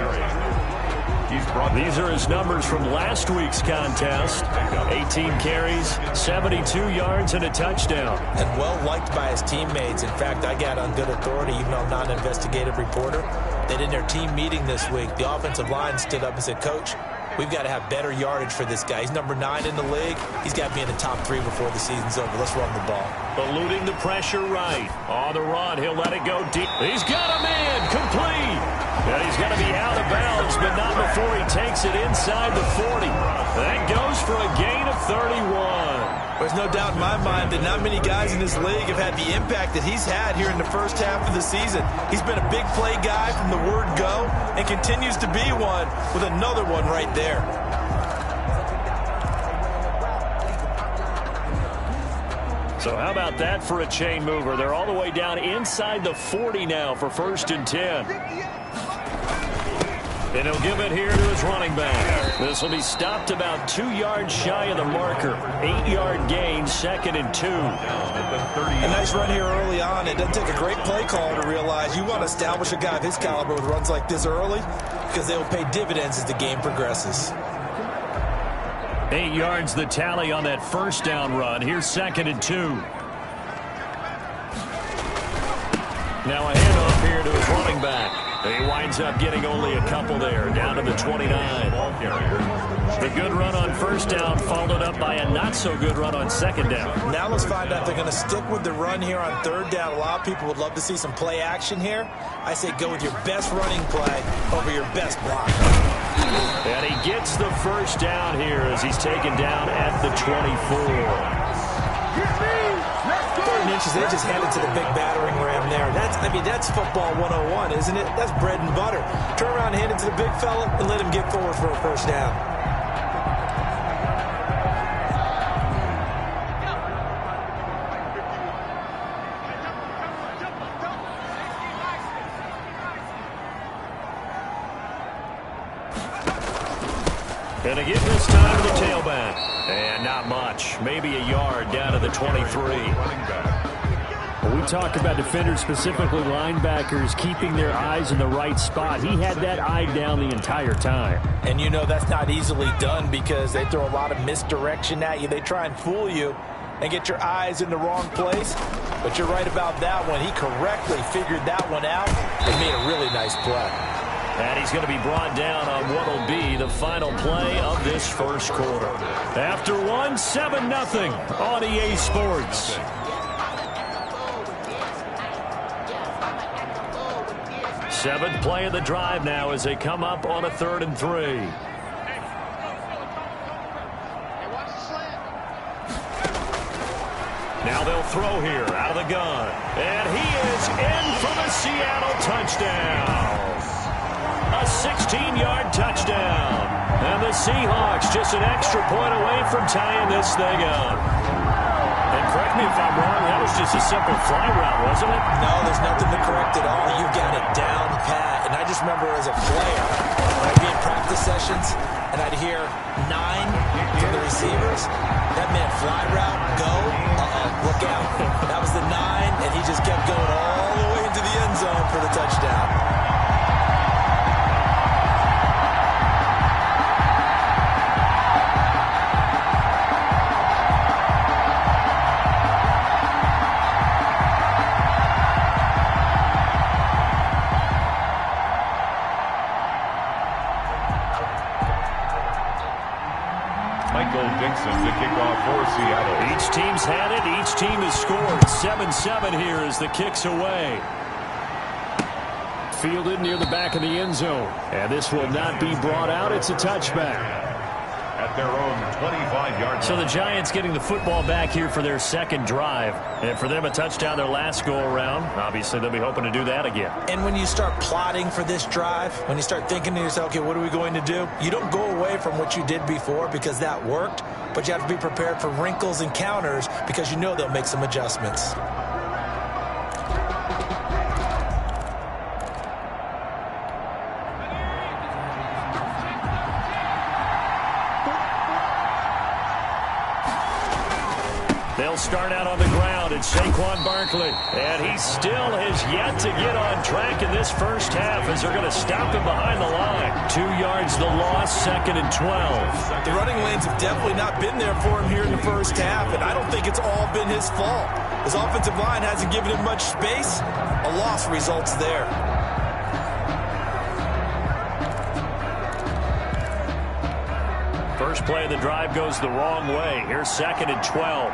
These are his numbers from last week's contest. 18 carries, 72 yards, and a touchdown. And well-liked by his teammates. In fact, I got on good authority, even though I'm not an investigative reporter, that in their team meeting this week, the offensive line stood up and said, Coach, we've got to have better yardage for this guy. He's number 9 in the league. He's got to be in the top 3 before the season's over. Let's run the ball. Eluding the pressure right. On the run, he'll let it go deep. He's got him in, complete. And he's going to be out of bounds, but not before he takes it inside the 40. That goes for a gain of 31. There's no doubt in my mind that not many guys in this league have had the impact that he's had here in the first half of the season. He's been a big play guy from the word go and continues to be one with another one right there. So how about that for a chain mover? They're all the way down inside the 40 now for 1st and 10. And he'll give it here to his running back. This will be stopped about 2 yards shy of the marker. 8-yard gain, 2nd and 2. A nice run here early on. It doesn't take a great play caller to realize you want to establish a guy of his caliber with runs like this early, because they will pay dividends as the game progresses. 8 yards the tally on that first down run. Here's 2nd and 2. Now a handoff here to his running back. He winds up getting only a couple there, down to the 29. The good run on first down followed up by a not-so-good run on second down. Now let's find out if they're going to stick with the run here on third down. A lot of people would love to see some play action here. I say go with your best running play over your best block. And he gets the first down here as he's taken down at the 24. 3rd and inches, they just handed to the big battering ram there. That's football 101, isn't it? That's bread and butter. Turn around and hand it to the big fella and let him get forward for a first down. And again this time to the tailback. And not much. Maybe a yard down to the 23. When we talk about defenders, specifically linebackers, keeping their eyes in the right spot, he had that eye down the entire time. And you know that's not easily done because they throw a lot of misdirection at you. They try and fool you and get your eyes in the wrong place. But you're right about that one. He correctly figured that one out and made a really nice play. And he's going to be brought down on what will be the final play of this first quarter. After 7-0 on EA Sports. Seventh play of the drive now as they come up on a 3rd and 3. Now they'll throw here out of the gun. And he is in for the Seattle touchdown. A 16-yard touchdown. And the Seahawks just an extra point away from tying this thing up. And correct me if I'm wrong, that was just a simple fly route, wasn't it? No, there's nothing to correct at all. You got it down pat. And I just remember as a player, I'd be in practice sessions, and I'd hear 9 from the receivers. That meant fly route, go, look out. That was the 9, and he just kept going all the way into the end zone for the touchdown. To kick off for Seattle. Each team's had it. Each team has scored. 7-7 here as the kick's away. Fielded near the back of the end zone. And this will not be brought out. It's a touchback. At their own 25-yard. So the Giants getting the football back here for their second drive. And for them, a touchdown their last go-around. Obviously, they'll be hoping to do that again. And when you start plotting for this drive, when you start thinking to yourself, okay, what are we going to do? You don't go away from what you did before because that worked. But you have to be prepared for wrinkles and counters because you know they'll make some adjustments. They'll start out on the ground. It's Saquon Barkley. And he still has yet to get on track in this first half as they're going to stop him behind the line. 2 yards the loss, 2nd and 12. The running lanes have definitely not been there for him here in the first half, and I don't think it's all been his fault. His offensive line hasn't given him much space. A loss results there. First play of the drive goes the wrong way. Here's 2nd and 12.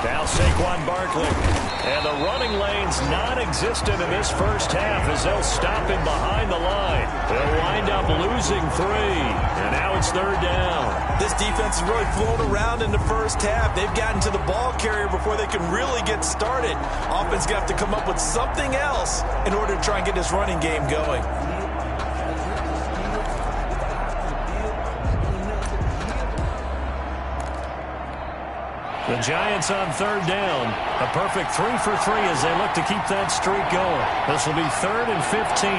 Now Saquon Barkley. And the running lane's non-existent in this first half as they'll stop him behind the line. They'll wind up losing 3. And now it's 3rd down. This defense has really flown around in the first half. They've gotten to the ball carrier before they can really get started. Offense going to have to come up with something else in order to try and get this running game going. The Giants on 3rd down. A perfect 3 for 3 as they look to keep that streak going. This will be 3rd and 15.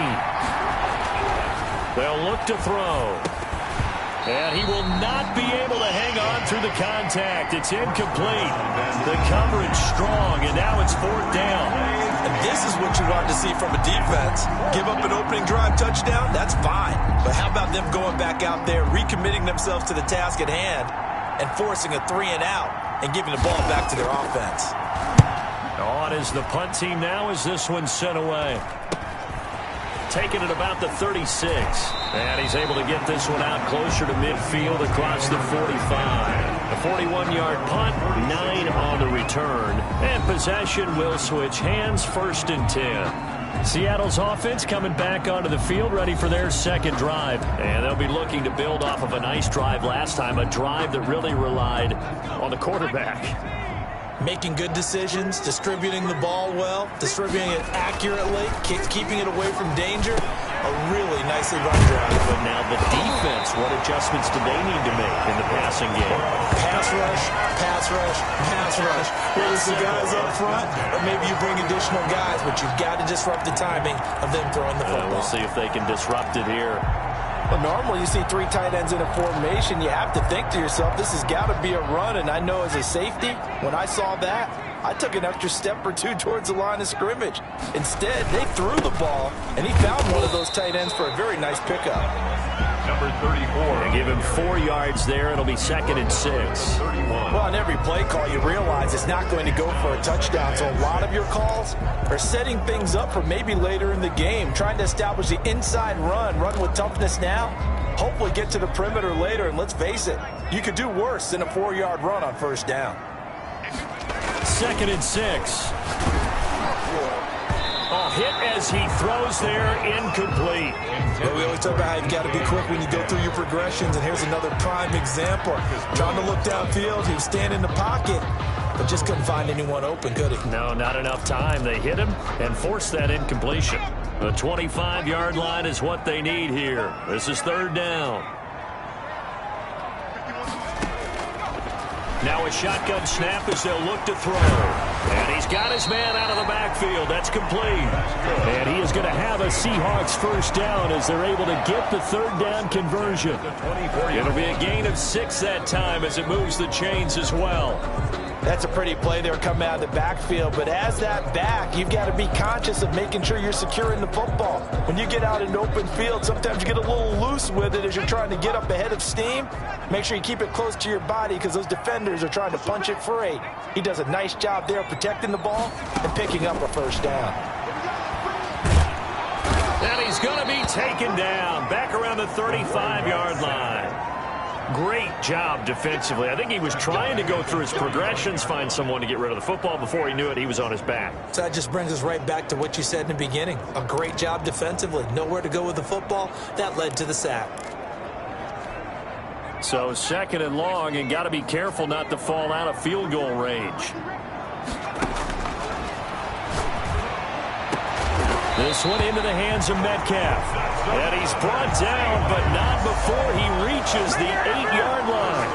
They'll look to throw. And he will not be able to hang on through the contact. It's incomplete. The coverage strong, and now it's 4th down. And this is what you want to see from a defense. Give up an opening drive touchdown, that's fine. But how about them going back out there, recommitting themselves to the task at hand, and forcing a 3-and-out and giving the ball back to their offense. On is the punt team now as this one's sent away. Taking it about the 36. And he's able to get this one out closer to midfield across the 45. A 41-yard punt, 9 on the return. And possession will switch hands, 1st and 10. Seattle's offense coming back onto the field, ready for their second drive. And they'll be looking to build off of a nice drive last time, a drive that really relied on the quarterback. Making good decisions, distributing the ball well, distributing it accurately, keeping it away from danger. A really nicely run drive. But now the defense, what adjustments do they need to make in the passing game? Pass rush, pass rush, pass rush. Whether it's the guys up front, or maybe you bring additional guys, but you've got to disrupt the timing of them throwing the football. We'll see if they can disrupt it here. Well, normally you see 3 tight ends in a formation. You have to think to yourself, this has got to be a run. And I know as a safety, when I saw that, I took an extra step or 2 towards the line of scrimmage. Instead, they threw the ball, and he found one of those tight ends for a very nice pickup. Number 34. They give him 4 yards there. It'll be 2nd and 6. 31. Well, on every play call, you realize it's not going to go for a touchdown. So a lot of your calls are setting things up for maybe later in the game, trying to establish the inside run with toughness now, hopefully get to the perimeter later. And let's face it, you could do worse than a 4-yard run on 1st down. 2nd and 6. Oh, hit as he throws there, incomplete. Well, we always talk about how you've got to be quick when you go through your progressions, and here's another prime example. Trying to look downfield, he was standing in the pocket, but just couldn't find anyone open, could he? No, not enough time. They hit him and forced that incompletion. The 25-yard line is what they need here. This is 3rd down. Now a shotgun snap as they'll look to throw. And he's got his man out of the backfield. That's complete. And he is going to have a Seahawks 1st down as they're able to get the 3rd down conversion. It'll be a gain of 6 that time as it moves the chains as well. That's a pretty play there coming out of the backfield. But as that back, you've got to be conscious of making sure you're securing the football. When you get out in open field, sometimes you get a little loose with it as you're trying to get up ahead of steam. Make sure you keep it close to your body because those defenders are trying to punch it free. He does a nice job there protecting the ball and picking up a 1st down. And he's going to be taken down back around the 35-yard line. Great job defensively. I think he was trying to go through his progressions, find someone to get rid of the football. Before he knew it, he was on his back. So that just brings us right back to what you said in the beginning. A great job defensively. Nowhere to go with the football. That led to the sack. So 2nd and long, and got to be careful not to fall out of field goal range. This one into the hands of Metcalf. And he's brought down, but not before he reaches the 8-yard line.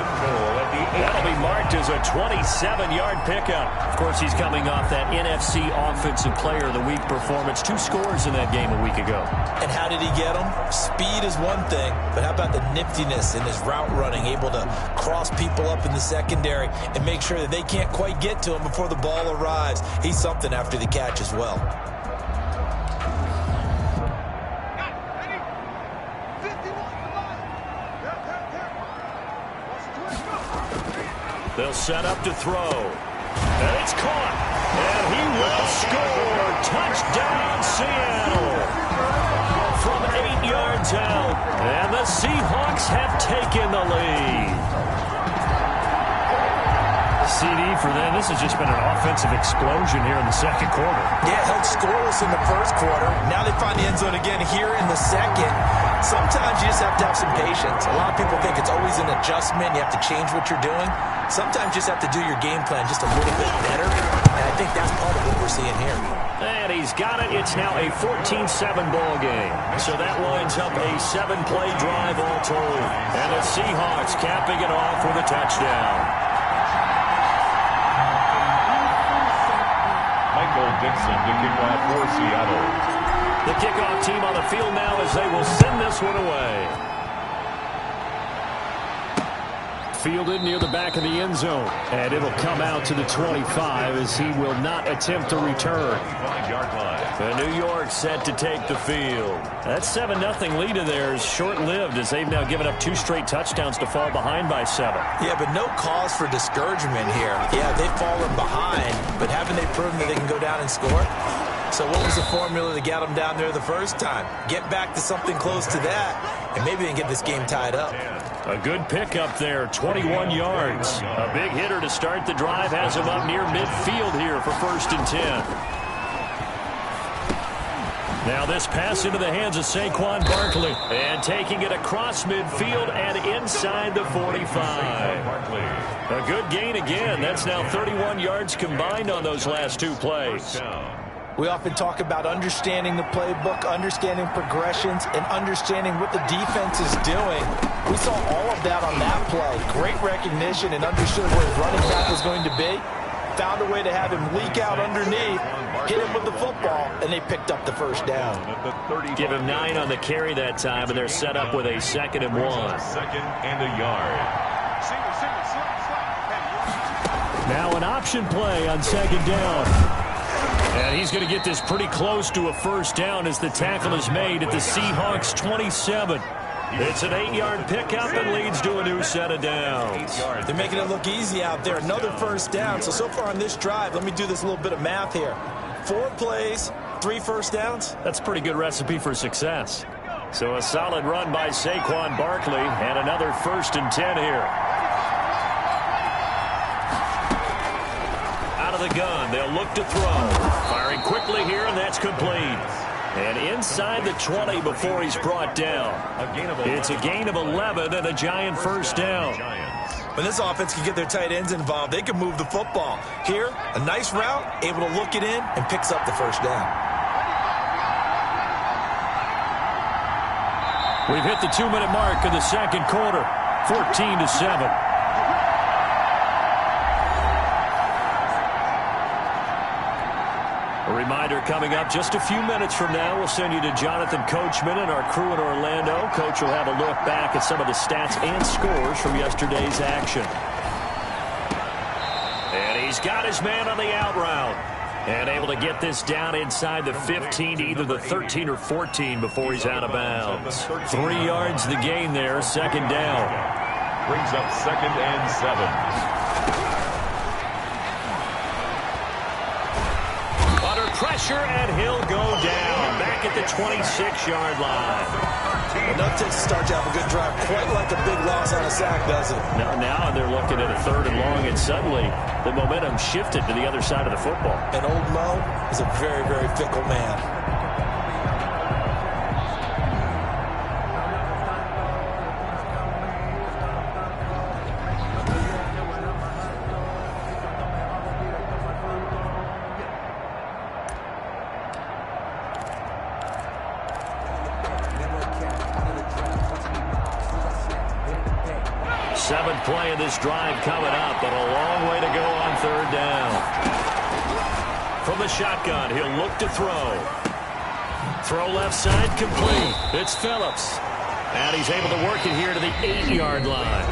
That'll be marked as a 27-yard pickup. Of course, he's coming off that NFC Offensive Player of the Week performance. 2 scores in that game a week ago. And how did he get them? Speed is one thing, but how about the niftiness in his route running, able to cross people up in the secondary and make sure that they can't quite get to him before the ball arrives. He's something after the catch as well. They'll set up to throw. And it's caught. And he will score. Touchdown, Seattle. From 8 yards out. And the Seahawks have taken the lead. CD for them. This has just been an offensive explosion here in the 2nd quarter. Yeah, held scoreless in the 1st quarter. Now they find the end zone again here in the 2nd. Sometimes you just have to have some patience. A lot of people think it's always an adjustment. You have to change what you're doing. Sometimes you just have to do your game plan just a little bit better. And I think that's part of what we're seeing here. And he's got it. It's now a 14-7 ball game. So that lines up a 7-play drive all told. And the Seahawks capping it off with a touchdown. Dixon to kick off for Seattle. The kickoff team on the field now as they will send this one away. fielded near the back of the end zone. And it'll come out to the 25 as he will not attempt to return. 5-yard line. And New York set to take the field. That 7-0 lead of theirs short-lived as they've now given up 2 straight touchdowns to fall behind by 7. Yeah, but no cause for discouragement here. Yeah, they've fallen behind, but haven't they proven that they can go down and score? So what was the formula to get them down there the first time? Get back to something close to that, and maybe they can get this game tied up. A good pickup there, 21 yards. A big hitter to start the drive has him up near midfield here for 1st and 10. Now this pass into the hands of Saquon Barkley. And taking it across midfield and inside the 45. A good gain again. That's now 31 yards combined on those last 2 plays. We often talk about understanding the playbook, understanding progressions, and understanding what the defense is doing. We saw all of that on that play. Great recognition and understood where his running back was going to be. Found a way to have him leak out underneath, hit him with the football, and they picked up the first down. Give him 9 on the carry that time, and they're set up with a 2nd and 1. 2nd and a yard. Now an option play on 2nd down. And he's going to get this pretty close to a first down as the tackle is made at the Seahawks 27. It's an 8-yard pickup and leads to a new set of downs. They're making it look easy out there. Another first down. So far on this drive, let me do this little bit of math here. 4 plays, 3 first downs. That's a pretty good recipe for success. So a solid run by Saquon Barkley and another 1st and 10 here. Out of the gun, they'll look to throw. Firing quickly here, and that's complete. And inside the 20 before he's brought down. It's a gain of 11 and a giant first down. When this offense can get their tight ends involved, they can move the football. Here, a nice route, able to look it in, and picks up the first down. We've hit the 2-minute mark of the 2nd quarter, 14-7. A reminder coming up just a few minutes from now, we'll send you to Jonathan Coachman and our crew in Orlando. Coach will have a look back at some of the stats and scores from yesterday's action. And he's got his man on the out route. And able to get this down inside the 15 to either the 13 or 14 before he's out of bounds. 3 yards the gain there, 2nd down. Brings up 2nd and 7. Pressure, and he'll go down back at the 26-yard line. Enough to start to have a good drive, quite like a big loss on a sack, does it? Now they're looking at a 3rd and long, and suddenly the momentum shifted to the other side of the football. And old Mo is a very, very fickle man. Seventh play of this drive coming up, but a long way to go on 3rd down. From the shotgun, he'll look to throw. Throw left side, complete. It's Phillips. And he's able to work it here to the 8-yard line.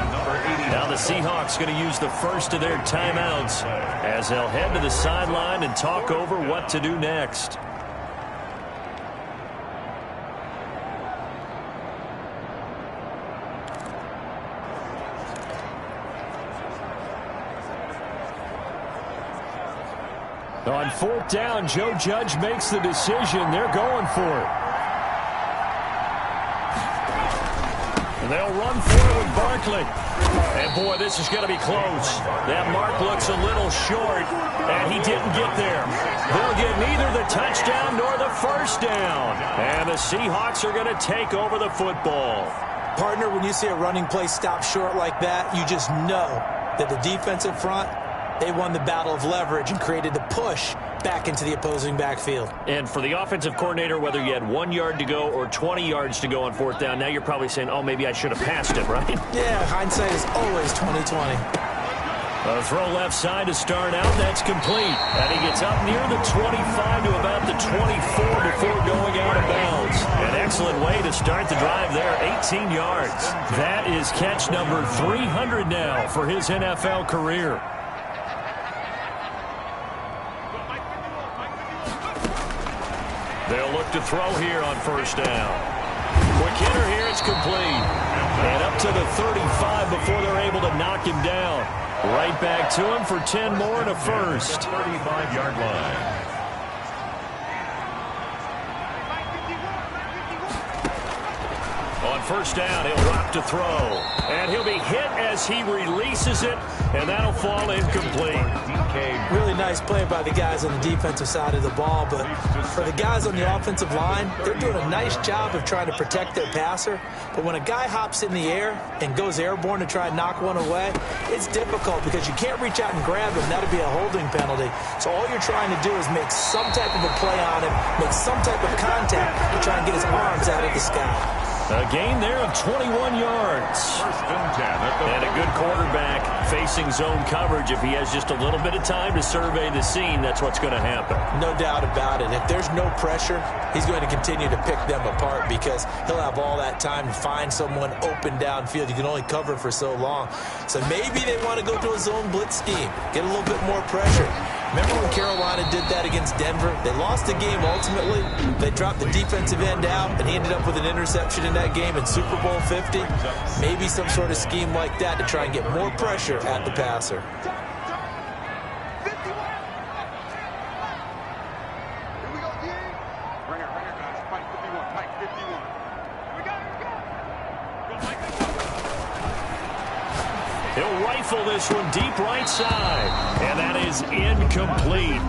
Now the Seahawks going to use the first of their timeouts as they'll head to the sideline and talk over what to do next. On 4th down, Joe Judge makes the decision. They're going for it. And they'll run for it with Barkley. And, boy, this is going to be close. That mark looks a little short, and he didn't get there. They'll get neither the touchdown nor the first down. And the Seahawks are going to take over the football. Partner, when you see a running play stop short like that, you just know that the defensive front, they won the battle of leverage and created the push back into the opposing backfield. And for the offensive coordinator, whether you had 1 yard to go or 20 yards to go on 4th down, now you're probably saying, oh, maybe I should have passed it, right? Yeah, hindsight is always 20/20. A throw left side to start out. That's complete. And he gets up near the 25 to about the 24 before going out of bounds. An excellent way to start the drive there, 18 yards. That is catch number 300 now for his NFL career. They'll look to throw here on first down. Quick hitter here, it's complete. And up to the 35 before they're able to knock him down. Right back to him for 10 more and a first. 35-yard line. On first down, he'll drop to throw. And he'll be hit as he releases it, and that'll fall incomplete. Really nice play by the guys on the defensive side of the ball, but for the guys on the offensive line, they're doing a nice job of trying to protect their passer. But when a guy hops in the air and goes airborne to try and knock one away, it's difficult because you can't reach out and grab him. That'll be a holding penalty. So all you're trying to do is make some type of a play on him, make some type of contact to try and get his arms out of the sky. A gain there of 21 yards. And a good quarterback facing zone coverage. If he has just a little bit of time to survey the scene, that's what's going to happen. No doubt about it. If there's no pressure, he's going to continue to pick them apart because he'll have all that time to find someone open downfield. You can only cover for so long. So maybe they want to go to a zone blitz scheme, get a little bit more pressure. Remember when Carolina did that against Denver? They lost the game ultimately. They dropped the defensive end out, and he ended up with an interception in that game in Super Bowl 50. Maybe some sort of scheme like that to try and get more pressure at the passer. He'll rifle this one deep right side, and that is incomplete.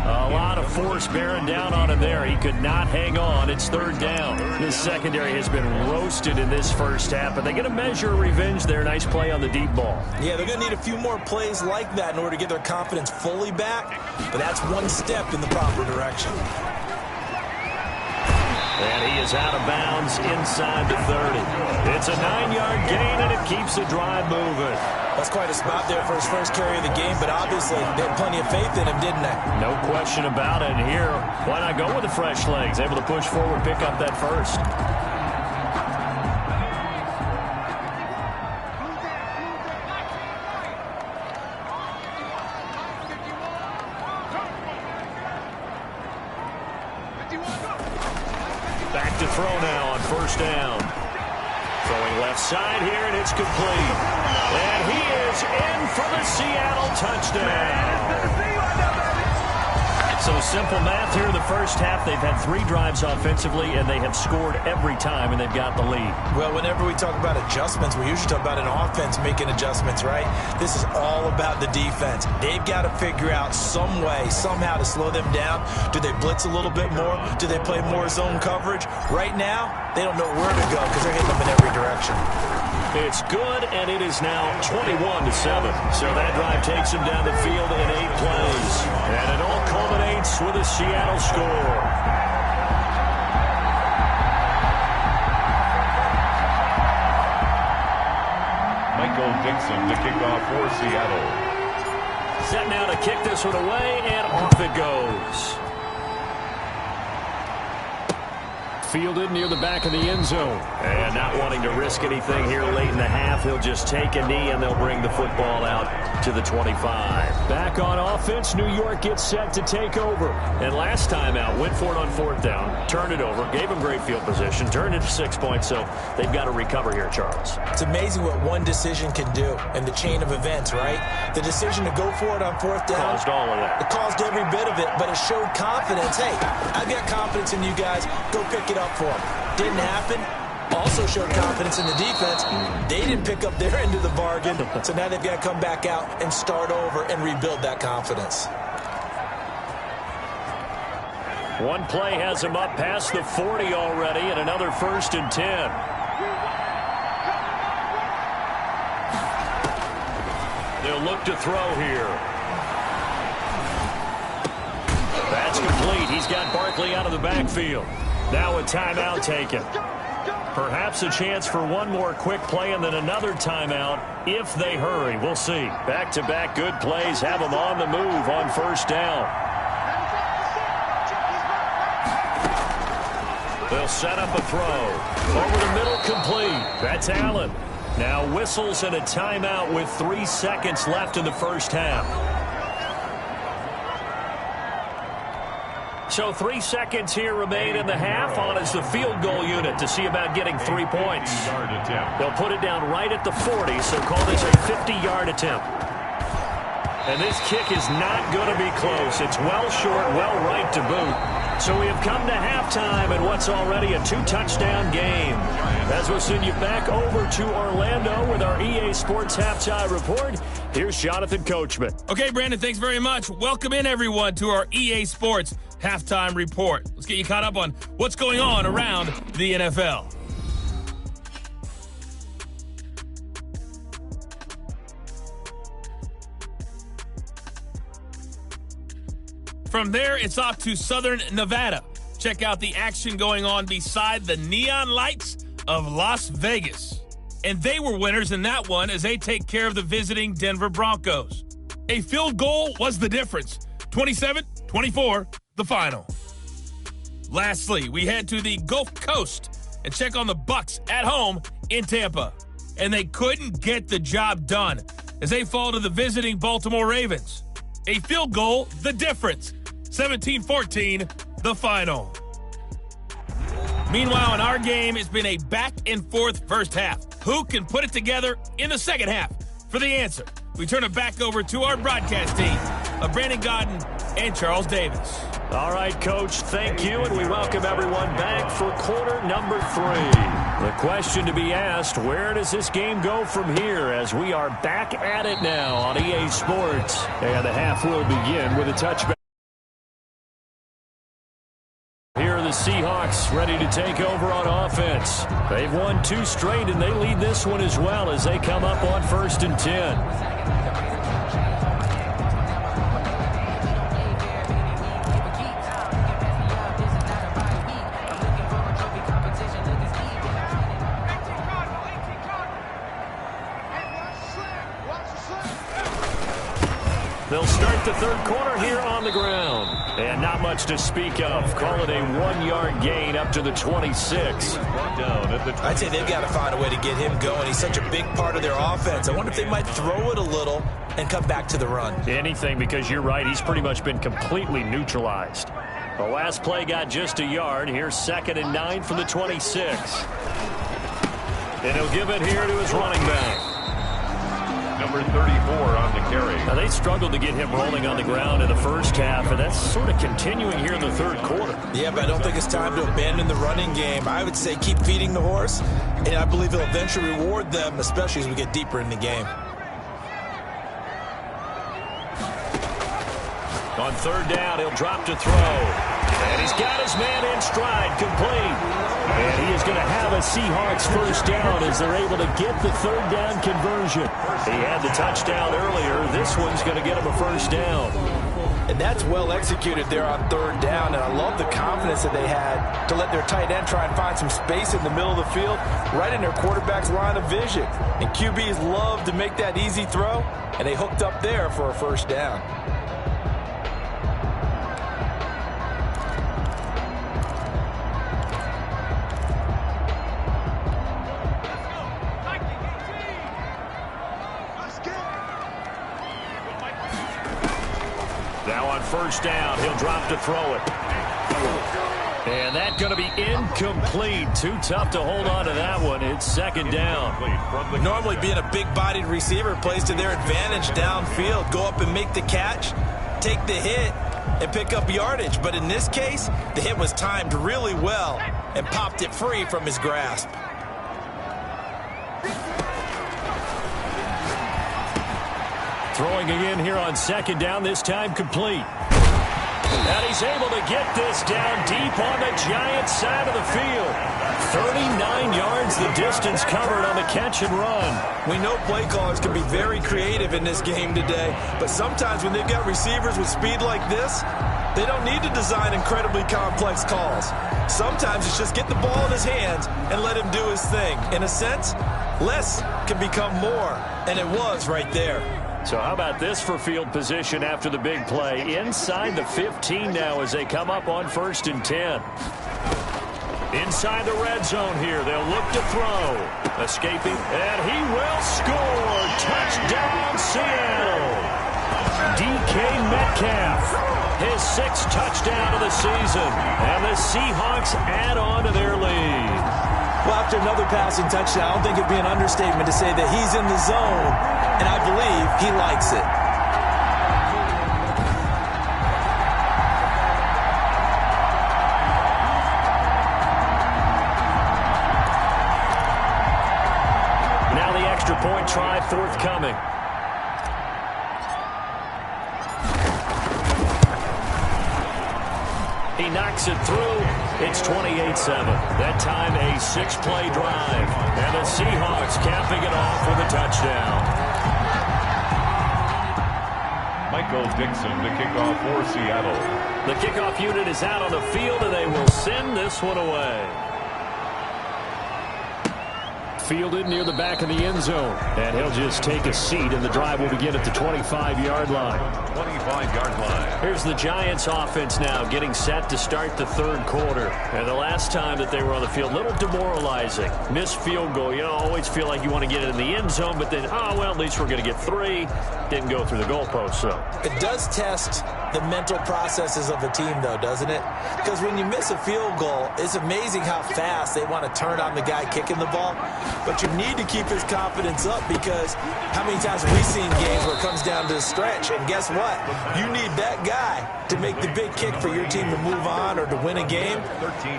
A lot of force bearing down on him there. He could not hang on. It's third down. This secondary has been roasted in this first half, but they get a measure of revenge there. Nice play on the deep ball. Yeah, they're going to need a few more plays like that in order to get their confidence fully back, but that's one step in the proper direction. And he is out of bounds inside the 30. It's a 9-yard gain, and it keeps the drive moving. That's quite a spot there for his first carry of the game, but obviously they had plenty of faith in him, didn't they? No question about it. And here, why not go with the fresh legs? Able to push forward, pick up that first. Back to throw now on first down. Throwing left side here, and it's complete. And he is in for the Seattle touchdown. So simple math here in the first half. They've had 3 drives offensively, and they have scored every time, and they've got the lead. Well, whenever we talk about adjustments, we usually talk about an offense making adjustments, right? This is all about the defense. They've got to figure out some way, somehow to slow them down. Do they blitz a little bit more? Do they play more zone coverage? Right now, they don't know where to go because they're hitting them in every direction. It's good, and it is now 21-7. So that drive takes him down the field in 8 plays. And it all culminates with a Seattle score. Michael Dixon to kick off for Seattle. Set now to kick this one away, and off it goes. Fielded near the back of the end zone. And not wanting to risk anything here late in the half, he'll just take a knee, and they'll bring the football out to the 25. Back on offense, New York gets set to take over. And last time out, went for it on fourth down, turned it over, gave them great field position, turned it to 6 points, so they've got to recover here, Charles. It's amazing what one decision can do in the chain of events, right? The decision to go for it on fourth down. Caused all of that. It caused every bit of it, but it showed confidence. Hey, I've got confidence in you guys. Go pick it up for them. Didn't happen. Also showed confidence in the defense. They didn't pick up their end of the bargain, so now they've got to come back out and start over and rebuild that confidence. One play has him up past the 40 already, and another 1st and 10. They'll look to throw here. That's complete. He's got Barkley out of the backfield. Now a timeout taken. Perhaps a chance for one more quick play and then another timeout if they hurry. We'll see. Back-to-back good plays have them on the move on first down. They'll set up a throw. Over the middle, complete. That's Allen. Now whistles and a timeout with 3 seconds left in the first half. So 3 seconds here remain in the half. On is the field goal unit to see about getting 3 points. They'll put it down right at the 40, so call this a 50-yard attempt. And this kick is not going to be close. It's well short, well right to boot. So we have come to halftime in what's already a 2-touchdown game. As we'll send you back over to Orlando with our EA Sports Halftime Report, here's Jonathan Coachman. Okay, Brandon, thanks very much. Welcome in, everyone, to our EA Sports Halftime Report. Let's get you caught up on what's going on around the NFL. From there, it's off to Southern Nevada. Check out the action going on beside the neon lights of Las Vegas. And they were winners in that one as they take care of the visiting Denver Broncos. A field goal was the difference. 27-24, the final. Lastly, we head to the Gulf Coast and check on the Bucs at home in Tampa. And they couldn't get the job done as they fall to the visiting Baltimore Ravens. A field goal, the difference. 17-14, the final. Meanwhile, in our game, it's been a back-and-forth first half. Who can put it together in the second half? For the answer, we turn it back over to our broadcast team of Brandon Godden and Charles Davis. All right, Coach, thank you, and we welcome everyone back for quarter number 3. The question to be asked, where does this game go from here as we are back at it now on EA Sports? And the half will begin with a touchback. Here are the Seahawks ready to take over on offense. They've won 2 straight, and they lead this one as well as they come up on 1st and 10. They'll start the third quarter here on the ground. And not much to speak of. Call it a 1-yard gain up to the 26. I'd say they've got to find a way to get him going. He's such a big part of their offense. I wonder if they might throw it a little and come back to the run. Anything, because you're right. He's pretty much been completely neutralized. The last play got just a yard. Here's 2nd and 9 from the 26. And he'll give it here to his running back. Number 34 on the carry. Now, they struggled to get him rolling on the ground in the first half, and that's sort of continuing here in the third quarter. Yeah, but I don't think it's time to abandon the running game. I would say keep feeding the horse, and I believe he'll eventually reward them, especially as we get deeper in the game. On 3rd down, he'll drop to throw. And he's got his man in stride, complete. And he is going to have a Seahawks first down as they're able to get the 3rd down conversion. He had the touchdown earlier. This one's going to get him a first down. And that's well executed there on 3rd down. And I love the confidence that they had to let their tight end try and find some space in the middle of the field, right in their quarterback's line of vision. And QBs love to make that easy throw, and they hooked up there for a first down. Now on 1st down, he'll drop to throw it. And that's going to be incomplete. Too tough to hold on to that one. It's 2nd down. Normally being a big-bodied receiver plays to their advantage downfield. Go up and make the catch, take the hit, and pick up yardage. But in this case, the hit was timed really well and popped it free from his grasp. Throwing again here on 2nd down, this time complete. And he's able to get this down deep on the Giants side of the field. 39 yards the distance covered on the catch and run. We know play callers can be very creative in this game today, but sometimes when they've got receivers with speed like this, They don't need to design incredibly complex calls. Sometimes it's just get the ball in his hands and let him do his thing. In a sense, less can become more, and it was right there. So how about this for field position after the big play? Inside the 15 now as they come up on 1st and 10. Inside the red zone here. They'll look to throw. Escaping, and he will score. Touchdown, Seattle. DK Metcalf, his 6th touchdown of the season. And the Seahawks add on to their lead. Well, after another passing touchdown, I don't think it'd be an understatement to say that he's in the zone, and I believe he likes it. Now the extra point try forthcoming. He knocks it through. It's 28-7. That time a 6-play drive. And the Seahawks capping it off with a touchdown. Michael Dixon to kick off for Seattle. The kickoff unit is out on the field, and they will send this one away. Fielded near the back of the end zone. And he'll just take a seat, and the drive will begin at the 25-yard line. 25-yard line. Here's the Giants offense now getting set to start the 3rd quarter. And the last time that they were on the field, a little demoralizing. Missed field goal. You know, always feel like you want to get it in the end zone, but then, oh, well, at least we're going to get 3. Didn't go through the goalpost, so. It does test the mental processes of a team, though, doesn't it? Because when you miss a field goal, it's amazing how fast they want to turn on the guy kicking the ball. But you need to keep his confidence up, because how many times have we seen games where it comes down to the stretch? And guess what? You need that guy to make the big kick for your team to move on or to win a game.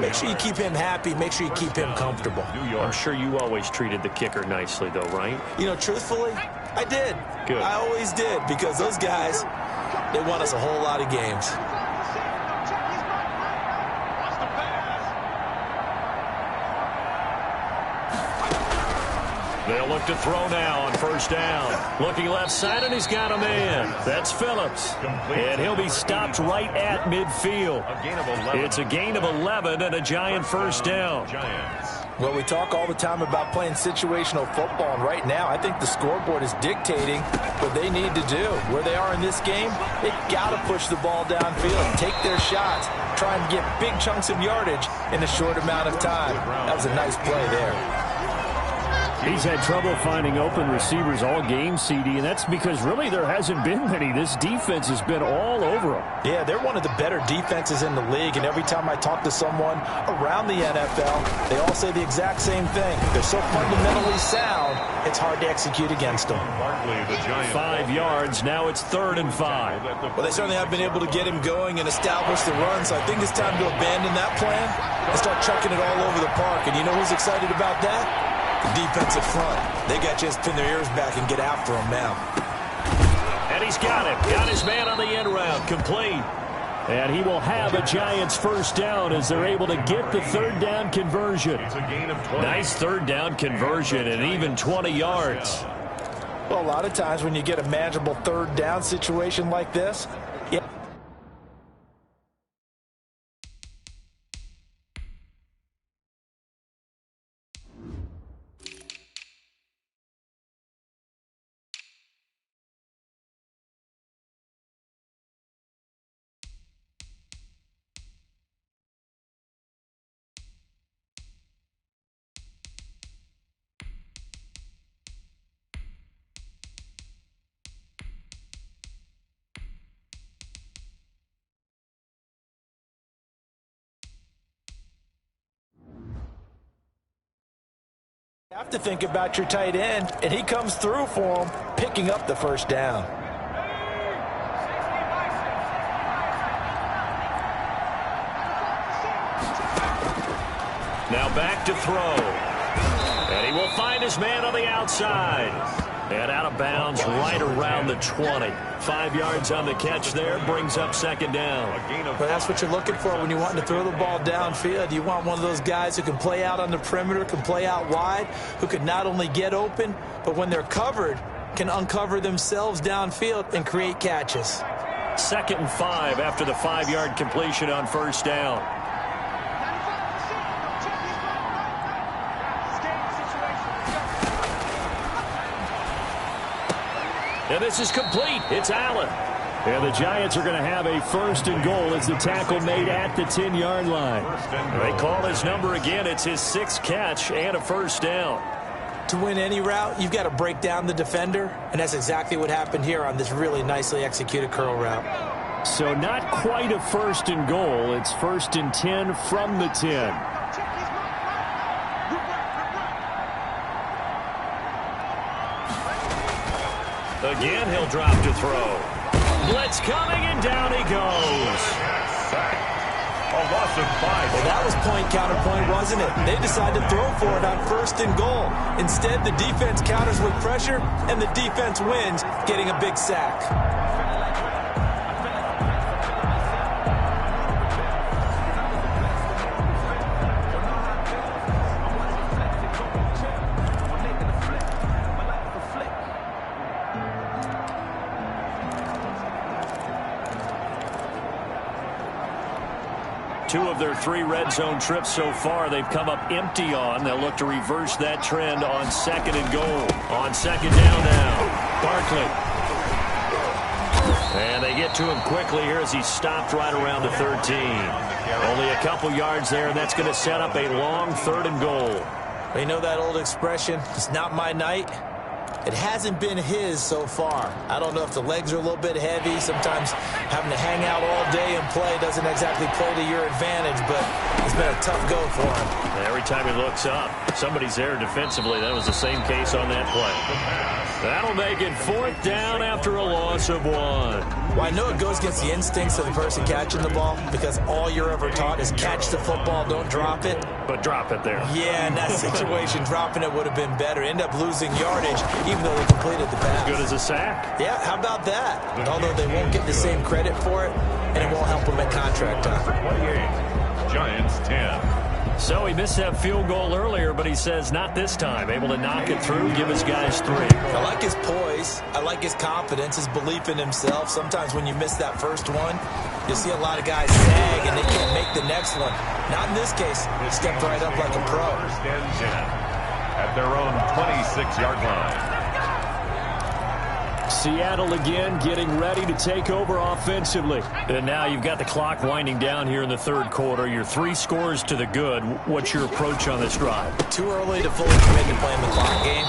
Make sure you keep him happy. Make sure you keep him comfortable. I'm sure you always treated the kicker nicely, though, right? You know, truthfully, I did. Good. I always did, because those guys, they won us a whole lot of games. They'll look to throw now on 1st down. Looking left side, and he's got a man. That's Phillips. And he'll be stopped right at midfield. It's a gain of 11 and a Giant 1st down. Well, we talk all the time about playing situational football, and right now I think the scoreboard is dictating what they need to do. Where they are in this game, they've got to push the ball downfield, take their shots, try and get big chunks of yardage in a short amount of time. That was a nice play there. He's had trouble finding open receivers all game, CD, and that's because really there hasn't been many. This defense has been all over him. Yeah, they're one of the better defenses in the league, and every time I talk to someone around the NFL, they all say the exact same thing. They're so fundamentally sound, it's hard to execute against them. 5 yards, now it's 3rd and 5. Well, they certainly have been able to get him going and establish the run, so I think it's time to abandon that plan and start chucking it all over the park. And you know who's excited about that? The defensive front. They got to just pin their ears back and get after him now. And he's got him. Got his man on the end route. Complete. And he will have a Giants 1st down as they're able to get the 3rd down conversion. Nice 3rd down conversion and even 20 yards. Well, a lot of times when you get a manageable 3rd down situation like this, you have to think about your tight end, and he comes through for him, picking up the 1st down. Now back to throw. And he will find his man on the outside. And out of bounds right around the 20. 5 yards on the catch there, brings up 2nd down. But that's what you're looking for when you want to throw the ball downfield. You want one of those guys who can play out on the perimeter, can play out wide, who can not only get open, but when they're covered, can uncover themselves downfield and create catches. 2nd and 5 after the 5-yard completion on first down. And this is complete. It's Allen. And the Giants are going to have a 1st and goal as the tackle made at the 10-yard line. They call his number again. It's his 6th catch and a 1st down. To win any route, you've got to break down the defender, and that's exactly what happened here on this really nicely executed curl route. So not quite a 1st and goal. It's 1st and 10 from the 10. Again, he'll drop to throw. Blitz coming, and down he goes. A loss of 5. Well, that was point counterpoint, wasn't it? They decided to throw for it on 1st and goal. Instead, the defense counters with pressure, and the defense wins, getting a big sack. Two of their 3 red zone trips so far they've come up empty on. They'll look to reverse that trend on 2nd and goal. On 2nd down now. Barkley. And they get to him quickly here as he's stopped right around the 13. Only a couple yards there, and that's going to set up a long 3rd and goal. You know that old expression, it's not my night? It hasn't been his so far. I don't know if the legs are a little bit heavy. Sometimes having to hang out all day and play doesn't exactly play to your advantage, but it's been a tough go for him. Every time he looks up, somebody's there defensively. That was the same case on that play. That'll make it 4th down after a loss of 1. Well, I know it goes against the instincts of the person catching the ball because all you're ever taught is catch the football, don't drop it. But drop it there. Yeah, in that situation, dropping it would have been better. End up losing yardage, even though they completed the pass. As good as a sack. Yeah, how about that? Although they won't get the same credit for it, and it won't help them at contract time. 28. Giants 10. So he missed that field goal earlier, but he says not this time. Able to knock it through, give his guys 3. I like his poise. I like his confidence, his belief in himself. Sometimes when you miss that first one, you'll see a lot of guys sag and they can't make the next one. Not in this case. He stepped right up like a pro. 1st and 10 at their own 26-yard line. Seattle again getting ready to take over offensively. And now you've got the clock winding down here in the 3rd quarter. Your 3 scores to the good. What's your approach on this drive? Too early to fully commit to playing the clock game.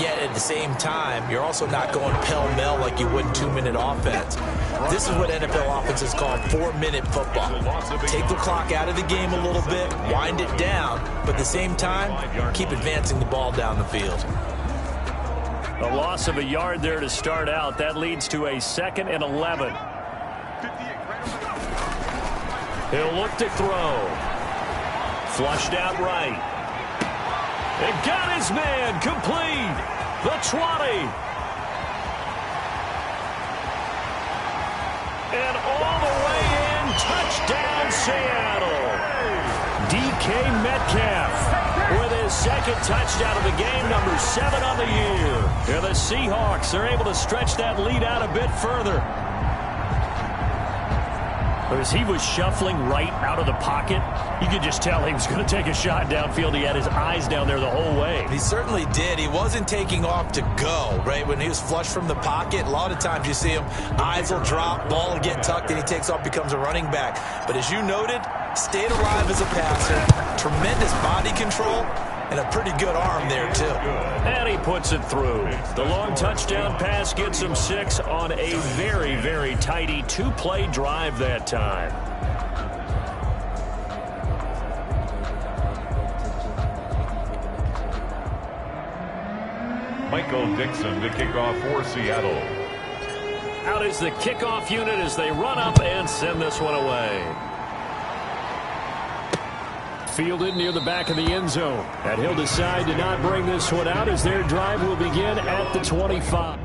Yet at the same time, you're also not going pell-mell like you would in 2-minute offense. This is what NFL offenses call 4-minute football. Take the clock out of the game a little bit, wind it down, but at the same time, keep advancing the ball down the field. A loss of a yard there to start out. That leads to a 2nd and 11. He'll look to throw. Flushed out right. And got his man complete. The 20. And all the way in. Touchdown, Seattle. DK Metcalf with his 2nd touchdown of the game, number 7 on the year. And the Seahawks are able to stretch that lead out a bit further. As he was shuffling right out of the pocket, you could just tell he was going to take a shot downfield. He had his eyes down there the whole way. He certainly did. He wasn't taking off to go, right? When he was flush from the pocket, a lot of times you see him, eyes will drop, ball will get tucked, and he takes off, becomes a running back. But as you noted, stayed alive as a passer, tremendous body control, and a pretty good arm there, too. And he puts it through. The long touchdown pass gets him 6 on a very, very tidy 2-play drive that time. Michael Dixon to kick off for Seattle. Out is the kickoff unit as they run up and send this one away. Fielded near the back of the end zone. And he'll decide to not bring this one out as their drive will begin at the 25.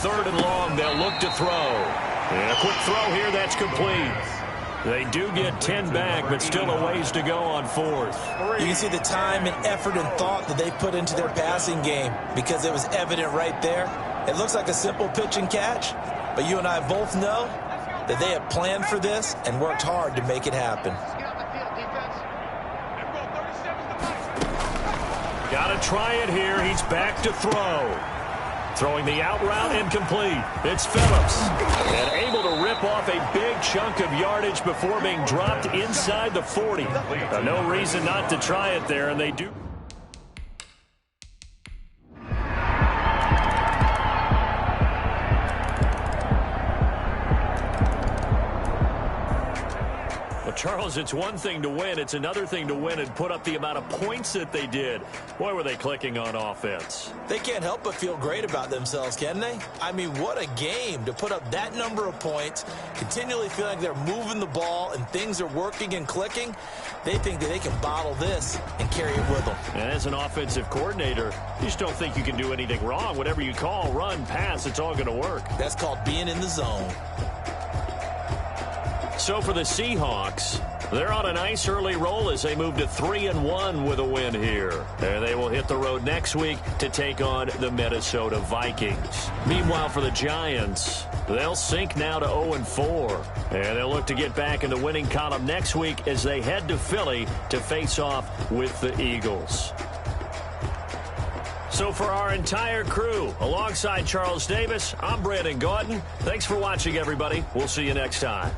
3rd and long. They'll look to throw. And a quick throw here. That's complete. They do get 10 back, but still a ways to go on 4th. You can see the time and effort and thought that they put into their passing game because it was evident right there. It looks like a simple pitch and catch, but you and I both know that they have planned for this and worked hard to make it happen. Got to try it here. He's back to throw. Throwing the out route incomplete. It's Phillips. And able to rip off a big chunk of yardage before being dropped inside the 40. No reason not to try it there, and they do. Charles, it's one thing to win. It's another thing to win and put up the amount of points that they did. Boy, were they clicking on offense. They can't help but feel great about themselves, can they? I mean, what a game to put up that number of points, continually feeling like they're moving the ball and things are working and clicking. They think that they can bottle this and carry it with them. And as an offensive coordinator, you just don't think you can do anything wrong. Whatever you call, run, pass, it's all going to work. That's called being in the zone. So for the Seahawks, they're on a nice early roll as they move to 3-1 with a win here. And they will hit the road next week to take on the Minnesota Vikings. Meanwhile, for the Giants, they'll sink now to 0-4. And they'll look to get back in the winning column next week as they head to Philly to face off with the Eagles. So for our entire crew, alongside Charles Davis, I'm Brandon Gaudin. Thanks for watching, everybody. We'll see you next time.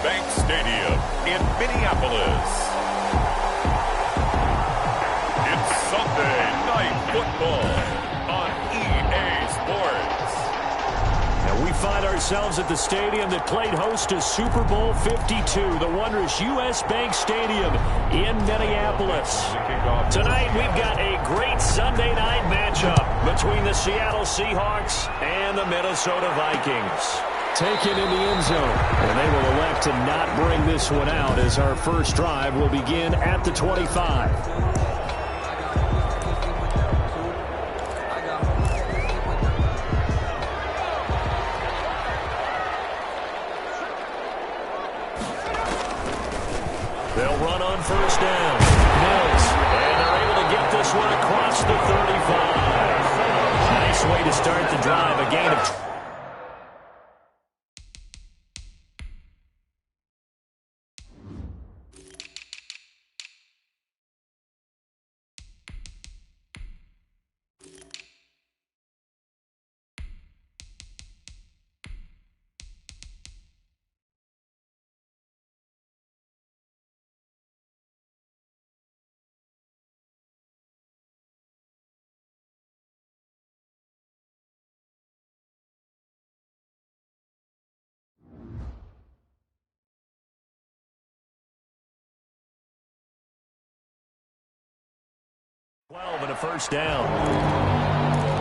Bank Stadium in Minneapolis. It's Sunday Night Football on EA Sports. And we find ourselves at the stadium that played host to Super Bowl 52, the wondrous U.S. Bank Stadium in Minneapolis. Tonight, we've got a great Sunday night matchup between the Seattle Seahawks and the Minnesota Vikings. Taken in the end zone, and they will elect to not bring this one out as our first drive will begin at the 25. They'll run on first down. Mills, and they're able to get this one across the 35. Nice way to start the drive, a gain of 12 and a first down.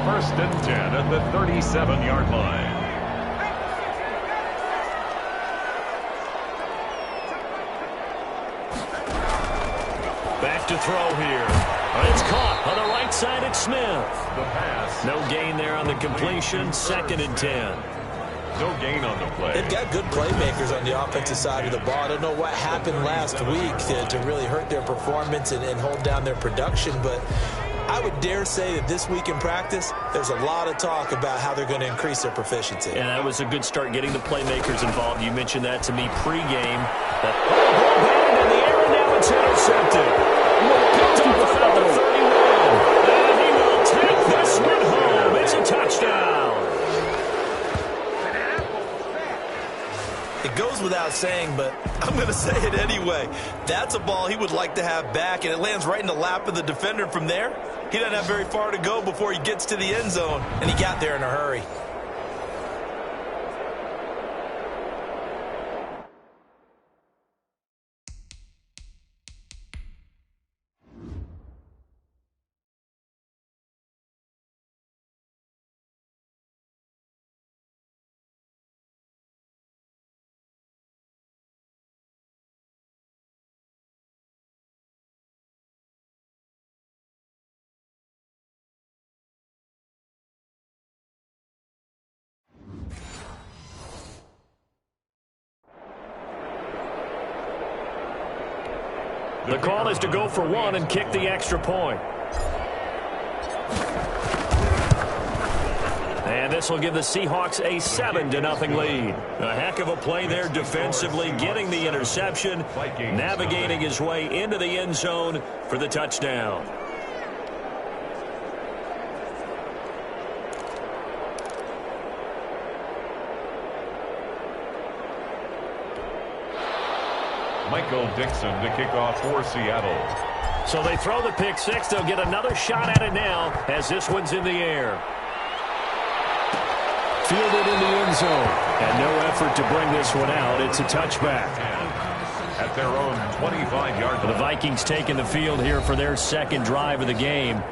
First and 10 at the 37-yard line. Back to throw here. It's caught on the right side at Smith. The pass. No gain there on the completion. Second and 10. No gain on the play. They've got good playmakers on the offensive side of the ball. I don't know what happened last week to really hurt their performance and hold down their production, but I would dare say that this week in practice, there's a lot of talk about how they're going to increase their proficiency. And that was a good start getting the playmakers involved. You mentioned that to me pregame. That ball in the air, and now it's intercepted. Picked up about the 31. And he will take this one home. It's a touchdown. It goes without saying, but I'm going to say it anyway. That's a ball he would like to have back, and it lands right in the lap of the defender. From there, he doesn't have very far to go before he gets to the end zone, and he got there in a hurry. The call is to go for one and kick the extra point. And this will give the Seahawks a 7-0 lead. A heck of a play there defensively, getting the interception, navigating his way into the end zone for the touchdown. Michael Dixon to kick off for Seattle. So they throw the pick six. They'll get another shot at it now as this one's in the air. Fielded in the end zone. And no effort to bring this one out. It's a touchback. At their own 25-yard line. The Vikings taking the field here for their second drive of the game.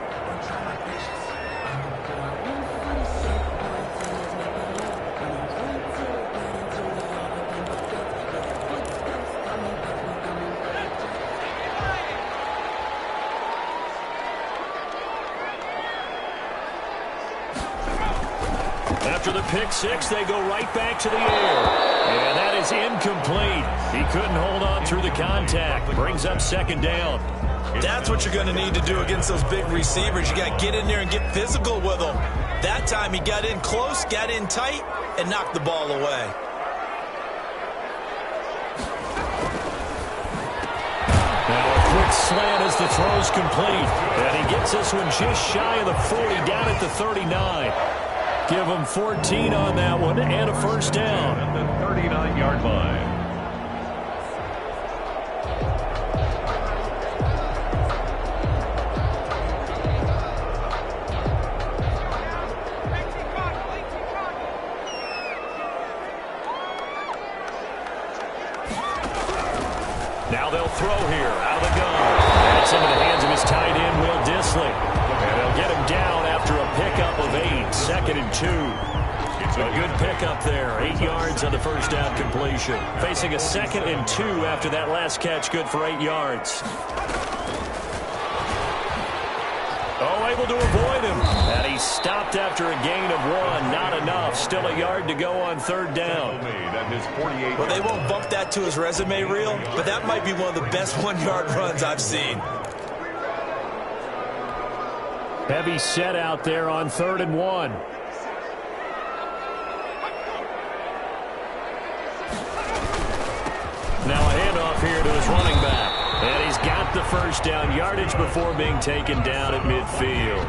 After the pick six, they go right back to the air. And that is incomplete. He couldn't hold on through the contact. Brings up second down. That's what you're going to need to do against those big receivers. You got to get in there and get physical with them. That time he got in close, got in tight, and knocked the ball away. Now a quick slant as the throw's complete. And he gets this one just shy of the 40, down at the 39. Give him 14 on that one and a first down. At the 39-yard line. Now they'll throw here out of the gun. That's into the hands of his tight end, Will Dissly. And they'll get him down after a pickup of 8, 2nd and 2. A good pickup there, 8 yards on the first down completion. Facing a 2nd and 2 after that last catch, good for 8 yards. Oh, able to avoid him. And he stopped after a gain of 1. Not enough. Still a yard to go on 3rd down. Well, they won't bump that to his resume reel, but that might be one of the best 1-yard runs I've seen. Heavy set out there on 3rd and 1. Now a handoff here to his running back. And he's got the first down yardage before being taken down at midfield.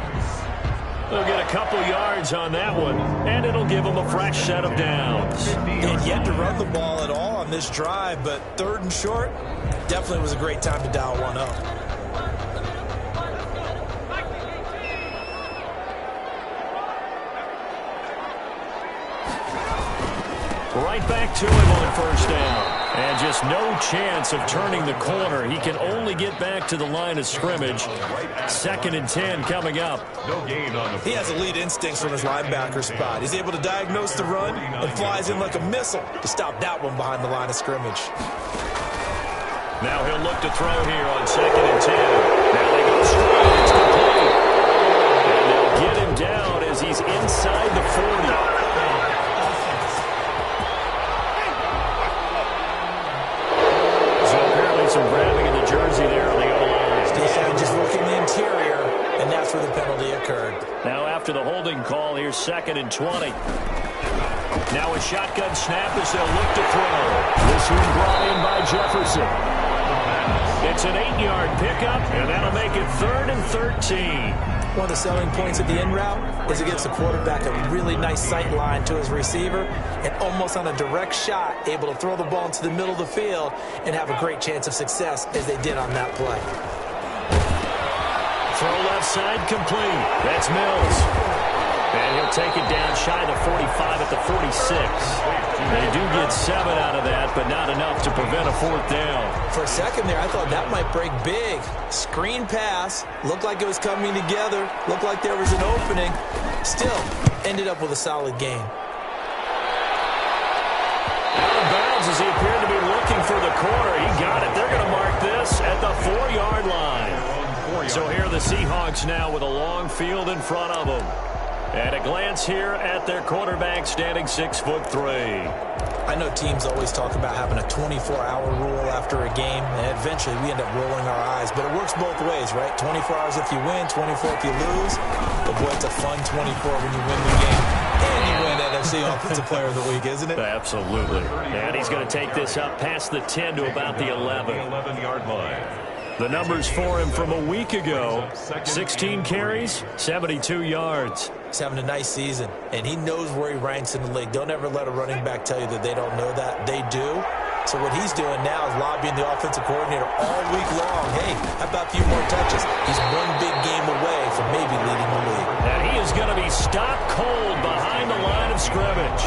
They'll get a couple yards on that one, and it'll give them a fresh set of downs. And yet to run the ball at all on this drive, but 3rd and short, definitely was a great time to dial one up. Right back to him on 1st down. And just no chance of turning the corner. He can only get back to the line of scrimmage. 2nd and 10 coming up. He has elite instincts from his linebacker spot. He's able to diagnose the run and flies in like a missile to stop that one behind the line of scrimmage. Now he'll look to throw here on 2nd and 10. Now they go straight. It's complete. And they'll get him down as he's inside the 40. Some grabbing in the jersey there on the O-line. Yeah, just looking the interior, and that's where the penalty occurred. Now after the holding call, here's 2nd and 20. Now a shotgun snap as they'll look to throw. This one brought in by Jefferson. It's an 8-yard pickup, and that'll make it 3rd and 13. One of the selling points of the in route is it gives the quarterback a really nice sight line to his receiver and almost on a direct shot able to throw the ball into the middle of the field and have a great chance of success as they did on that play. Throw left side complete. That's Mills. And he'll take it down shy of the 45 at the 46. They do get 7 out of that, but not enough to prevent a 4th down. For a second there, I thought that might break big. Screen pass. Looked like it was coming together. Looked like there was an opening. Still, ended up with a solid game. Out of bounds as he appeared to be looking for the corner. He got it. They're going to mark this at the 4-yard line. So here are the Seahawks now with a long field in front of them. At a glance here at their quarterback standing 6'3". I know teams always talk about having a 24-hour rule after a game, and eventually we end up rolling our eyes. But it works both ways, right? 24 hours if you win, 24 if you lose. But boy, it's a fun 24 when you win the game. And you win NFC Offensive Player of the Week, isn't it? Absolutely. And he's going to take this up past the 10 to about the 11. 11-yard line. The numbers for him from a week ago, 16 carries, 72 yards. He's having a nice season, and he knows where he ranks in the league. Don't ever let a running back tell you that they don't know that. They do. So what he's doing now is lobbying the offensive coordinator all week long. Hey, how about a few more touches? He's one big game away from maybe leading the league. And he is going to be stopped cold behind the line of scrimmage.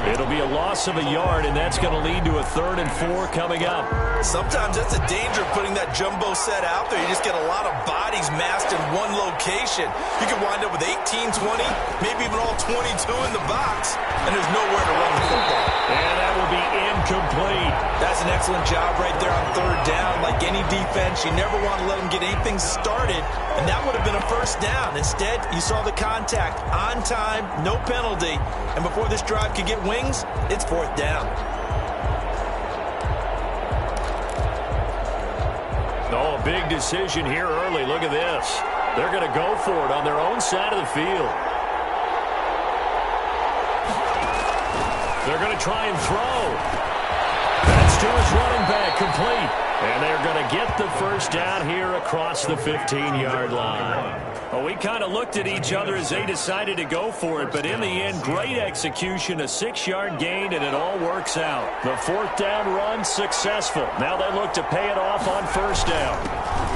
It'll be a loss of a yard, and that's going to lead to a 3rd and 4 coming up. Sometimes that's the danger of putting that jumbo set out there. You just get a lot of bodies massed in one location. You could wind up with 18, 20, maybe even all 22 in the box, and there's nowhere to run the football. And that will be incomplete. That's an excellent job right there on 3rd down. Like any defense, you never want to let them get anything started, and that would have been a 1st down. Instead, you saw the contact on time, no penalty, and before this drive could get wings, it's 4th down. Oh, a big decision here early. Look at this. They're going to go for it on their own side of the field. They're going to try and throw. That's to his running back, complete. And they're going to get the 1st down here across the 15-yard line. Well, we kind of looked at each other as they decided to go for it, but in the end, great execution, a 6-yard gain, and it all works out. The 4th down run successful. Now they look to pay it off on 1st down.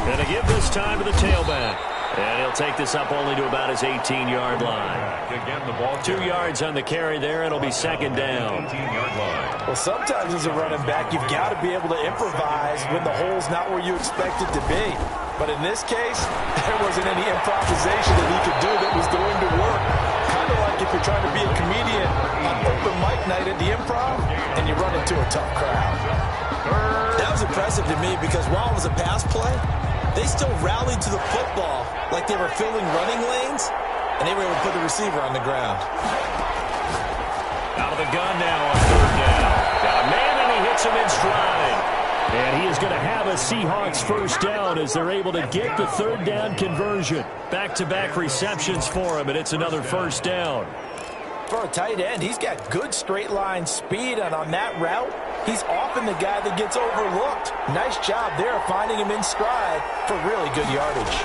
And to give this time to the tailback. And he'll take this up only to about his 18-yard line. Again, the ball 2 yards on the carry there. It'll be second down. 18-yard line. Well, sometimes as a running back, you've got to be able to improvise when the hole's not where you expect it to be. But in this case, there wasn't any improvisation that he could do that was going to work. Kind of like if you're trying to be a comedian on open mic night at the Improv and you run into a tough crowd. That was impressive to me because while it was a pass play, they still rallied to the football like they were filling running lanes, and they were able to put the receiver on the ground. Out of the gun now on third down. Got a man, and he hits him in stride. And he is going to have a Seahawks first down as they're able to get the third down conversion. Back-to-back receptions for him, and it's another first down. For a tight end, he's got good straight line speed, and on that route, he's often the guy that gets overlooked. Nice job there finding him in stride for really good yardage.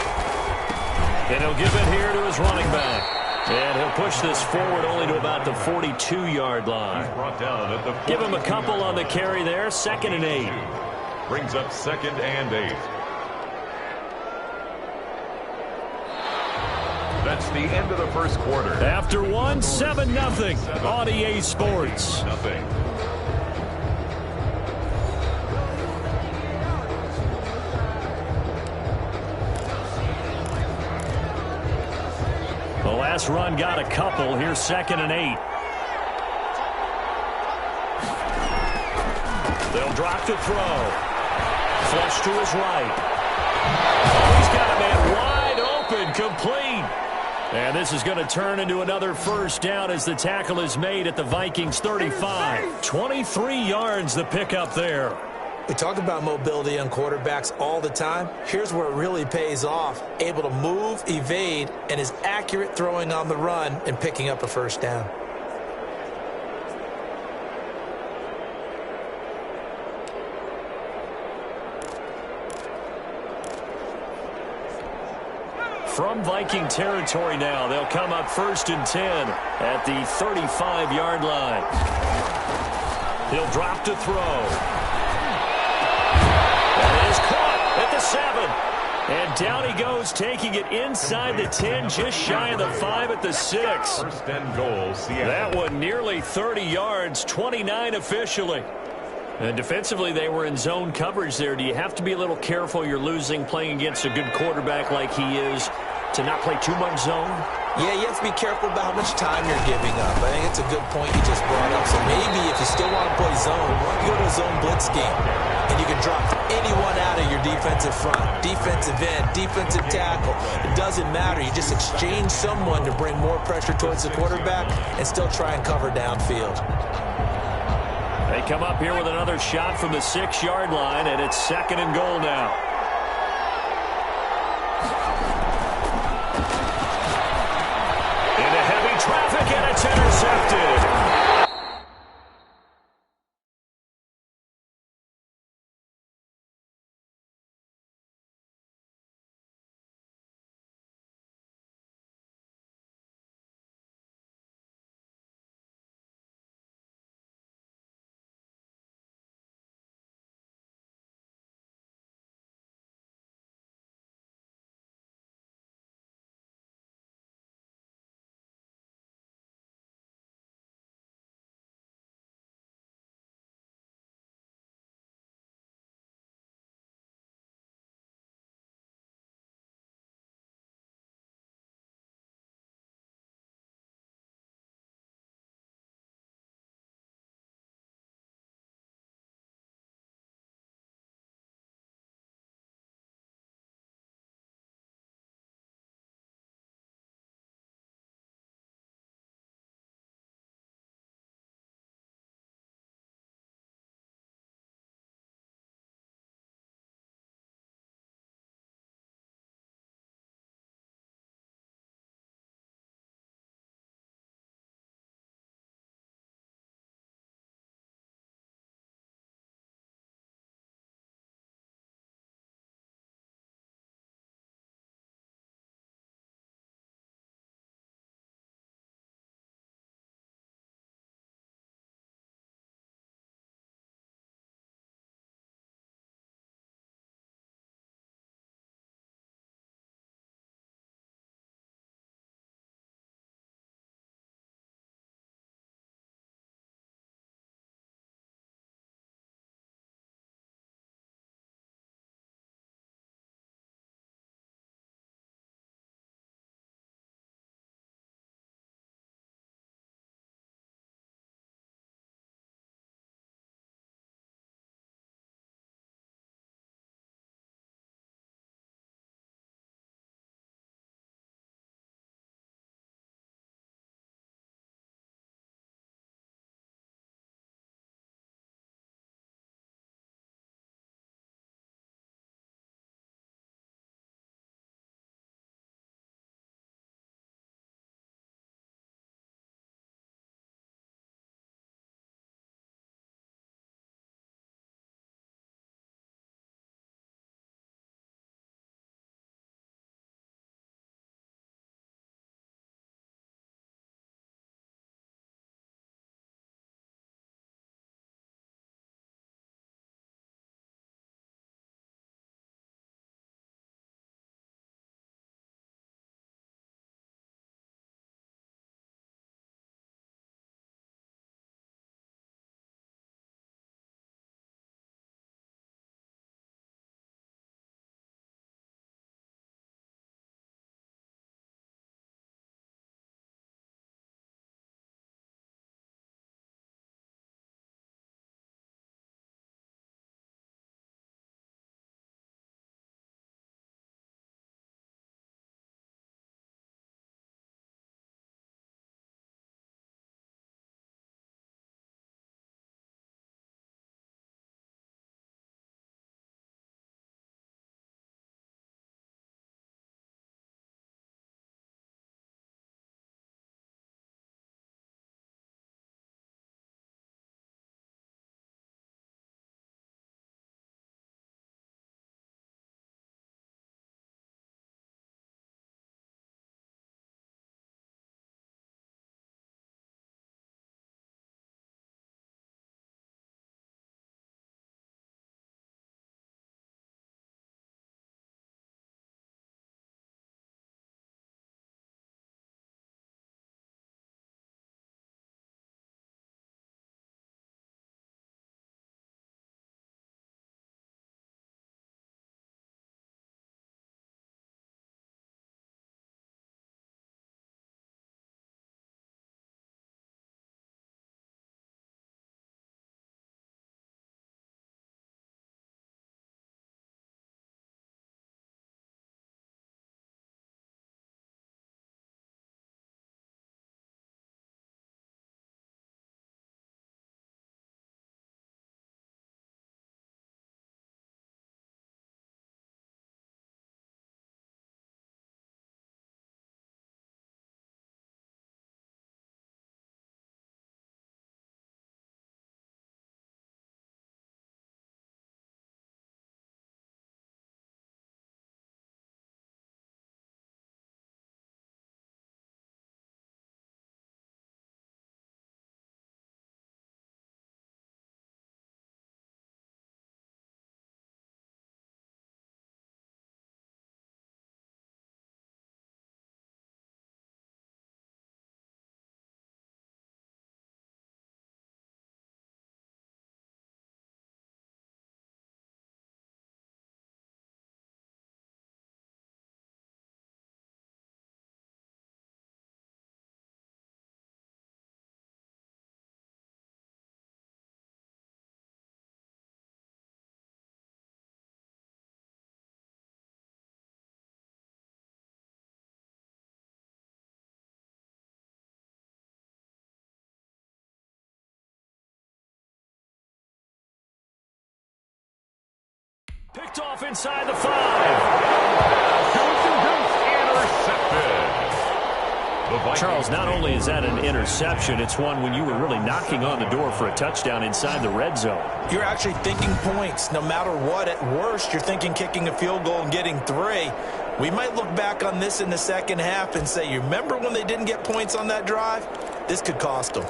And he'll give it here to his running back. And he'll push this forward only to about the 42-yard line. Brought down at the Give him a couple on the carry there, 2nd and 8. Brings up 2nd and 8. That's the end of the first quarter. After one, 7-0 on EA Sports. Nothing. The last run got a couple. Here's 2nd and 8. They'll drop to throw. Flush to his right. Oh, he's got a man wide open, complete. And this is going to turn into another first down as the tackle is made at the Vikings 35. 23 yards the pickup there. We talk about mobility on quarterbacks all the time. Here's where it really pays off. Able to move, evade, and is accurate throwing on the run and picking up a first down. From Viking territory now, they'll come up 1st and 10 at the 35-yard line. He'll drop to throw. That is caught at the 7. And down he goes, taking it inside the 10, just shy of the 5 at the 6. 1st and goal, Seattle. That one nearly 30 yards, 29 officially. And defensively, they were in zone coverage there. Do you have to be a little careful? You're losing playing against a good quarterback like he is to not play too much zone? Yeah, you have to be careful about how much time you're giving up. I think it's a good point you just brought up. So maybe if you still want to play zone, you go to a zone blitz scheme. And you can drop anyone out of your defensive front. Defensive end, defensive tackle. It doesn't matter. You just exchange someone to bring more pressure towards the quarterback and still try and cover downfield. They come up here with another shot from the 6-yard line, and it's 2nd and goal now. Into heavy traffic, and it's intercepted. Picked off inside the 5. Intercepted. Charles, not only is that an interception, it's one when you were really knocking on the door for a touchdown inside the red zone. You're actually thinking points. No matter what, at worst, you're thinking kicking a field goal and getting 3. We might look back on this in the second half and say, you remember when they didn't get points on that drive? This could cost them.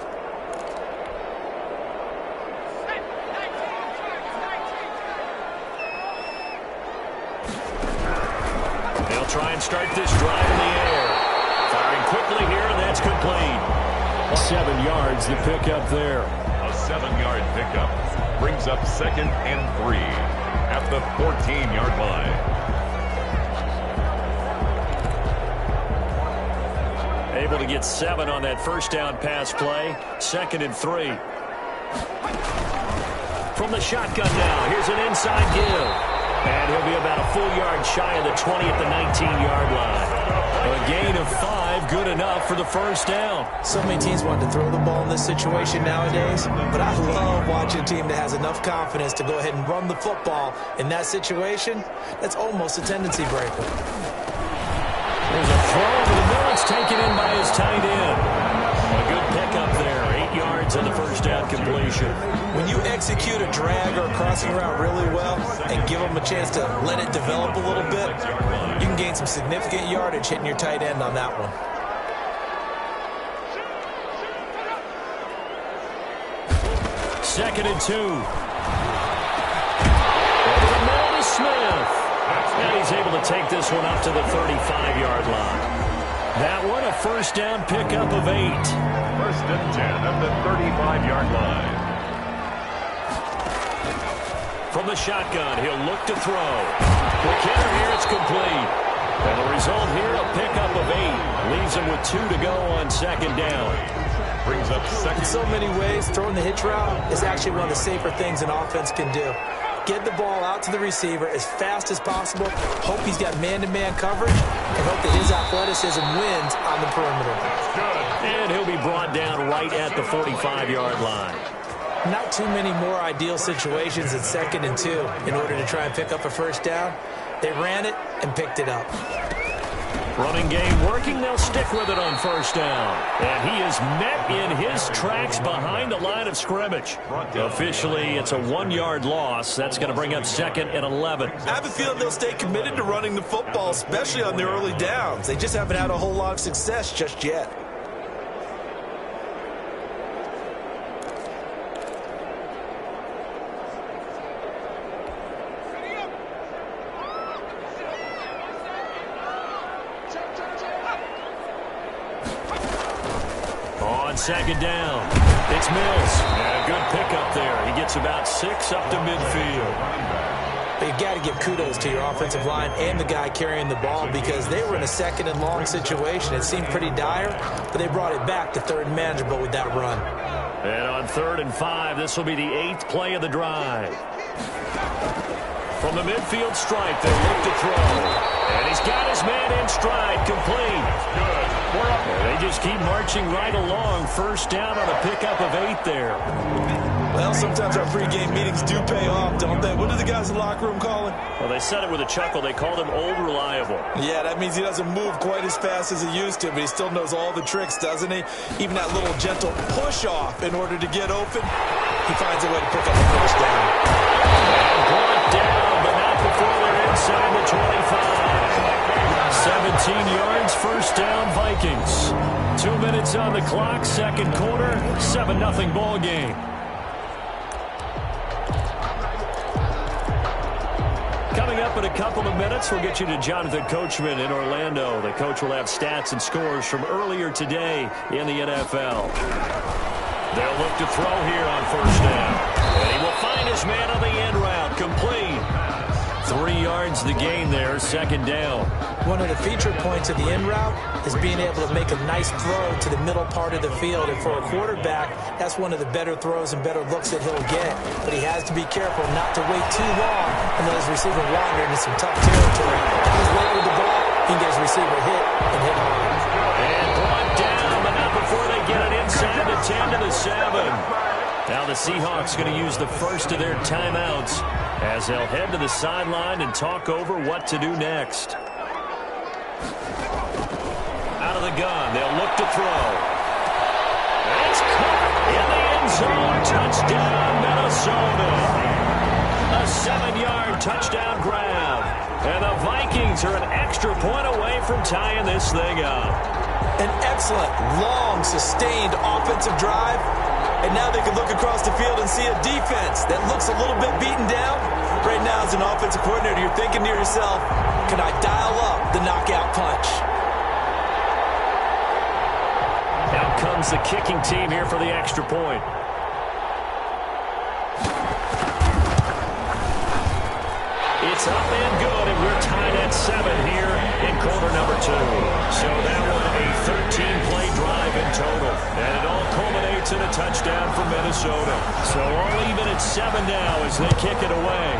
They'll try and start this drive in the air. Firing quickly here, and that's complete. 7 yards, the pickup there. A 7-yard pickup brings up 2nd and 3 at the 14-yard line. Able to get 7 on that first down pass play. 2nd and 3. From the shotgun now, here's an inside give. And he'll be about a full yard shy of the 20 at the 19-yard line. A gain of 5, good enough for the first down. So many teams want to throw the ball in this situation nowadays, but I love watching a team that has enough confidence to go ahead and run the football in that situation. That's almost a tendency breaker. There's a throw over the middle. It's taken in by his tight end. A good pickup there. 8 yards on the first down completion. When you execute a drag or a crossing route really well and give them a chance to let it develop a little bit, you can gain some significant yardage hitting your tight end on that one. Second and 2. Over the middle to Smith. And he's able to take this one up to the 35-yard line. That one, a first down pickup of 8. 1st and 10 at the 35-yard line. From the shotgun, he'll look to throw. McKinnon here, it's complete. And the result here, a pickup of 8. Leaves him with 2 to go on 2nd down. Brings up 2nd. In so many ways, throwing the hitch route is actually one of the safer things an offense can do. Get the ball out to the receiver as fast as possible, hope he's got man-to-man coverage, and hope that his athleticism wins on the perimeter. And he'll be brought down right at the 45-yard line. Not too many more ideal situations in 2nd and 2 in order to try and pick up a first down. They ran it and picked it up. Running game working. They'll stick with it on first down. And he is met in his tracks behind the line of scrimmage. Officially, it's a 1-yard loss. That's going to bring up 2nd and 11. I have a feeling they'll stay committed to running the football, especially on the early downs. They just haven't had a whole lot of success just yet. On 2nd down, it's Mills. And a good pickup there. He gets about 6 up to midfield. But you've got to give kudos to your offensive line and the guy carrying the ball because they were in a 2nd and long situation. It seemed pretty dire, but they brought it back to 3rd and manageable with that run. And on 3rd and 5, this will be the 8th play of the drive. From the midfield stripe, they look to throw. And he's got his man in stride, complete. They just keep marching right along. First down on a pickup of 8 there. Well, sometimes our pregame meetings do pay off, don't they? What do the guys in the locker room call it? Well, they said it with a chuckle. They called him Old Reliable. Yeah, that means he doesn't move quite as fast as he used to, but he still knows all the tricks, doesn't he? Even that little gentle push-off in order to get open. He finds a way to pick up the first down. And brought down, but not before they're inside the 25. 17 yards, first down, Vikings. 2 minutes on the clock, 2nd quarter, 7-0 ball game. Coming up in a couple of minutes, we'll get you to Jonathan Coachman in Orlando. The coach will have stats and scores from earlier today in the NFL. They'll look to throw here on first down. And he will find his man on the end route, complete. 3 yards the gain there, 2nd down. One of the feature points of the in route is being able to make a nice throw to the middle part of the field. And for a quarterback, that's one of the better throws and better looks that he'll get. But he has to be careful not to wait too long and let his receiver wander into some tough territory. If he's late with the ball, he can get his receiver hit and hit hard. And brought down, but not before they get it inside the 10 to the 7. Now the Seahawks going to use the first of their timeouts as they'll head to the sideline and talk over what to do next. Out of the gun, they'll look to throw. It's caught in the end zone. Touchdown, Minnesota. A 7-yard touchdown grab. And the Vikings are an extra point away from tying this thing up. An excellent, long, sustained offensive drive. And now they can look across the field and see a defense that looks a little bit beaten down. Right now, as an offensive coordinator, you're thinking to yourself, can I dial up the knockout punch? Out comes the kicking team here for the extra point. It's up and good, and we're tied at 7 here in quarter number 2. So that one a 13-play drive in total. And it all culminates in a touchdown for Minnesota. So all even at 7 now as they kick it away.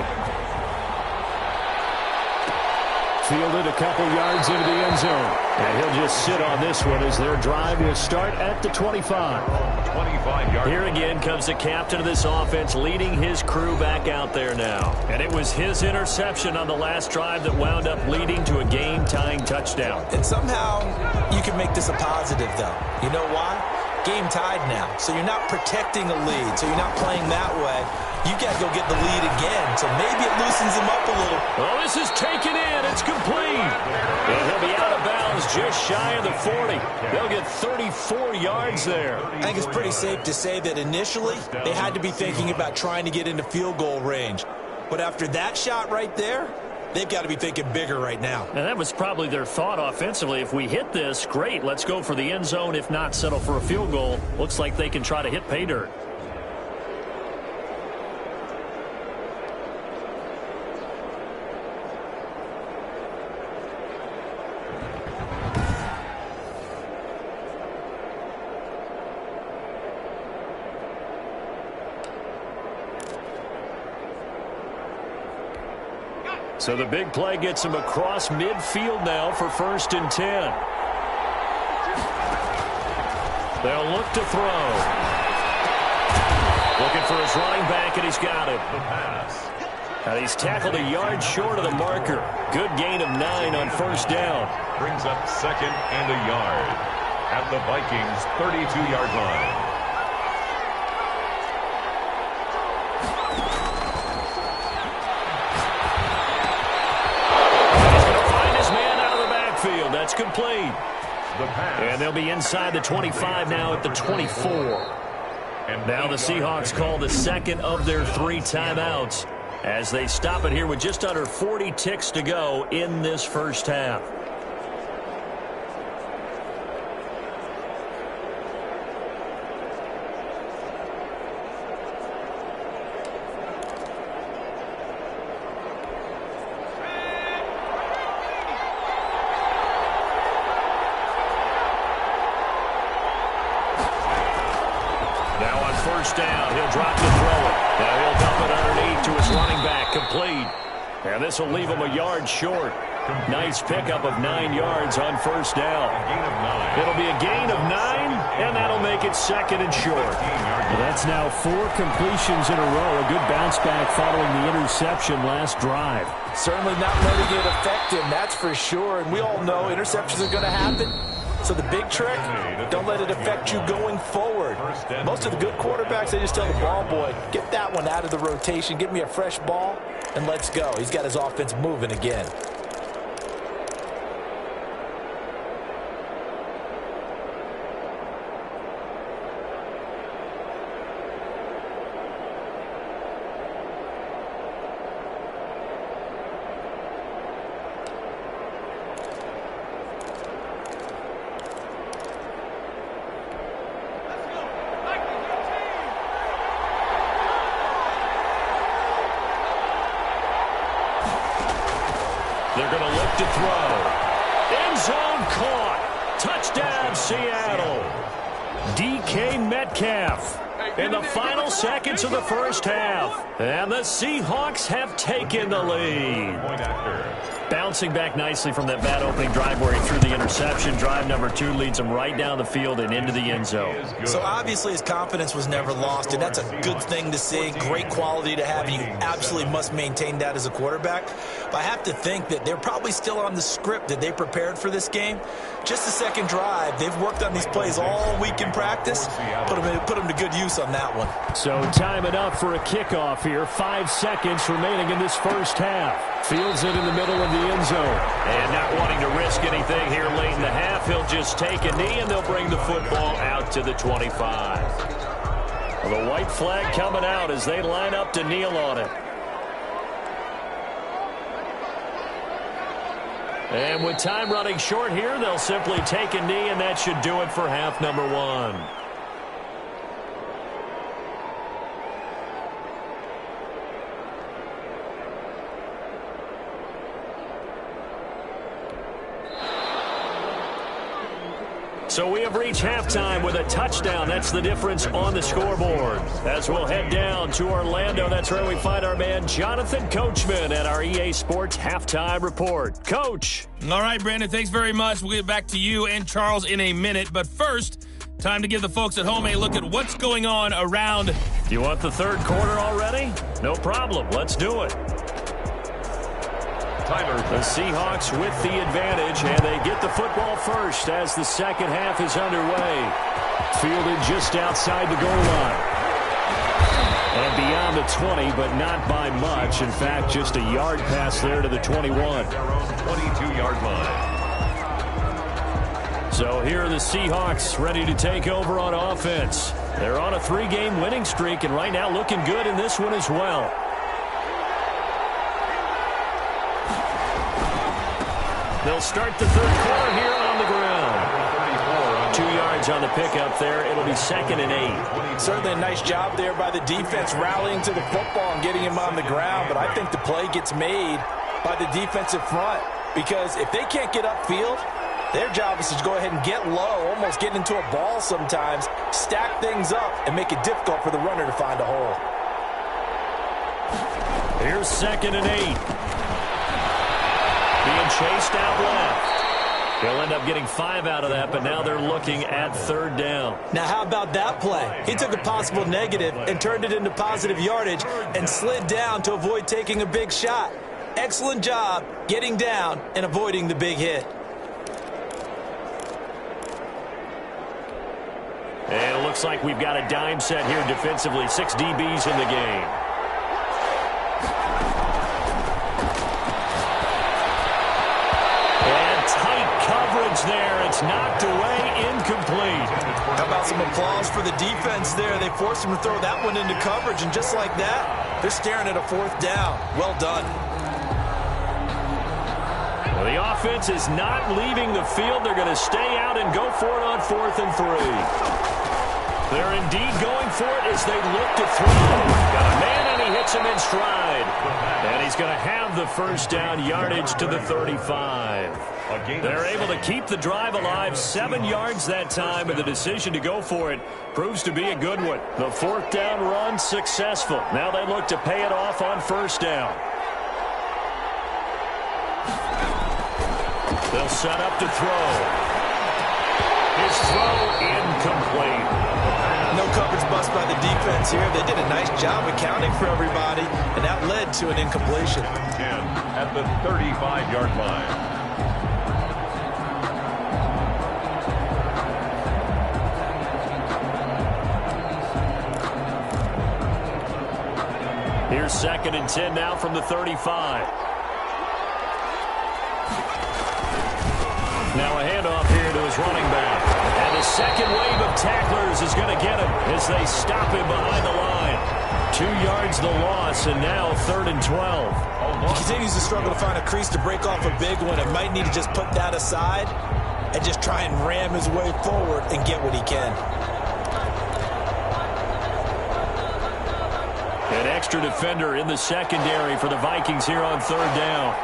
Fielded a couple yards into the end zone. And he'll just sit on this one as their drive will start at the 25. 25-yard. Here again comes the captain of this offense leading his crew back out there now. And it was his interception on the last drive that wound up leading to a game-tying touchdown. And somehow you can make this a positive, though. You know why? Game tied now. So you're not protecting a lead. So you're not playing that way. You got to go get the lead again. So maybe it loosens them up a little. Oh, this is taken in. It's complete. And he'll be out of bounds just shy of the 40. They'll get 34 yards there. I think it's pretty safe to say that initially they had to be thinking about trying to get into field goal range. But after that shot right there, they've got to be thinking bigger right now. And that was probably their thought offensively. If we hit this, great. Let's go for the end zone. If not, settle for a field goal. Looks like they can try to hit pay dirt. So the big play gets him across midfield now for 1st and 10. They'll look to throw. Looking for his running back, and he's got it. The pass. And he's tackled a yard short of the marker. Good gain of 9 on 1st down. Brings up 2nd and a yard at the Vikings' 32-yard line. That's complete. And they'll be inside the 25 now at the 24. And now the Seahawks call the second of their 3 timeouts as they stop it here with just under 40 ticks to go in this first half. Down. He'll drop to throw it. Now he'll dump it underneath to his running back. Complete. And this will leave him a yard short. Nice pickup of 9 yards on 1st down. It'll be a gain of 9, and that'll make it 2nd and short. Well, that's now 4 completions in a row. A good bounce back following the interception last drive. Certainly not letting it affect him, that's for sure. And we all know interceptions are going to happen. So the big trick, don't let it affect you going forward. Most of the good quarterbacks, they just tell the ball boy, get that one out of the rotation, give me a fresh ball, and let's go. He's got his offense moving again. They're going to look to throw. End zone caught. Touchdown, Seattle. DK Metcalf in the final seconds of the first half. And the Seahawks have taken the lead. bouncing back nicely from that bad opening drive where he threw the interception. Drive number 2 leads him right down the field and into the end zone. So obviously his confidence was never lost, and that's a good thing to see. Great quality to have, and you absolutely must maintain that as a quarterback. But I have to think that they're probably still on the script that they prepared for this game. Just the second drive, they've worked on these plays all week in practice. Put them to good use on that one. So time enough for a kickoff here. 5 seconds remaining in this first half. Fields it in the middle of the end zone. And not wanting to risk anything here late in the half, he'll just take a knee, and they'll bring the football out to the 25. Well, the white flag coming out as they line up to kneel on it. And with time running short here, they'll simply take a knee, and that should do it for half number 1. So we have reached halftime with a touchdown. That's the difference on the scoreboard. As we'll head down to Orlando, that's where we find our man Jonathan Coachman at our EA Sports Halftime Report. Coach. All right, Brandon, thanks very much. We'll get back to you and Charles in a minute. But first, time to give the folks at home a look at what's going on around. You want the third quarter already? No problem. Let's do it. The Seahawks with the advantage, and they get the football first as the second half is underway. Fielded just outside the goal line. And beyond the 20, but not by much. In fact, just a yard pass there to the 21. Their own 22-yard line. So here are the Seahawks ready to take over on offense. They're on a 3-game winning streak, and right now looking good in this one as well. They'll start the third quarter here on the ground. 2 yards on the pickup there. It'll be 2nd and 8. Certainly a nice job there by the defense rallying to the football and getting him on the ground. But I think the play gets made by the defensive front, because if they can't get upfield, their job is to go ahead and get low, almost get into a ball sometimes, stack things up, and make it difficult for the runner to find a hole. Here's 2nd and 8. Being chased out left. They'll end up getting 5 out of that, but now they're looking at 3rd down. Now, how about that play? He took a possible negative and turned it into positive yardage and slid down to avoid taking a big shot. Excellent job getting down and avoiding the big hit. And it looks like we've got a dime set here defensively. 6 DBs in the game. There, it's knocked away, incomplete. How about some applause for the defense there? They forced him to throw that one into coverage, and just like that, they're staring at a 4th down. Well done. Well, the offense is not leaving the field. They're going to stay out and go for it on 4th and 3. They're indeed going for it as they look to throw. Got a man, and he hits him in stride. And he's going to have the first down, yardage to the 35. They're able to keep the drive alive, 7 yards that time, and the decision to go for it proves to be a good one. The 4th down run successful. Now they look to pay it off on 1st down. They'll set up to throw. His throw incomplete. No coverage bust by the defense here. They did a nice job accounting for everybody, and that led to an incompletion. 10 at the 35-yard line. Here's 2nd and 10 now from the 35. Now a handoff here to his running back. And the second wave of tacklers is going to get him as they stop him behind the line. 2 yards the loss, and now 3rd and 12. He continues to struggle to find a crease to break off a big one. It might need to just put that aside and just try and ram his way forward and get what he can. An extra defender in the secondary for the Vikings here on 3rd down.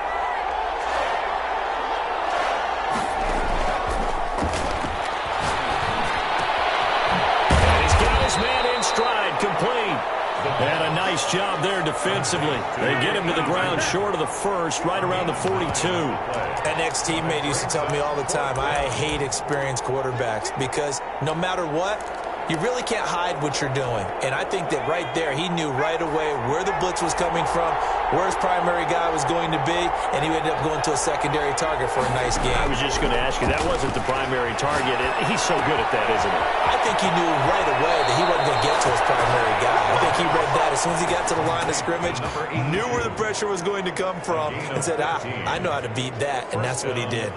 And he's got his man in stride, complete. And a nice job there defensively. They get him to the ground short of the first, right around the 42. An ex-teammate used to tell me all the time, I hate experienced quarterbacks because no matter what, you really can't hide what you're doing. And I think that right there, he knew right away where the blitz was coming from, where his primary guy was going to be, and he ended up going to a secondary target for a nice game. I was just going to ask you, that wasn't the primary target. He's so good at that, isn't he? I think he knew right away that he wasn't going to get to his primary guy. I think he read that as soon as he got to the line of scrimmage, knew where the pressure was going to come from, and said, I know how to beat that, and that's what he did.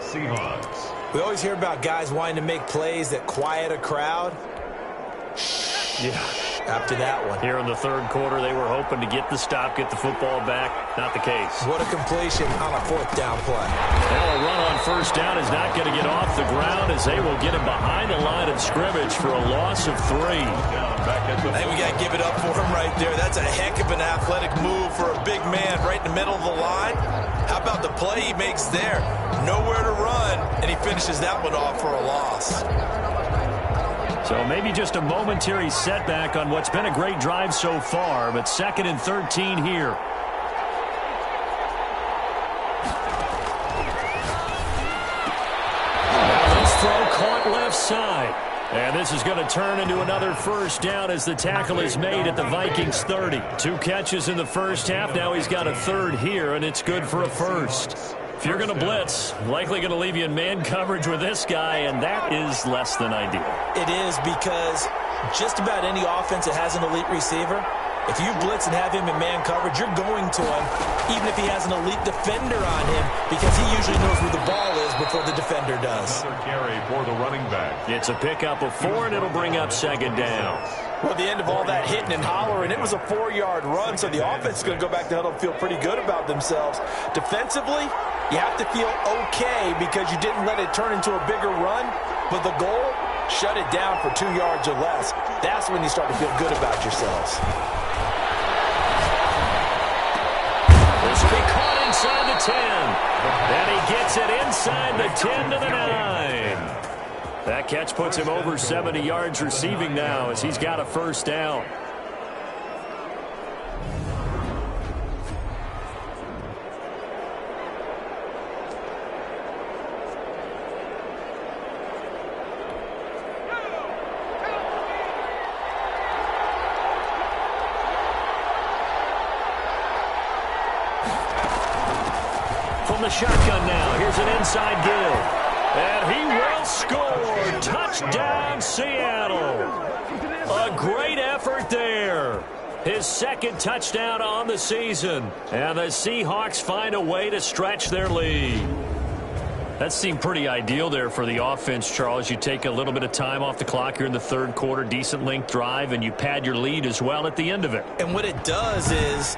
We always hear about guys wanting to make plays that quiet a crowd. Yeah. After that one. Here in the third quarter, they were hoping to get the stop, get the football back. Not the case. What a completion on a fourth down play. Now a run on first down is not going to get off the ground as they will get him behind the line of scrimmage for a loss of 3. I think we got to give it up for him right there. That's a heck of an athletic move for a big man right in the middle of the line. How about the play he makes there? Nowhere to run, and he finishes that one off for a loss. So maybe just a momentary setback on what's been a great drive so far, but 2nd and 13 here. Now this throw caught left side. And this is going to turn into another first down as the tackle is made at the Vikings 30. 2 catches in the first half. Now he's got a third here, and it's good for a first. If you're going to blitz, likely going to leave you in man coverage with this guy, and that is less than ideal. It is because just about any offense that has an elite receiver, if you blitz and have him in man coverage, you're going to him, even if he has an elite defender on him, because he usually knows where the ball is before the defender does. Another carry for the running back. It's a pickup of 4, and it'll bring up 2nd down. Well, at the end of all that hitting and hollering, it was a 4-yard run, so the offense is going to go back to huddle and feel pretty good about themselves. Defensively, you have to feel okay because you didn't let it turn into a bigger run, but the goal, shut it down for 2 yards or less. That's when you start to feel good about yourselves. This will be caught inside the 10. And he gets it inside the 10 to the 9. That catch puts him over 70 yards receiving now as he's got a first down. From the shotgun now, here's an inside give. And he will score. Touchdown, Seattle. A great effort there. His 2nd touchdown on the season. And the Seahawks find a way to stretch their lead. That seemed pretty ideal there for the offense, Charles. You take a little bit of time off the clock here in the third quarter, decent length drive, and you pad your lead as well at the end of it. And what it does is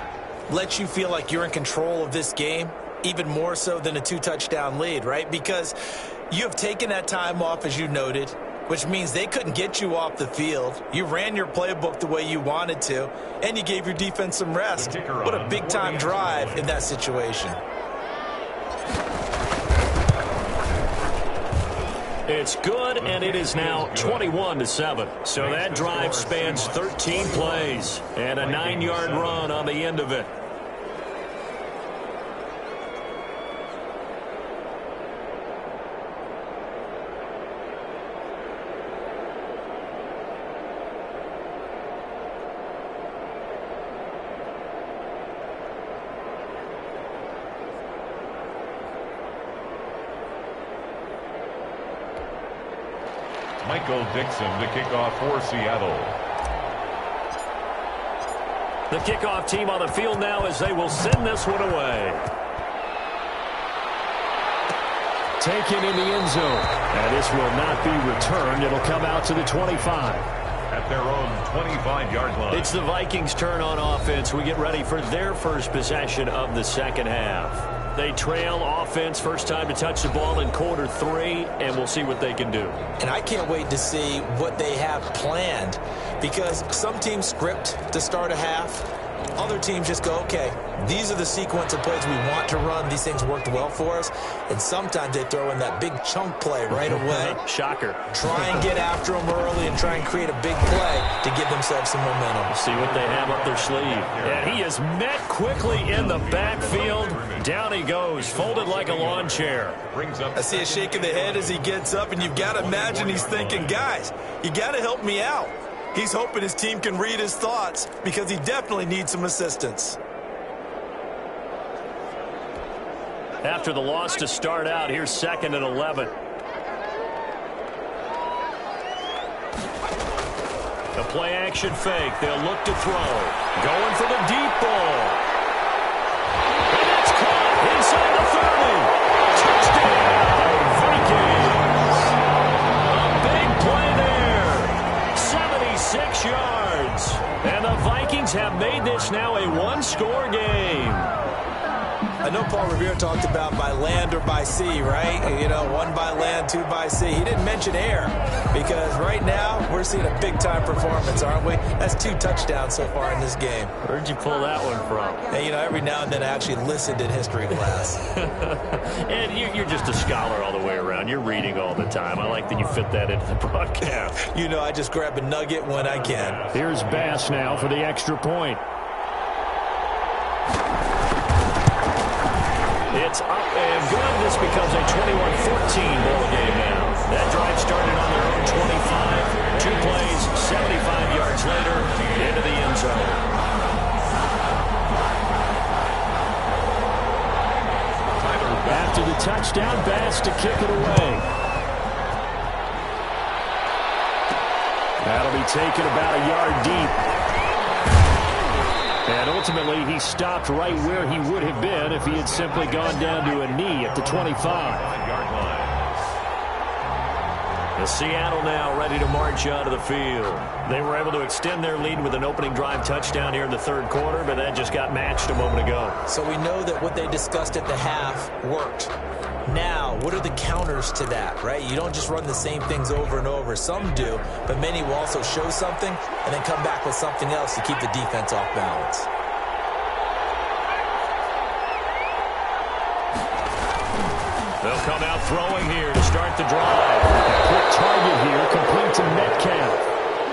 let you feel like you're in control of this game, even more so than a 2-touchdown lead, right? Because you have taken that time off, as you noted, which means they couldn't get you off the field. You ran your playbook the way you wanted to, and you gave your defense some rest. What a big-time drive in that situation. It's good, and it is now 21-7. So that drive spans 13 plays and a 9-yard run on the end of it. Michael Dixon to kick off for Seattle. The kickoff team on the field now as they will send this one away. Taken in the end zone. And this will not be returned. It'll come out to the 25. At their own 25-yard line. It's the Vikings' turn on offense. We get ready for their first possession of the second half. They trail offense, first time to touch the ball in quarter 3, and we'll see what they can do. And I can't wait to see what they have planned, because some teams script to start a half. Other teams just go, okay, these are the sequence of plays we want to run. These things worked well for us. And sometimes they throw in that big chunk play right away. Shocker. Try and get after them early and try and create a big play to give themselves some momentum. See what they have up their sleeve. And he is met quickly in the backfield. Down he goes, folded like a lawn chair. I see a shake of the head as he gets up, and you've got to imagine he's thinking, guys, you got to help me out. He's hoping his team can read his thoughts because he definitely needs some assistance. After the loss to start out, here's 2nd and 11. The play action fake. They'll look to throw. Going for the deep ball. And it's caught inside the 30. Touchdown, Vikings. A big play there. 76 yards. And the Vikings have made this now a one-score game. I know Paul Revere talked about by land or by sea, right? You know, 1 by land, 2 by sea. He didn't mention air because right now we're seeing a big-time performance, aren't we? That's 2 touchdowns so far in this game. Where'd you pull that one from? And, you know, every now and then I actually listened in history class. And you're just a scholar all the way around. You're reading all the time. I like that you fit that into the broadcast. You know, I just grab a nugget when I can. Here's Bass now for the extra point. It's up and good. This becomes a 21-14 ball game now. That drive started on their own 25. 2 plays, 75 yards later, into the end zone. After the touchdown, Bass to kick it away. That'll be taken about a yard deep. And ultimately, he stopped right where he would have been if he had simply gone down to a knee at the 25. The Seattle now ready to march out of the field. They were able to extend their lead with an opening drive touchdown here in the 3rd quarter, but that just got matched a moment ago. So we know that what they discussed at the half worked. Now, what are the counters to that, right? You don't just run the same things over and over. Some do, but many will also show something and then come back with something else to keep the defense off balance. They'll come out throwing here to start the drive. Quick target here, complete to Metcalf.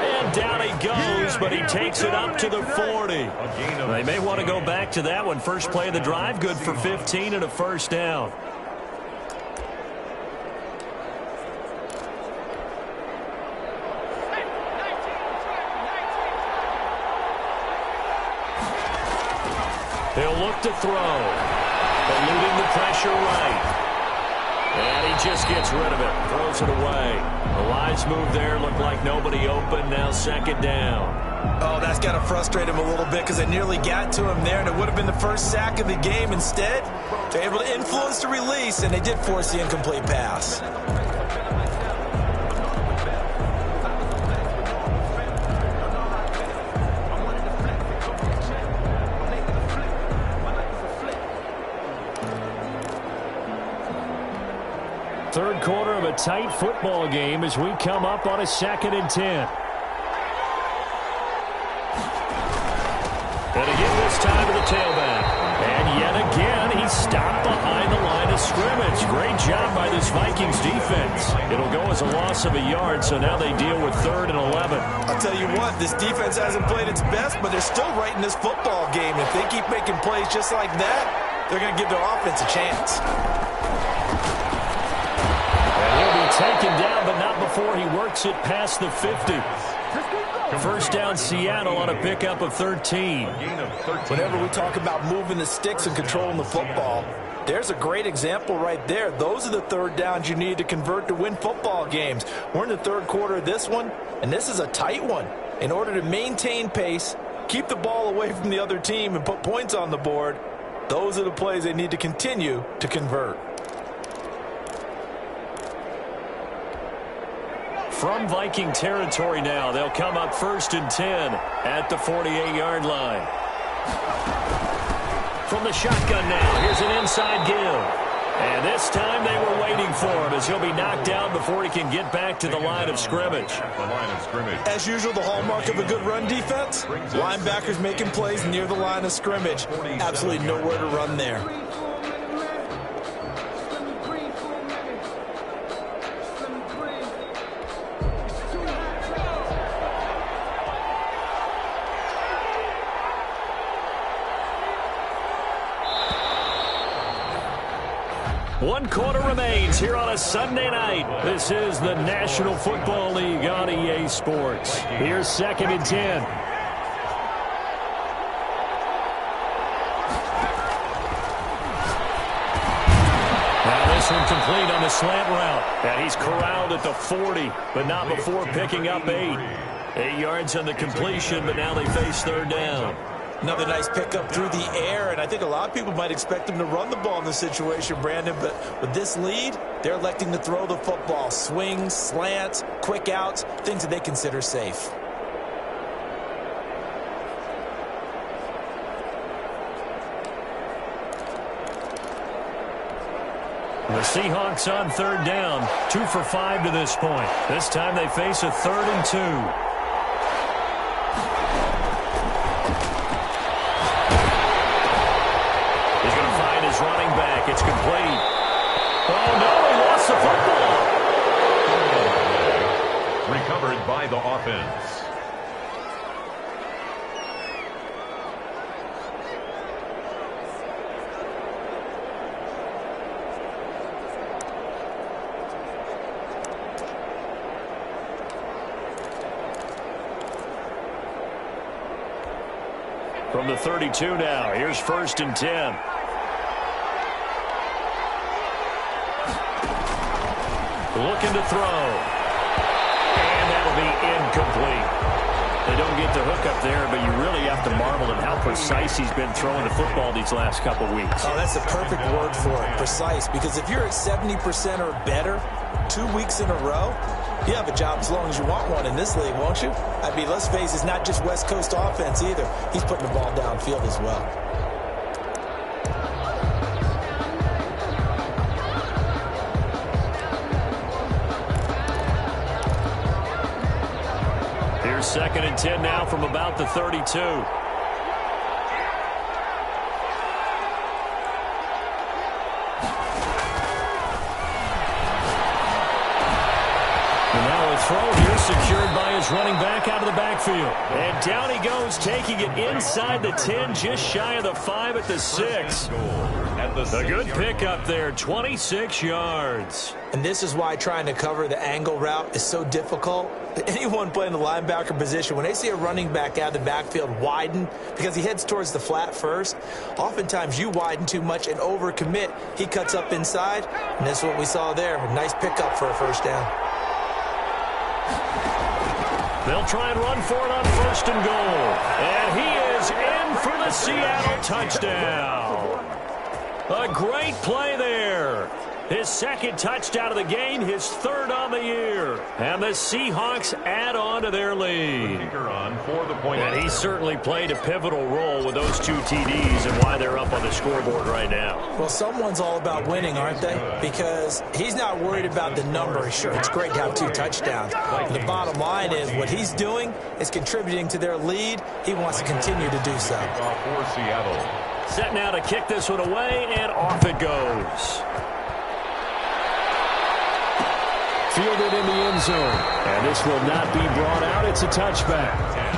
And down he goes, but he takes it up to the 40. They may want to go back to that one. First play of the drive, good for 15 and a first down. They'll look to throw. Eluding the pressure right. And he just gets rid of it. Throws it away. A wise move there. Looked like nobody open. Now 2nd down. Oh, that's got to frustrate him a little bit because they nearly got to him there, and it would have been the first sack of the game. Instead, they're able to influence the release, and they did force the incomplete pass. Third quarter of a tight football game as we come up on a 2nd and 10. And again this time to the tailback. And yet again he stopped behind the line of scrimmage. Great job by this Vikings defense. It'll go as a loss of a yard, so now they deal with 3rd and 11. I'll tell you what, this defense hasn't played its best, but they're still right in this football game. If they keep making plays just like that, they're going to give their offense a chance. Taken down, but not before he works it past the 50. First down, Seattle on a pickup of 13. Whenever we talk about moving the sticks and controlling the football, there's a great example right there. Those are the 3rd downs you need to convert to win football games. We're in the 3rd quarter of this one, and this is a tight one. In order to maintain pace, keep the ball away from the other team, and put points on the board, those are the plays they need to continue to convert. From Viking territory now, they'll come up 1st and 10 at the 48-yard line. From the shotgun now, here's an inside give. And this time they were waiting for him as he'll be knocked down before he can get back to the line of scrimmage. As usual, the hallmark of a good run defense, linebackers making plays near the line of scrimmage. Absolutely nowhere to run there. One quarter remains here on a Sunday night. This is the National Football League on EA Sports. Here's 2nd and 10. Now this one complete on the slant route. And he's corralled at the 40, but not before picking up 8. 8 yards on the completion, but now they face 3rd down. Another nice pickup through the air, and I think a lot of people might expect him to run the ball in this situation, Brandon, but with this lead, they're electing to throw the football. Swings, slants, quick outs, things that they consider safe. The Seahawks on 3rd down, 2 for 5 to this point. This time they face a 3rd and 2. Running back, it's complete. Oh, no, he lost the football. Recovered by the offense. From the 32 now, here's 1st and 10. Looking to throw. And that'll be incomplete. They don't get the hook up there, but you really have to marvel at how precise he's been throwing the football these last couple weeks. Oh, that's the perfect word for it, precise, because if you're at 70% or better 2 weeks in a row, you have a job as long as you want one in this league, won't you? I mean, let's face it, it's not just West Coast offense either. He's putting the ball downfield as well. Here's 2nd and 10 now from about the 32. Throw here secured by his running back out of the backfield. And down he goes, taking it inside the 10, just shy of the 5 at the 6. A good pickup there, 26 yards. And this is why trying to cover the angle route is so difficult. Anyone playing the linebacker position, when they see a running back out of the backfield widen, because he heads towards the flat first, oftentimes you widen too much and overcommit. He cuts up inside, and that's what we saw there. A nice pickup for a 1st down. They'll try and run for it on 1st and goal. And he is in for the Seattle touchdown. A great play there. His 2nd touchdown of the game, his 3rd on the year. And the Seahawks add on to their lead. And he certainly played a pivotal role with those 2 TDs and why they're up on the scoreboard right now. Well, someone's all about winning, aren't they? Because he's not worried about the number. Sure, it's great to have 2 touchdowns. The bottom line is what he's doing is contributing to their lead. He wants to continue to do so. For Seattle. Set now to kick this one away, and off it goes. Fielded in the end zone. And this will not be brought out. It's a touchback.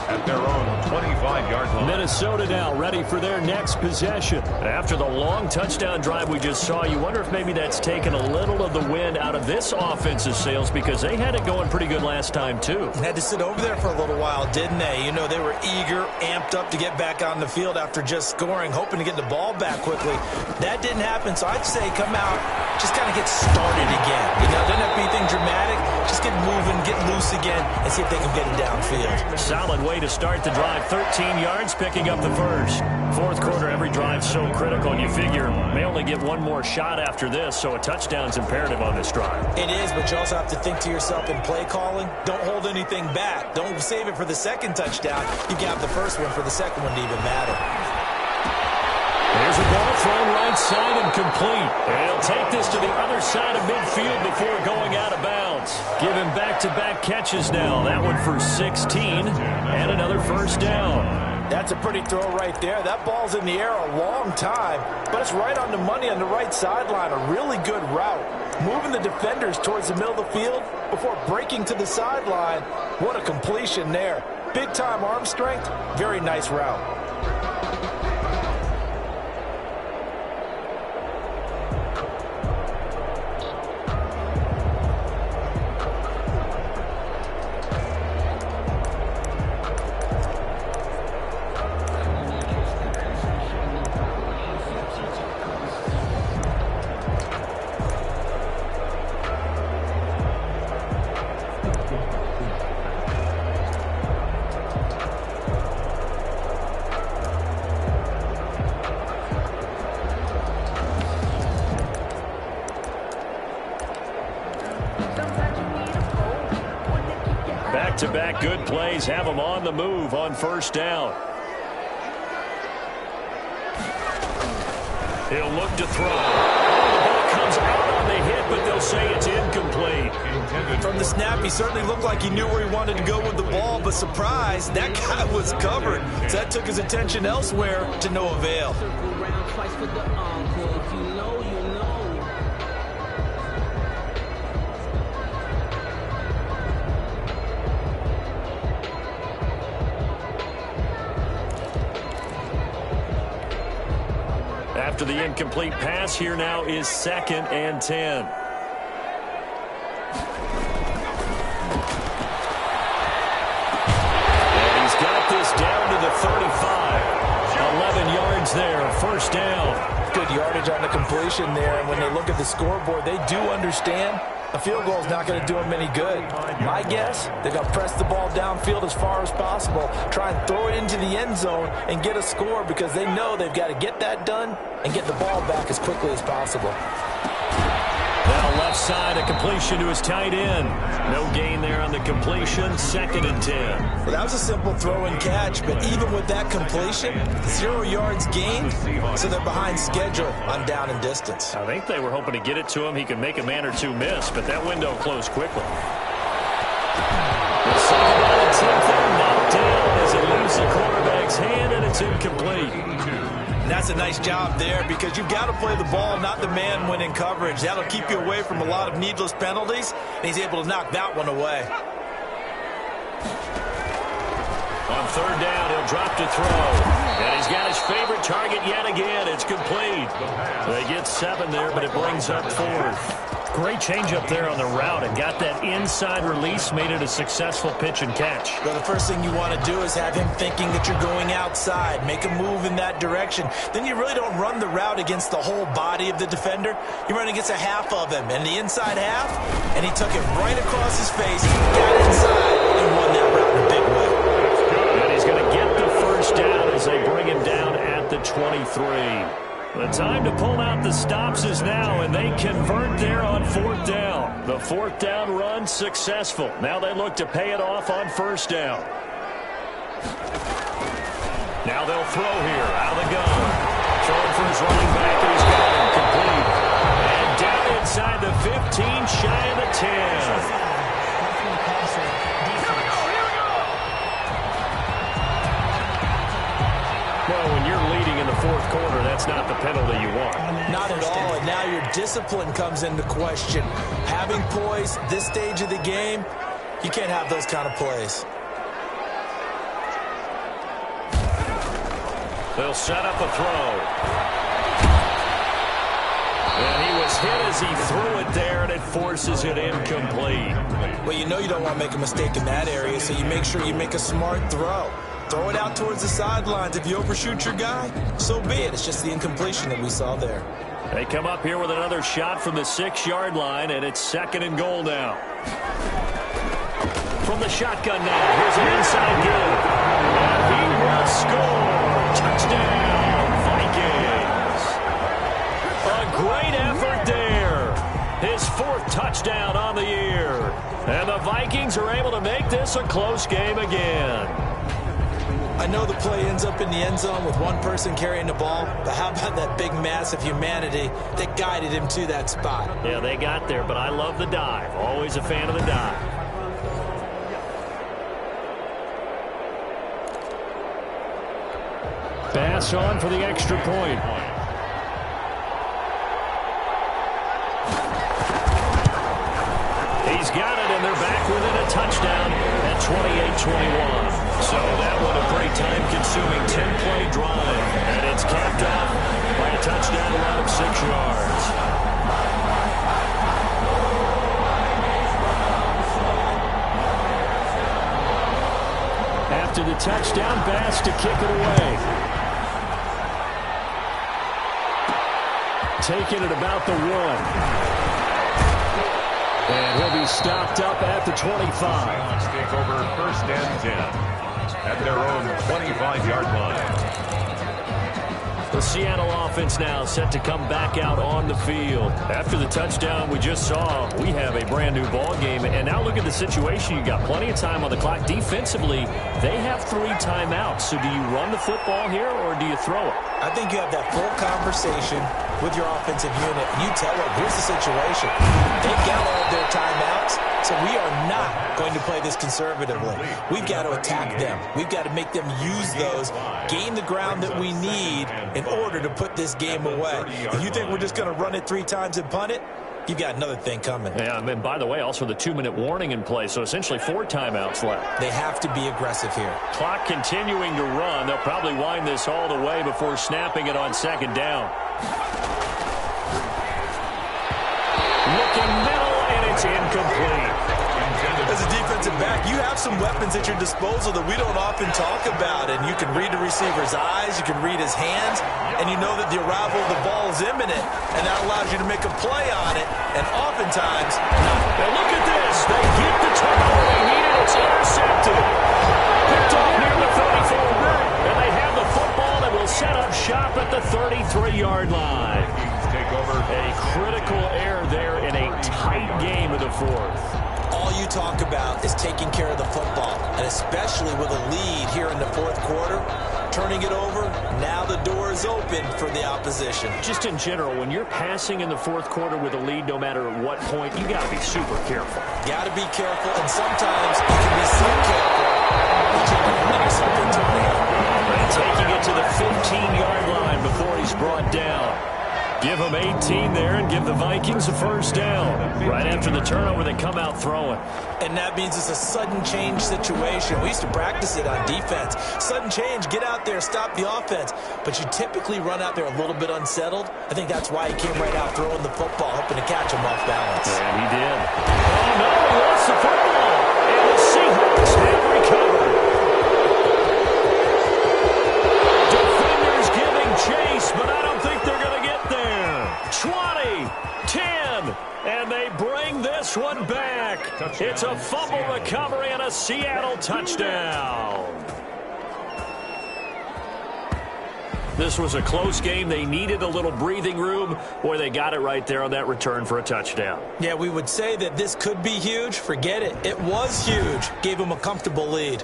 At their own 25-yard line. Minnesota now ready for their next possession. After the long touchdown drive we just saw, you wonder if maybe that's taken a little of the wind out of this offensive sails because they had it going pretty good last time, too. Had to sit over there for a little while, didn't they? You know, they were eager, amped up to get back on the field after just scoring, hoping to get the ball back quickly. That didn't happen, so I'd say come out, just kind of get started again. You know, doesn't have to be anything dramatic. Just get moving, get loose again, and see if they can get it downfield. Solid way to start the drive. 13 yards, picking up the 1st. 4th quarter, every drive's so critical, and you figure may only get one more shot after this, so a touchdown's imperative on this drive. It is, but you also have to think to yourself in play calling, don't hold anything back. Don't save it for the 2nd touchdown. You can have the 1st one for the 2nd one to even matter. There's a ball thrown right side and complete. And he'll take this to the other side of midfield before going out of bounds. Giving back-to-back catches now. That one for 16 and another first down. That's a pretty throw right there. That ball's in the air a long time, but it's right on the money on the right sideline. A really good route. Moving the defenders towards the middle of the field before breaking to the sideline. What a completion there. Big-time arm strength. Very nice route. Back-to-back good plays have them on the move on first down. He'll look to throw. The ball comes out on the hit, but they'll say it's incomplete. From the snap, he certainly looked like he knew where he wanted to go with the ball, but surprise, that guy was covered. So that took his attention elsewhere to no avail. After the incomplete pass, here now is 2nd and 10. And he's got this down to the 35. 11 yards there, first down. Good yardage on the completion there, and when they look at the scoreboard, they do understand a field goal is not going to do them any good. My guess, they're going to press the ball downfield as far as possible, try and throw it into the end zone and get a score because they know they've got to get that done and get the ball back as quickly as possible. Now left side, a completion to his tight end. No gain there on the completion, 2nd and 10. Well, that was a simple throw and catch, but even with that completion, 0 yards gained, so they're behind schedule on down and distance. I think they were hoping to get it to him. He could make a man or two miss, but that window closed quickly. The second down and 10th there, knocked down as it leaves the quarterback's hand, and it's incomplete. And that's a nice job there because you've got to play the ball, not the man when in coverage. That'll keep you away from a lot of needless penalties, and he's able to knock that one away. On third down, he'll drop to throw. And he's got his favorite target yet again. It's complete. They get 7 there, but it brings up 4th. Great change up there on the route and got that inside release, made it a successful pitch and catch. Well, the first thing you want to do is have him thinking that you're going outside, make a move in that direction. Then you really don't run the route against the whole body of the defender. You run against a half of him, and the inside half, and he took it right across his face, got inside, and won that route in a big way. And he's going to get the first down as they bring him down at the 23. The time to pull out the stops is now, and they convert there on 4th down. The 4th down run successful. Now they look to pay it off on first down. Now they'll throw here out of the gun. Throwing for his running back, and he's got him complete. And down inside the 15, shy of the 10. Well, when you're leading in the 4th quarter, that's not the penalty you want. Not at all, and now your discipline comes into question. Having poise this stage of the game, you can't have those kind of plays. They'll set up a throw. And he was hit as he threw it there, and it forces it incomplete. Well, you know you don't want to make a mistake in that area, so you make sure you make a smart throw. Throw it out towards the sidelines. If you overshoot your guy, so be it. It's just the incompletion that we saw there. They come up here with another shot from the 6-yard line, and it's 2nd and goal now. From the shotgun now, here's an inside give. And he will score. Touchdown, Vikings. A great effort there. His 4th touchdown on the year. And the Vikings are able to make this a close game again. I know the play ends up in the end zone with one person carrying the ball, but how about that big mass of humanity that guided him to that spot? Yeah, they got there, but I love the dive. Always a fan of the dive. Pass on for the extra point. He's got it, and they're back within a touchdown at 28-21. So that one a pretty time-consuming 10-play drive, and it's capped off by a touchdown run of 6 yards. After the touchdown, Bass to kick it away. Taking it about the 1. And he'll be stopped up at the 25. Take over 1st and 10 at their own 25-yard line. The Seattle offense now set to come back out on the field. After the touchdown we just saw, we have a brand new ball game. And now look at the situation. You got plenty of time on the clock. Defensively, they have 3 timeouts. So do you run the football here or do you throw it? I think you have that full conversation with your offensive unit. You tell them, here's the situation. They've got all of their timeouts, so we are not going to play this conservatively. We've got to attack them. We've got to make them use those, gain the ground that we need in order to put this game away. If you think we're just going to run it 3 times and punt it, you've got another thing coming. Yeah, and by the way, also the 2-minute warning in play, so essentially 4 timeouts left. They have to be aggressive here. Clock continuing to run. They'll probably wind this all the way before snapping it on 2nd down. Looking middle, and it's incomplete. As a defensive back, you have some weapons at your disposal that we don't often talk about, and you can read the receiver's eyes, you can read his hands, and you know that the arrival of the ball is imminent, and that allows you to make a play on it, and oftentimes not. Now look at this. They get the turnover they needed. It's intercepted. Picked off near the 34, and they have the football that will set up shop at the 33-yard line. Take over. A critical error there in a tight game of the 4th. All you talk about is taking care of the football, and especially with a lead here in the 4th quarter, turning it over, now the door is open for the opposition. Just in general, when you're passing in the 4th quarter with a lead, no matter what point, you got to be super careful. Got to be careful, and sometimes you can be so careful that you can run yourself into a error. And taking it to the 15-yard line before he's brought down. Give them 18 there and give the Vikings a 1st down. Right after the turnover, they come out throwing. And that means it's a sudden change situation. We used to practice it on defense. Sudden change, get out there, stop the offense. But you typically run out there a little bit unsettled. I think that's why he came right out throwing the football, hoping to catch him off balance. And he did. Oh, no, he lost the football. And the Seahawks have recovered. Defenders giving chase, but I don't think they're going to get there. 20, 10, and they bring this one back. It's a fumble recovery and a Seattle touchdown. This was a close game. They needed a little breathing room. Boy, they got it right there on that return for a touchdown. Yeah, we would say that this could be huge. Forget it. It was huge. Gave them a comfortable lead.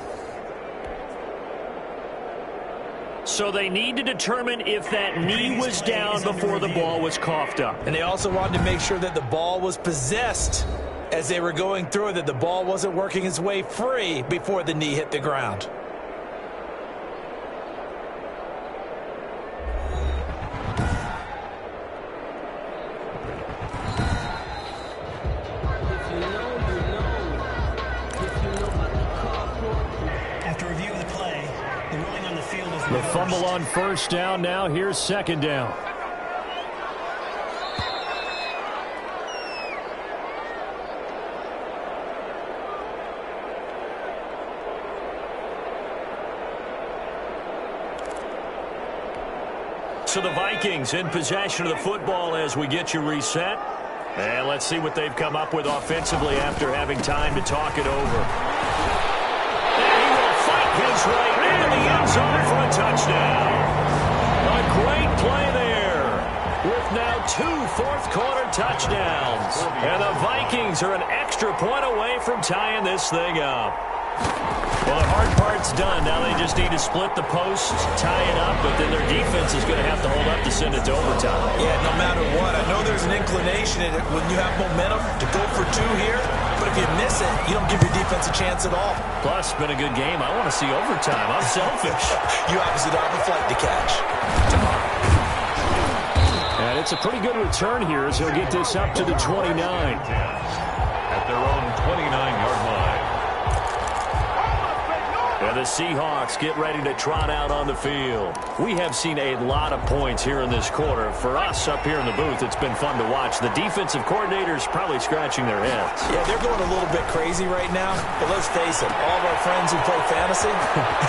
So they need to determine if that knee was down before the ball was coughed up. And they also wanted to make sure that the ball was possessed as they were going through it, that the ball wasn't working its way free before the knee hit the ground. The fumble on 1st down. Now here's 2nd down. So the Vikings in possession of the football as we get you reset. And let's see what they've come up with offensively after having time to talk it over. And he will fight his way into the end zone for a touchdown. A great play there with now 2 fourth-quarter touchdowns. And the Vikings are an extra point away from tying this thing up. Well, the hard part's done. Now they just need to split the posts, tie it up, but then their defense is going to have to hold up to send it to overtime. Yeah, no matter what. I know there's an inclination in it when you have momentum to go for two here, but if you miss it, you don't give your defense a chance at all. Plus, it's been a good game. I want to see overtime. I'm selfish. You obviously don't have a flight to catch. And it's a pretty good return here as he'll get this up to the 29. At their own 29-yard line. And the Seahawks get ready to trot out on the field. We have seen a lot of points here in this quarter. For us up here in the booth, it's been fun to watch. The defensive coordinators probably scratching their heads. Yeah, they're going a little bit crazy right now. But let's face it, all of our friends who play fantasy,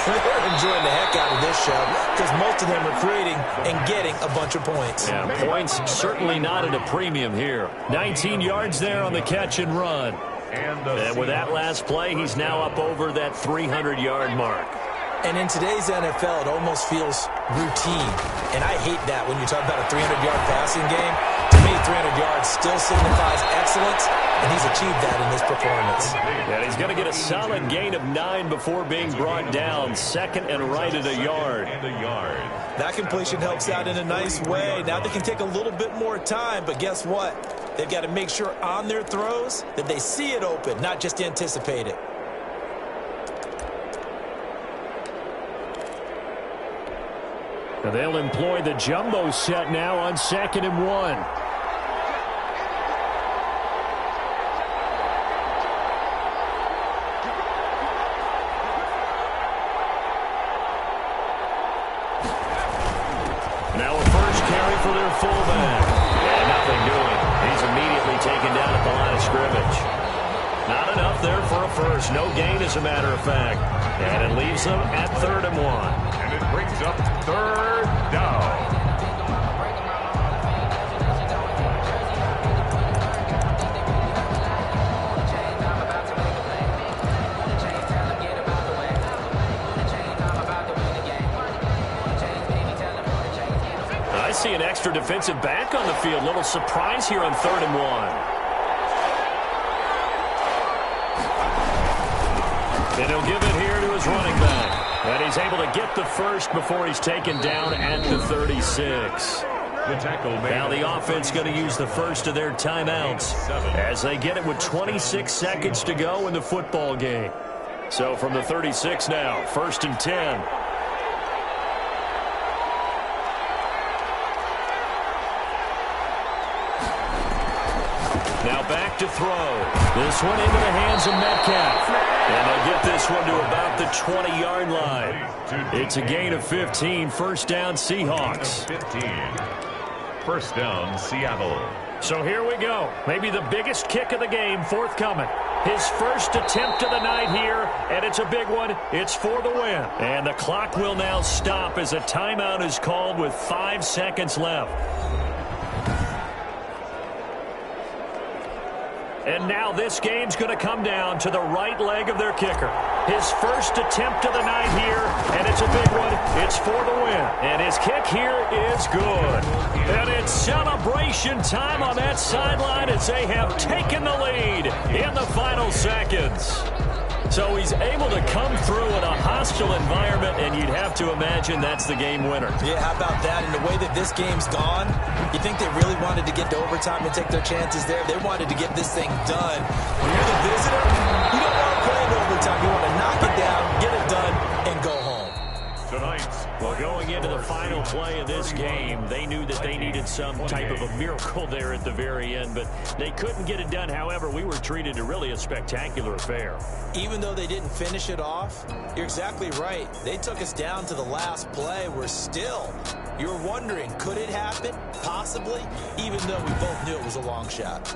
they're enjoying the heck out of this show because most of them are creating and getting a bunch of points. Yeah, points certainly not at a premium here. 19 yards there on the catch and run. And with that last play, he's now up over that 300-yard mark. And in today's NFL, it almost feels routine. And I hate that when you talk about a 300-yard passing game. To me, 300 yards still signifies excellence, and he's achieved that in this performance. And he's going to get a solid gain of 9 before being brought down. Second and right at a yard. That completion helps out in a nice way. Now they can take a little bit more time, but guess what? They've got to make sure on their throws that they see it open, not just anticipate it. And they'll employ the jumbo set now on 2nd and 1. Now a first carry for their fullback. Yeah, nothing doing. He's immediately taken down at the line of scrimmage. Not enough there for a first. No gain, as a matter of fact. And it leaves them at 3rd and 1. And it brings up 3rd down. I see an extra defensive back on the field. Little surprise here on 3rd and 1. And he'll give it here to his running back. And he's able to get the first before he's taken down at the 36. Now the offense going to use the first of their timeouts as they get it with 26 seconds to go in the football game. So from the 36 now, 1st and 10. Now back to throw. This one into the hands of Metcalf. And they'll get this one to about the 20-yard line. It's a gain of 15. First down, Seahawks. 1st down, Seattle. So here we go. Maybe the biggest kick of the game forthcoming. His first attempt of the night here, and it's a big one. It's for the win. And the clock will now stop as a timeout is called with 5 seconds left. And now this game's going to come down to the right leg of their kicker. His first attempt of the night here, and it's a big one. It's for the win. And his kick here is good. And it's celebration time on that sideline as they have taken the lead in the final seconds. So he's able to come through in a hostile environment, and you'd have to imagine that's the game winner. Yeah, how about that? And the way that this game's gone, you think they really wanted to get to overtime and take their chances there? They wanted to get this thing done. When you're the visitor, you don't want to play in overtime. You want to knock it down, get it done, and go home. Well, going into the final play of this game, they knew that they needed some type of a miracle there at the very end, but they couldn't get it done. However, we were treated to really a spectacular affair. Even though they didn't finish it off, you're exactly right. They took us down to the last play. You're wondering, could it happen? Possibly, even though we both knew it was a long shot.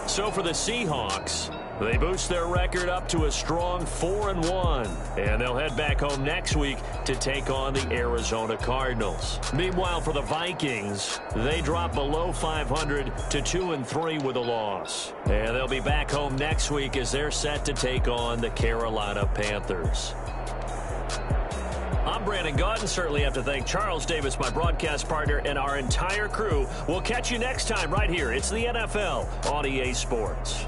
So for the Seahawks, they boost their record up to a strong 4-1, and they'll head back home next week to take on the Arizona Cardinals. Meanwhile, for the Vikings, they drop below 500 to 2-3 with a loss, and they'll be back home next week as they're set to take on the Carolina Panthers. I'm Brandon Gaudin. Certainly have to thank Charles Davis, my broadcast partner, and our entire crew. We'll catch you next time right here. It's the NFL on EA Sports.